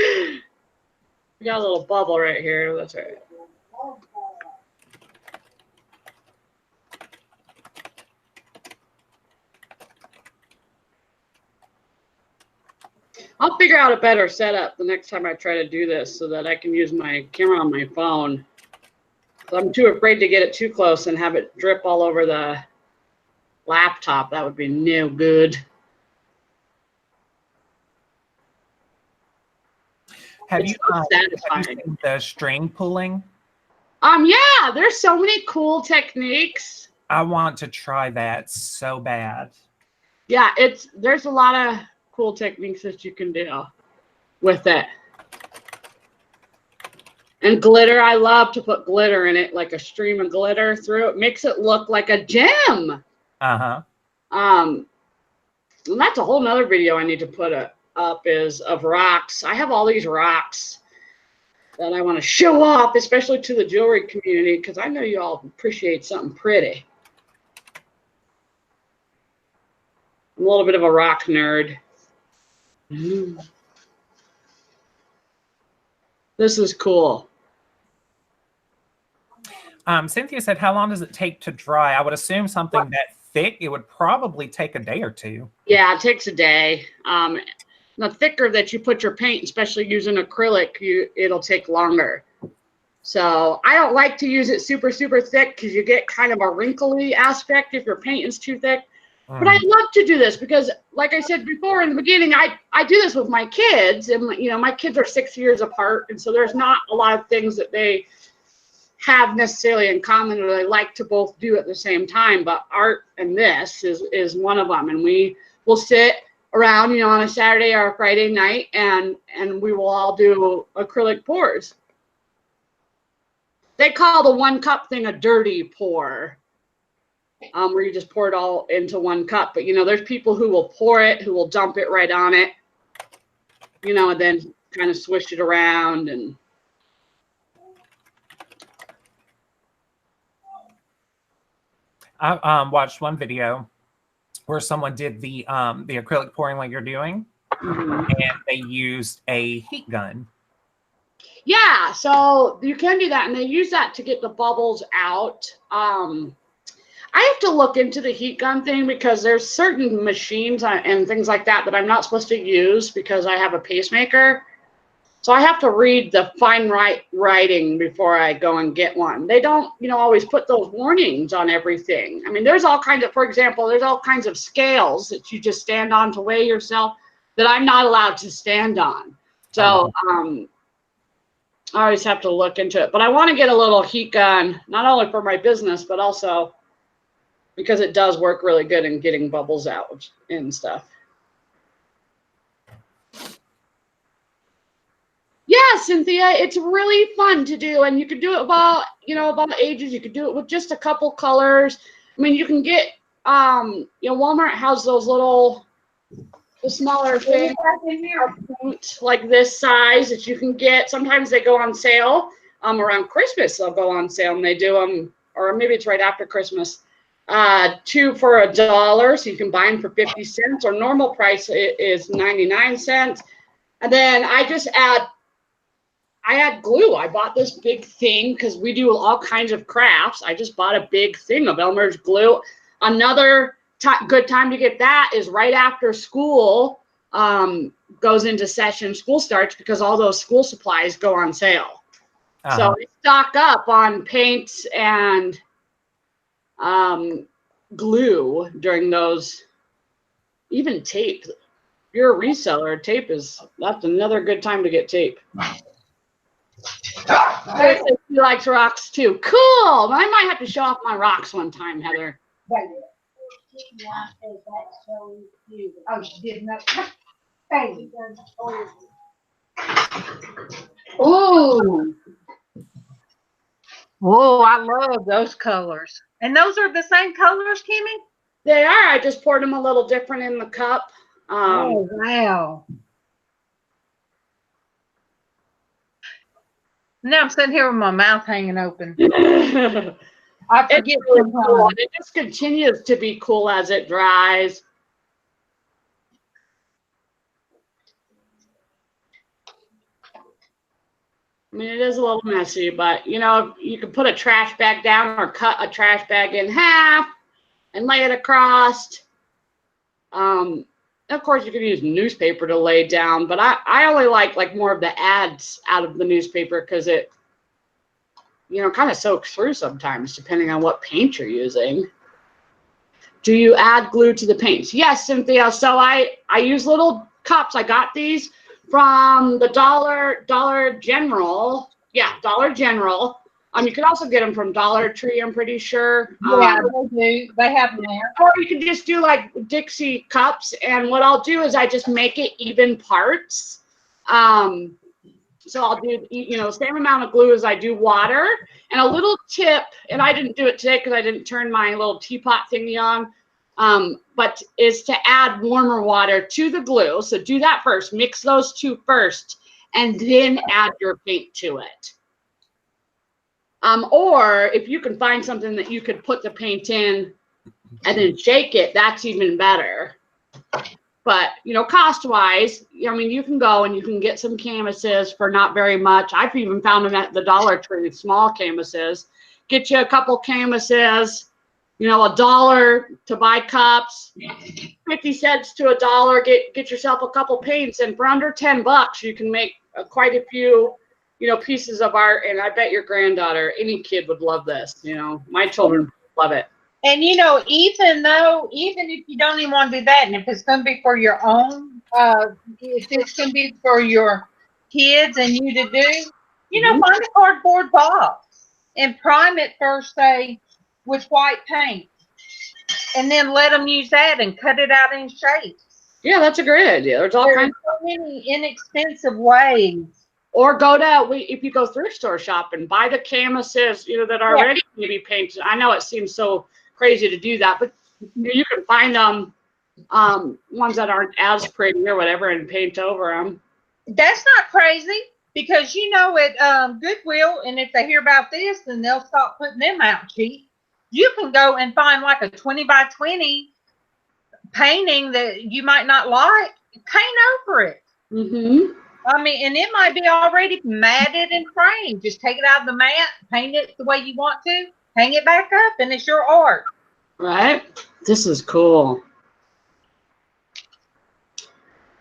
S5: We got a little bubble right here. That's all right. I'll figure out a better setup the next time I try to do this so that I can use my camera on my phone. I'm too afraid to get it too close and have it drip all over the laptop. That would be no good.
S4: Have
S5: It's
S4: you,
S5: so
S4: have you
S5: satisfying.
S4: seen the string pulling?
S5: Yeah, there's so many cool techniques.
S4: I want to try that so bad.
S5: Yeah, there's a lot of cool techniques that you can do with it. And glitter, I love to put glitter in it, like a stream of glitter through it. Makes it look like a gem.
S4: Uh-huh.
S5: And that's a whole nother video I need to put up is of rocks. I have all these rocks that I want to show off, especially to the jewelry community, because I know you all appreciate something pretty. I'm a little bit of a rock nerd. This is cool.
S4: Cynthia said, how long does it take to dry? I would assume something that thick, it would probably take a day or two.
S5: Yeah, it takes a day. The thicker that you put your paint, especially using acrylic, it'll take longer. So I don't like to use it super, super thick because you get kind of a wrinkly aspect if your paint is too thick. But I love to do this because, like I said before in the beginning, I do this with my kids, and my kids are 6 years apart, and so there's not a lot of things that they have necessarily in common or they like to both do at the same time. But art and this is one of them, and we will sit around, on a Saturday or a Friday night, and we will all do acrylic pours. They call the 1 cup thing a dirty pour. Where you just pour it all into 1 cup. But, there's people who will pour it, who will dump it right on it, and then kind of swish it around. And
S4: I watched one video where someone did the acrylic pouring like you're doing, and they used a heat gun.
S5: Yeah, so you can do that, and they use that to get the bubbles out. I have to look into the heat gun thing because there's certain machines and things like that I'm not supposed to use because I have a pacemaker. So I have to read the fine writing before I go and get one. They don't, always put those warnings on everything. I mean, there's all kinds of, for example, there's all kinds of scales that you just stand on to weigh yourself that I'm not allowed to stand on. So I always have to look into it. But I want to get a little heat gun, not only for my business, but also because it does work really good in getting bubbles out and stuff. Yeah, Cynthia, it's really fun to do, and you can do it about ages. You could do it with just a couple colors. I mean, you can get, Walmart has those the smaller things like this size that you can get. Sometimes they go on sale. Around Christmas they'll go on sale, and they do them, or maybe it's right after Christmas. 2 for $1, so you can buy them for 50 cents, or normal price is 99 cents. And then I add glue. I bought this big thing because we do all kinds of crafts. I just bought a big thing of Elmer's glue. Another good time to get that is right after school goes into session, school starts, because all those school supplies go on sale. So I stock up on paints and glue during those, even tape. If you're a reseller, that's another good time to get tape. He likes rocks too. Cool. I might have to show off my rocks one time, Heather.
S2: Ooh. Oh, I love those colors. And those are the same colors, Kimmy?
S5: They are. I just poured them a little different in the cup.
S2: Oh, wow. Now I'm sitting here with my mouth hanging open. I forget.
S5: It's really cool. It just continues to be cool as it dries. I mean, it is a little messy, but you can put a trash bag down or cut a trash bag in half and lay it across. Of course, you can use newspaper to lay down, but I only like more of the ads out of the newspaper because it, kind of soaks through sometimes depending on what paint you're using. Do you add glue to the paints? Yes, Cynthia. So I use little cups. I got these from the Dollar General. Yeah, Dollar General. You can also get them from Dollar Tree, I'm pretty sure.
S3: Yeah, they do. They have them there.
S5: Or you can just do like Dixie cups. And what I'll do is I just make it even parts. So I'll do, same amount of glue as I do water, and a little tip, and I didn't do it today because I didn't turn my little teapot thingy on, but is to add warmer water to the glue. So do that first, mix those two first, and then add your paint to it. Or if you can find something that you could put the paint in and then shake it, that's even better. But, cost-wise, you can go and you can get some canvases for not very much. I've even found them at the Dollar Tree, small canvases. Get you a couple canvases, $1 to buy cups, 50 cents to $1. Get yourself a couple paints, and for under $10, you can make quite a few, pieces of art. And I bet your granddaughter, any kid would love this. My children love it.
S3: And even if you don't even want to do that, and if it's going to be for your own, if it's going to be for your kids and you to do, find a cardboard box and prime it first, say, with white paint, and then let them use that and cut it out in shapes.
S5: Yeah, that's a great idea. There's so
S3: many inexpensive ways.
S5: Or if you go thrift store shopping, buy the canvases, that are already going to be painted. I know it seems so crazy to do that, but you can find them, ones that aren't as pretty or whatever, and paint over them.
S3: That's not crazy, because at Goodwill, and if they hear about this, then they'll stop putting them out cheap. You can go and find like a 20 by 20 painting that you might not like, paint over it. And it might be already matted and framed. Just take it out of the mat, paint it the way you want to, hang it back up, and it's your art.
S5: Right? This is cool.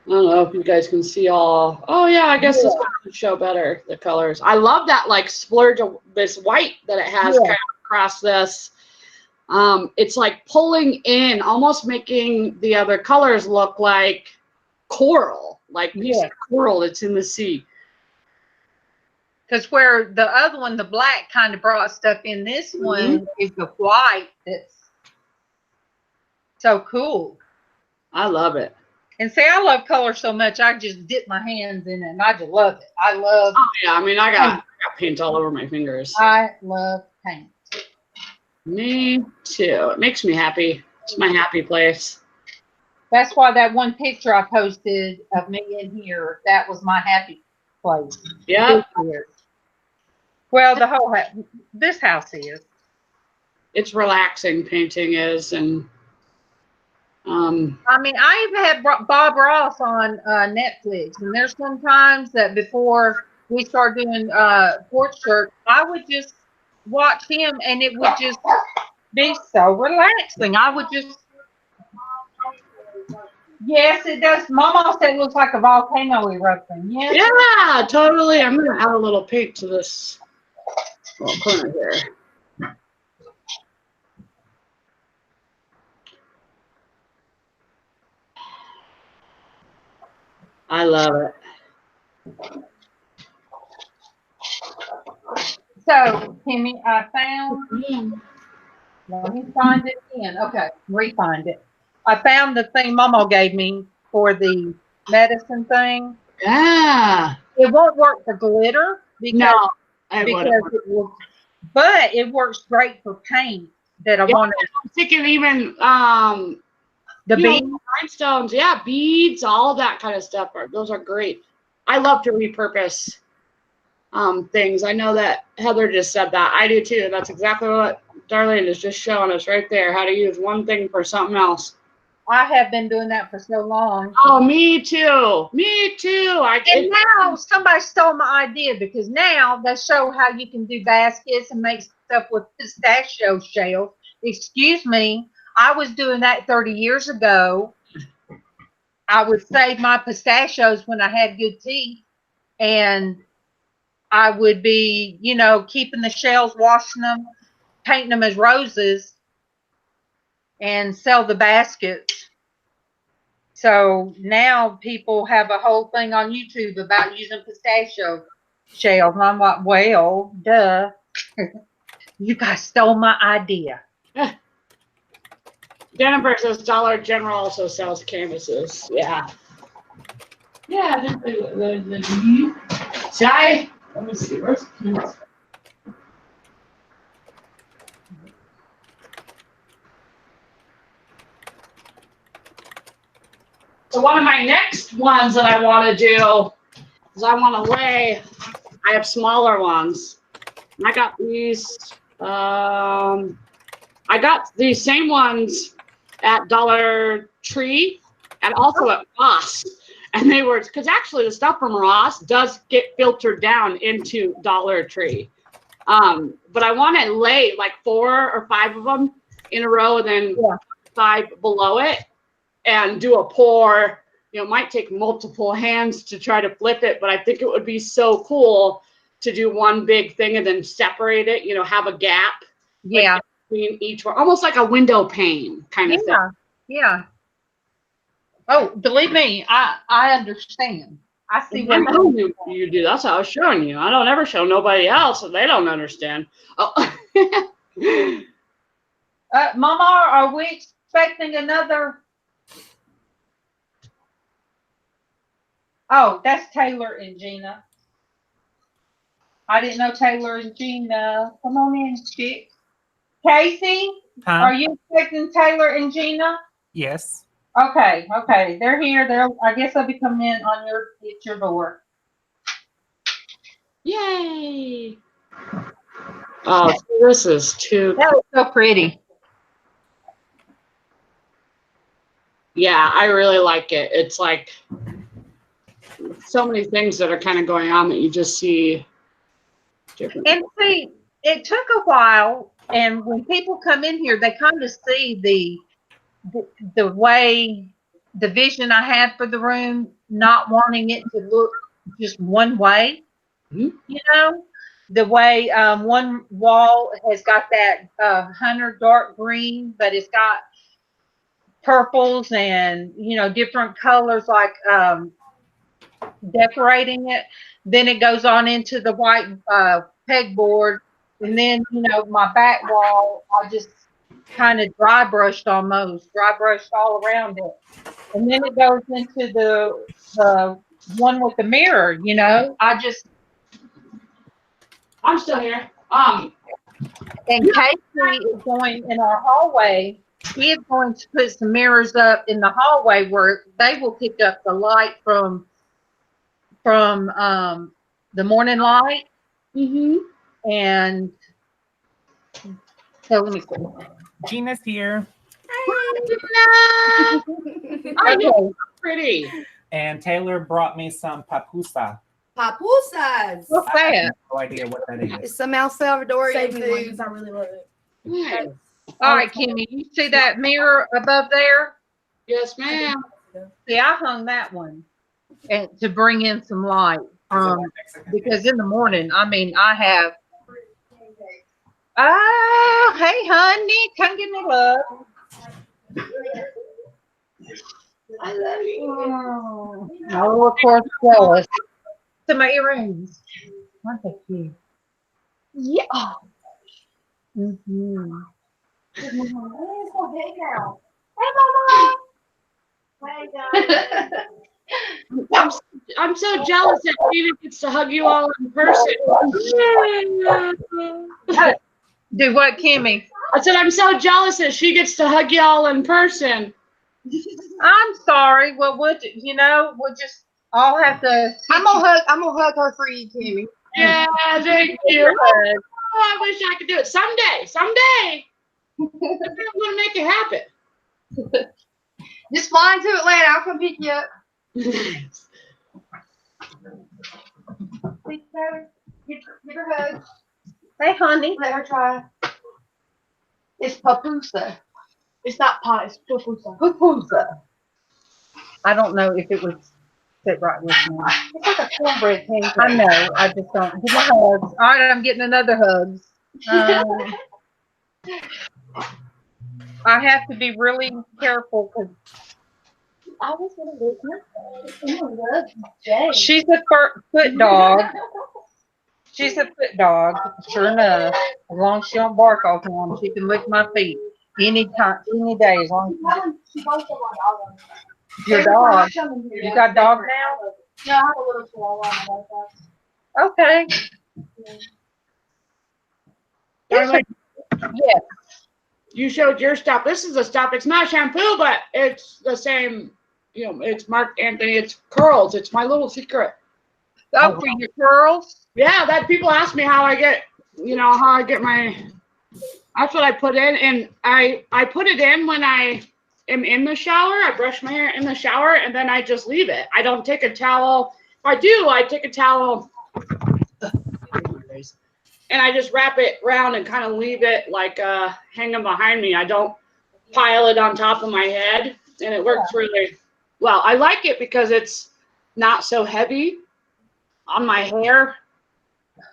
S5: I don't know if you guys can see all. Oh, yeah, I guess this one would show better, the colors. I love that, splurge of this white that it has kind of across this. It's like pulling in, almost making the other colors look like coral, like piece of coral that's in the sea.
S3: Because where the other one, the black, kind of brought stuff in, this one is the white that's so cool.
S5: I love it.
S3: And see, I love color so much, I just dip my hands in it, and I just love it. I love.
S5: Oh yeah, I got paint all over my fingers.
S3: I love paint.
S5: Me too. It makes me happy. It's my happy place.
S3: That's why that one picture I posted of me in here, that was my happy place.
S5: Yeah.
S3: Well, the whole this house is.
S5: It's relaxing. Painting is, and
S3: I even had Bob Ross on Netflix, and there's sometimes that before we start doing porch church, I would just watch him, and it would just be so relaxing. I would just. Yes, it does. Mama said it looks like a volcano erupting. Yes.
S5: Yeah, totally. I'm going to add a little paint to this little corner here. I love it.
S3: So, Kimmy, I found. Let me find it again. Okay, refind it. I found the thing Mama gave me for the medicine thing.
S5: Yeah.
S3: It won't work for glitter because but it works great for paint that I want to.
S5: I'm thinking even
S3: the beads,
S5: rhinestones, beads, all that kind of stuff. Those are great. I love to repurpose things. I know that Heather just said that. I do too. That's exactly what Darlene is just showing us right there. How to use one thing for something else.
S3: I have been doing that for so long.
S5: Oh, me too. Me too.
S3: And now somebody stole my idea, because now they show how you can do baskets and make stuff with pistachio shells. Excuse me. I was doing that 30 years ago. I would save my pistachios when I had good teeth, and I would be, keeping the shells, washing them, painting them as roses, and sell the baskets. So now people have a whole thing on YouTube about using pistachio shells. And I'm like, well, duh. You guys stole my idea.
S5: Jennifer says Dollar General also sells canvases. Yeah. Yeah. Let me see. Where's the keys? So one of my next ones that I want to do is I want to lay. I have smaller ones. And I got these. I got these same ones at Dollar Tree and also at Ross. And they were, because actually the stuff from Ross does get filtered down into Dollar Tree. But I want to lay like 4 or 5 of them in a row and then 5 below it and do a pour. You know, it might take multiple hands to try to flip it, but I think it would be so cool to do one big thing and then separate it, you know, have a gap.
S2: Yeah.
S5: Like, between each one, almost like a window pane kind of thing.
S2: Yeah. Oh, believe me, I understand. I see what
S5: you do. That's how I was showing you. I don't ever show nobody else, so they don't understand. Oh.
S2: Mama, are we expecting another? Oh, that's Taylor and Gina. I didn't know Taylor and Gina. Come on in, chick. Casey, are you expecting Taylor and Gina?
S4: Yes.
S2: Okay. They're here. I guess they'll be coming in on at your door.
S5: Yay! Oh, this is too.
S2: That was so pretty.
S5: Yeah, I really like it. It's like so many things that are kind of going on that you just see different.
S2: And see, it took a while, and when people come in here, they kind of see the way, the vision I had for the room, not wanting it to look just one way. You know, the way one wall has got that hunter dark green, but it's got purples and, you know, different colors, like decorating it. Then it goes on into the white pegboard, and then, you know, my back wall, I just kind of dry brushed all around it, and then it goes into the one with the mirror. You know,
S5: I'm still here.
S2: And Casey is going in our hallway. He is going to put some mirrors up in the hallway where they will pick up the light from the morning light. And so let me see.
S4: Gina's here.
S5: Okay. Pretty.
S4: And Taylor brought me some papusa.
S6: Papusas.
S2: What's
S4: I
S2: that?
S4: have no idea what that is.
S10: It's some El Salvadorian
S6: Saving
S10: food.
S6: ones, I really love it.
S5: Yeah.
S2: All right, Kimmy, you see that mirror above there?
S5: Yes, ma'am.
S2: See, I hung that one and to bring in some light. Because in the morning, I mean, I have. Oh, hey, honey, come give me love.
S9: I love you.
S2: Oh, of course, jealous. To my earrings. Aren't they cute?
S9: Yeah.
S2: Mm-hmm.
S9: Hey, now. Hey, Mama. Hey, guys.
S5: I'm so jealous that Gina gets to hug you all in person.
S2: Do what, Kimmy?
S5: I said I'm so jealous that she gets to hug you all in person.
S2: I'm sorry. Well, we'll just all have to.
S10: I'm gonna hug her for you, Kimmy.
S5: Yeah, thank you. Oh, I wish I could do it someday. I'm gonna make it happen.
S10: Just fly into Atlanta. I'll come pick you up. Give her a hug.
S2: Hey, honey.
S10: Let her try. It's papusa. It's not pie. It's papusa.
S2: Pupusa. I don't know if it would sit right with me.
S10: It's like a cornbread pancake.
S2: I know. I just don't. Give me hugs. All right, I'm getting another hug. I have to be really careful because
S9: I was going to look.
S2: she's a foot dog. She's a foot dog, sure enough. As long as she don't bark all the time, she can lick my feet any time, any day. As long as Your dog. You got a dog now?
S10: No, I have a little chihuahua like that.
S2: Okay.
S5: Darling,
S2: Yes.
S5: you showed your stuff. This is the stuff. It's not shampoo, but it's the same. You know, it's Mark Anthony. It's curls. It's my little secret.
S2: Oh, for your curls?
S5: Yeah, that people ask me how I get, how I get my. That's what I put in, and I put it in when I am in the shower. I brush my hair in the shower, and then I just leave it. I don't take a towel. If I do, I take a towel, and I just wrap it around and kind of leave it like hanging behind me. I don't pile it on top of my head, and it works really well. I like it because it's not so heavy on my hair.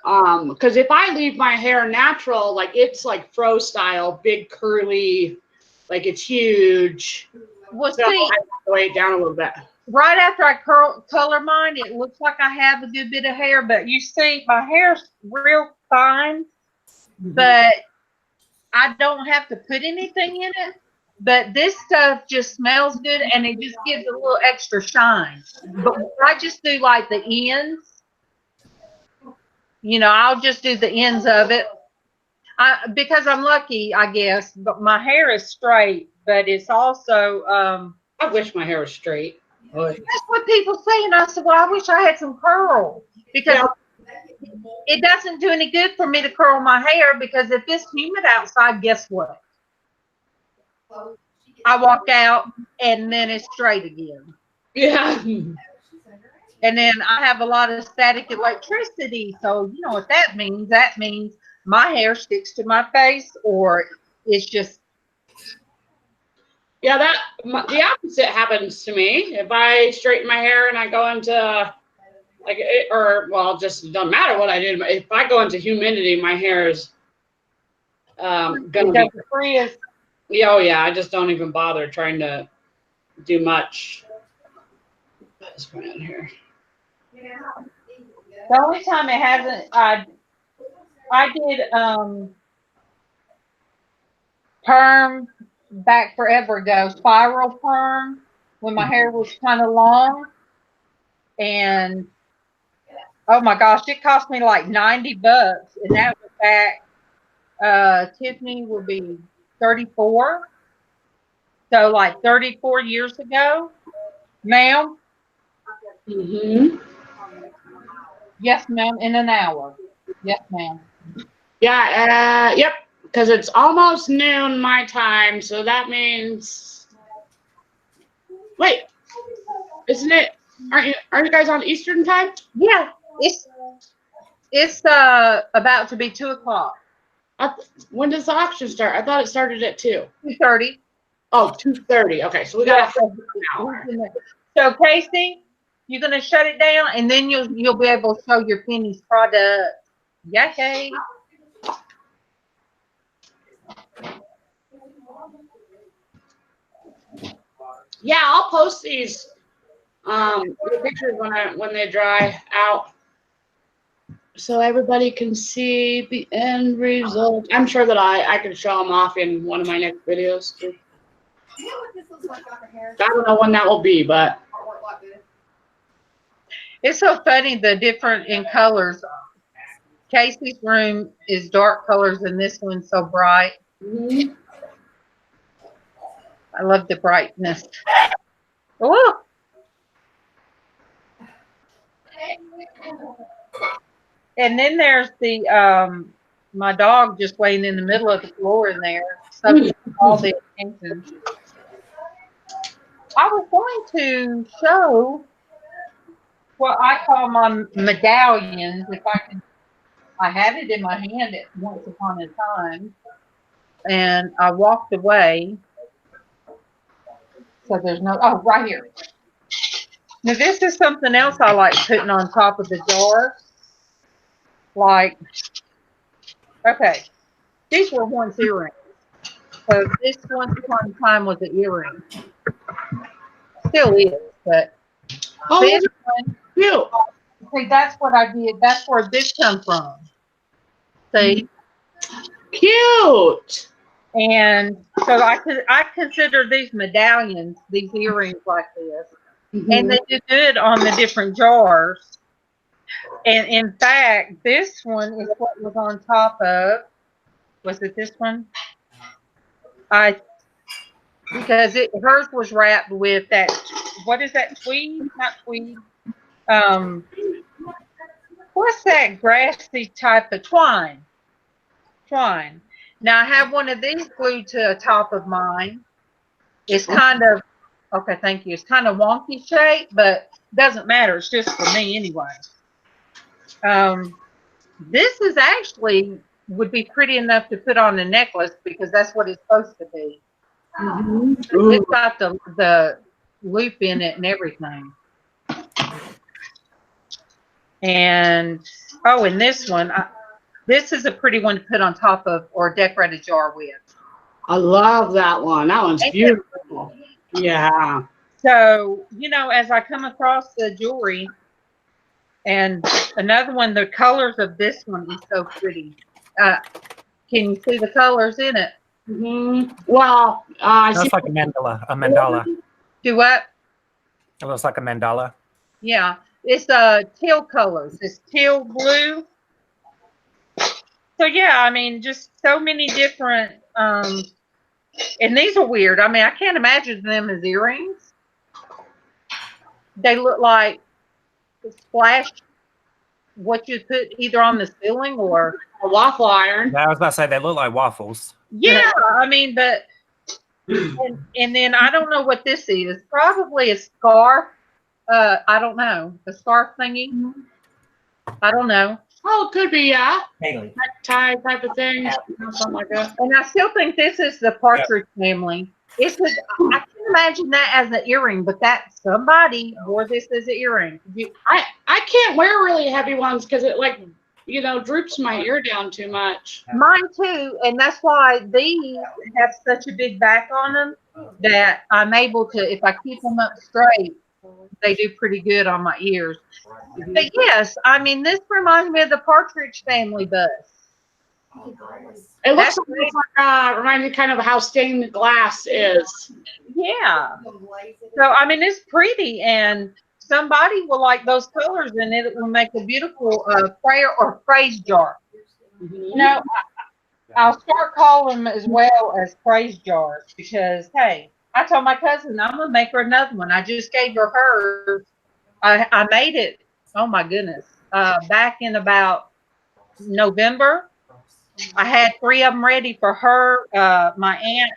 S5: Because if I leave my hair natural, like it's like fro style, big curly, like it's huge.
S2: Well,
S5: So
S2: see,
S5: I have to weigh it down a little bit.
S2: right after I color mine, it looks like I have a good bit of hair, but you see, my hair's real fine, but I don't have to put anything in it. But this stuff just smells good, and it just gives a little extra shine. But I just do like the ends. I'll just do the ends of it. Because I'm lucky, I guess, but my hair is straight, but it's also,
S5: I wish my hair was straight.
S2: that's what people say, and I said, well, I wish I had some curls, because it doesn't do any good for me to curl my hair, because if it's humid outside, guess what? I walk out, and then it's straight again.
S5: Yeah.
S2: And then I have a lot of static electricity, so you know what that means. That means my hair sticks to my face, or it's just.
S5: Yeah, the opposite happens to me. If I straighten my hair and I go into just don't matter what I do. If I go into humidity, my hair is gonna be
S2: freeze.
S5: Oh yeah, I just don't even bother trying to do much. What's going on here?
S2: The only time it hasn't, I did perm back forever ago, spiral perm, when my hair was kind of long, and oh my gosh, it cost me like $90, and that was back. Tiffany will be 34, so like 34 years ago, ma'am.
S5: Mm-hmm.
S2: Yes, ma'am. In an hour. Yes, ma'am.
S5: Yeah. Yep. Because it's almost noon my time, so that means. Wait, isn't it? Aren't you guys on Eastern time?
S2: Yeah, it's about to be 2:00.
S5: When does the auction start? I thought it started at 2.
S2: 2:30.
S5: Oh, 2:30. Okay, so we got an hour.
S2: So Casey, you're gonna shut it down, and then you'll be able to show your Penny's product. Yay!
S5: Yeah, I'll post these pictures when they dry out, so everybody can see the end result. I'm sure that I can show them off in one of my next videos too.
S6: You know what this looks like on her hair?
S5: I don't know when that will be, but
S2: It's so funny, the different in colors. Casey's room is dark colors, and this one's so bright.
S5: mm-hmm.
S2: I love the brightness. Oh. And then there's the my dog just laying in the middle of the floor in there, sucking all the attention. I was going to show what I call my medallions. If I can, I had it in my hand at once upon a time, and I walked away. So there's no. Oh, right here. Now this is something else I like putting on top of the jar. Like, okay, these were once earrings. So this once upon a time was an earring. Still is, but this one,
S5: cute.
S2: See, that's what I did. That's where this come from. See?
S5: Cute.
S3: And so I consider these medallions, these earrings like this, and they do good on the different jars. And in fact, this one is what was on top of. Was it this one? Because hers was wrapped with that. What is that? Tweed? Not tweed. What's that grassy type of twine? Twine. Now I have one of these glued to the top of mine. It's kind of okay. Thank you. It's kind of wonky shape, but doesn't matter. It's just for me anyway. This is actually would be pretty enough to put on a necklace because that's what it's supposed to be. It's got the loop in it and everything. And and this one, this is a pretty one to put on top of or decorate a jar with.
S5: I love that one. That one's beautiful. Yeah.
S3: So, as I come across the jewelry, and another one, the colors of this one is so pretty. Can you see the colors in it?
S5: Well,
S4: That's like a mandala. A mandala.
S3: Do what?
S4: It looks like a mandala.
S3: Yeah, it's teal colors. It's teal blue. So yeah, I mean, just so many different. And these are weird. I mean, I can't imagine them as earrings. They look like splash. What you put either on the ceiling or
S5: a waffle iron.
S4: Yeah, I was about to say they look like waffles.
S3: Yeah, I mean, but and then I don't know what this is. Probably a scarf. I don't know. The scarf thingy. I don't know.
S5: Oh, it could be, yeah.
S4: Haley.
S5: Necktie type of thing. Something like that.
S3: And I still think this is the partridge family. I can imagine that as an earring, but that somebody wore this as an earring.
S5: I can't wear really heavy ones because it droops my ear down too much.
S3: Mine too, and that's why these have such a big back on them that I'm able to, if I keep them up straight, they do pretty good on my ears. But yes, I mean, this reminds me of the Partridge Family bus.
S5: It looks like reminds me kind of how stained glass is.
S3: Yeah. So I mean, it's pretty, and somebody will like those colors, and it will make a beautiful prayer or praise jar. I'll start calling them as well as praise jars because hey, I told my cousin I'm gonna make her another one. I just gave her hers. I made it. Oh my goodness! Back in about November. I had 3 of them ready for her, my aunt,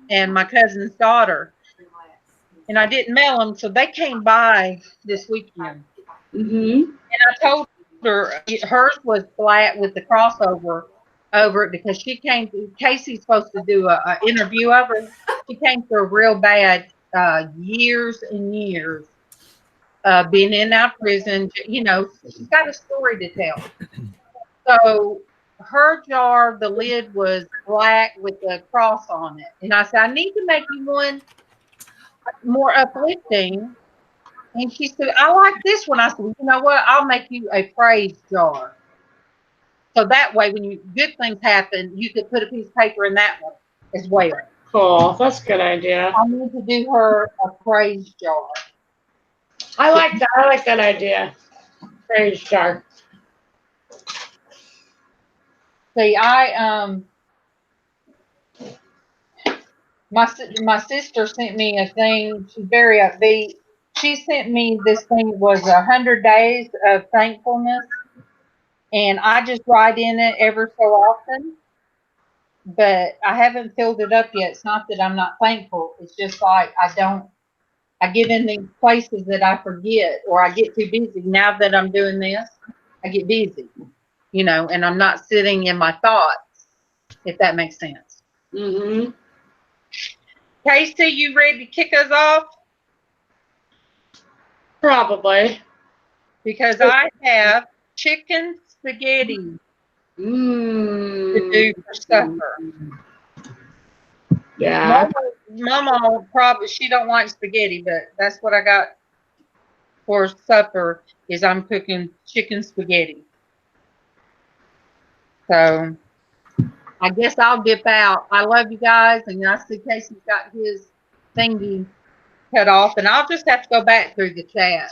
S3: and my cousin's daughter. And I didn't mail them, so they came by this weekend. And I told her hers was flat with the crossover over it because she came. Casey's supposed to do an interview of her. She came through real bad years and years, being in and out of prison. She's got a story to tell. So her jar, the lid was black with a cross on it. And I said, I need to make you one more uplifting. And she said, I like this one. I said, you know what? I'll make you a praise jar. So that way, when good things happen, you could put a piece of paper in that one as well.
S5: Cool. That's a good idea.
S3: I need to do her a praise jar.
S5: I like that. I like that idea. Praise jar.
S3: See, my sister sent me a thing. She's very upbeat. She sent me this thing. It was 100 days of thankfulness, and I just write in it ever so often. But I haven't filled it up yet. It's not that I'm not thankful. It's just like I get in these places that I forget, or I get too busy. Now that I'm doing this, I get busy. And I'm not sitting in my thoughts, if that makes sense. Casey, you ready to kick us off?
S5: Probably.
S3: Because I have chicken spaghetti to do for supper.
S5: Yeah.
S3: Mama probably, she don't like spaghetti, but that's what I got for supper is I'm cooking chicken spaghetti. So I guess I'll dip out. I love you guys, and I see Casey's got his thingy cut off, and I'll just have to go back through the chat.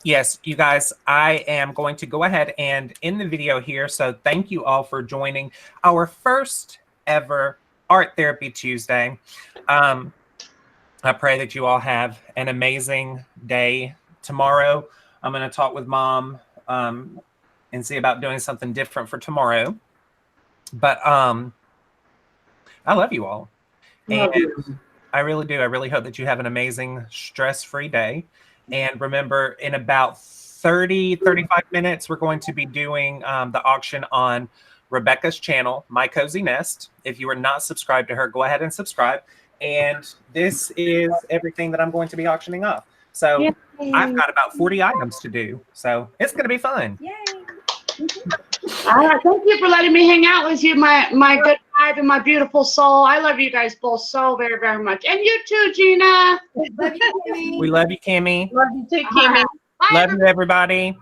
S4: Yes, you guys, I am going to go ahead and end the video here. So thank you all for joining our first ever Art Therapy Tuesday. I pray that you all have an amazing day. Tomorrow, I'm going to talk with Mom and see about doing something different for tomorrow. But I love you all. And I really do. I really hope that you have an amazing, stress-free day. And remember, in about 35 minutes, we're going to be doing the auction on Rebecca's channel, My Cozy Nest. If you are not subscribed to her, go ahead and subscribe. And this is everything that I'm going to be auctioning off. So
S5: Yay.
S4: I've got about 40 items to do. So it's going to be fun.
S8: Yay.
S5: Thank you for letting me hang out with you, my good vibe and my beautiful soul. I love you guys both so very, very much. And you too, Gina.
S8: Love you, Kimmy.
S4: We love you, Kimmy.
S3: Love you too, Kimmy.
S5: Bye,
S4: Love you, everybody.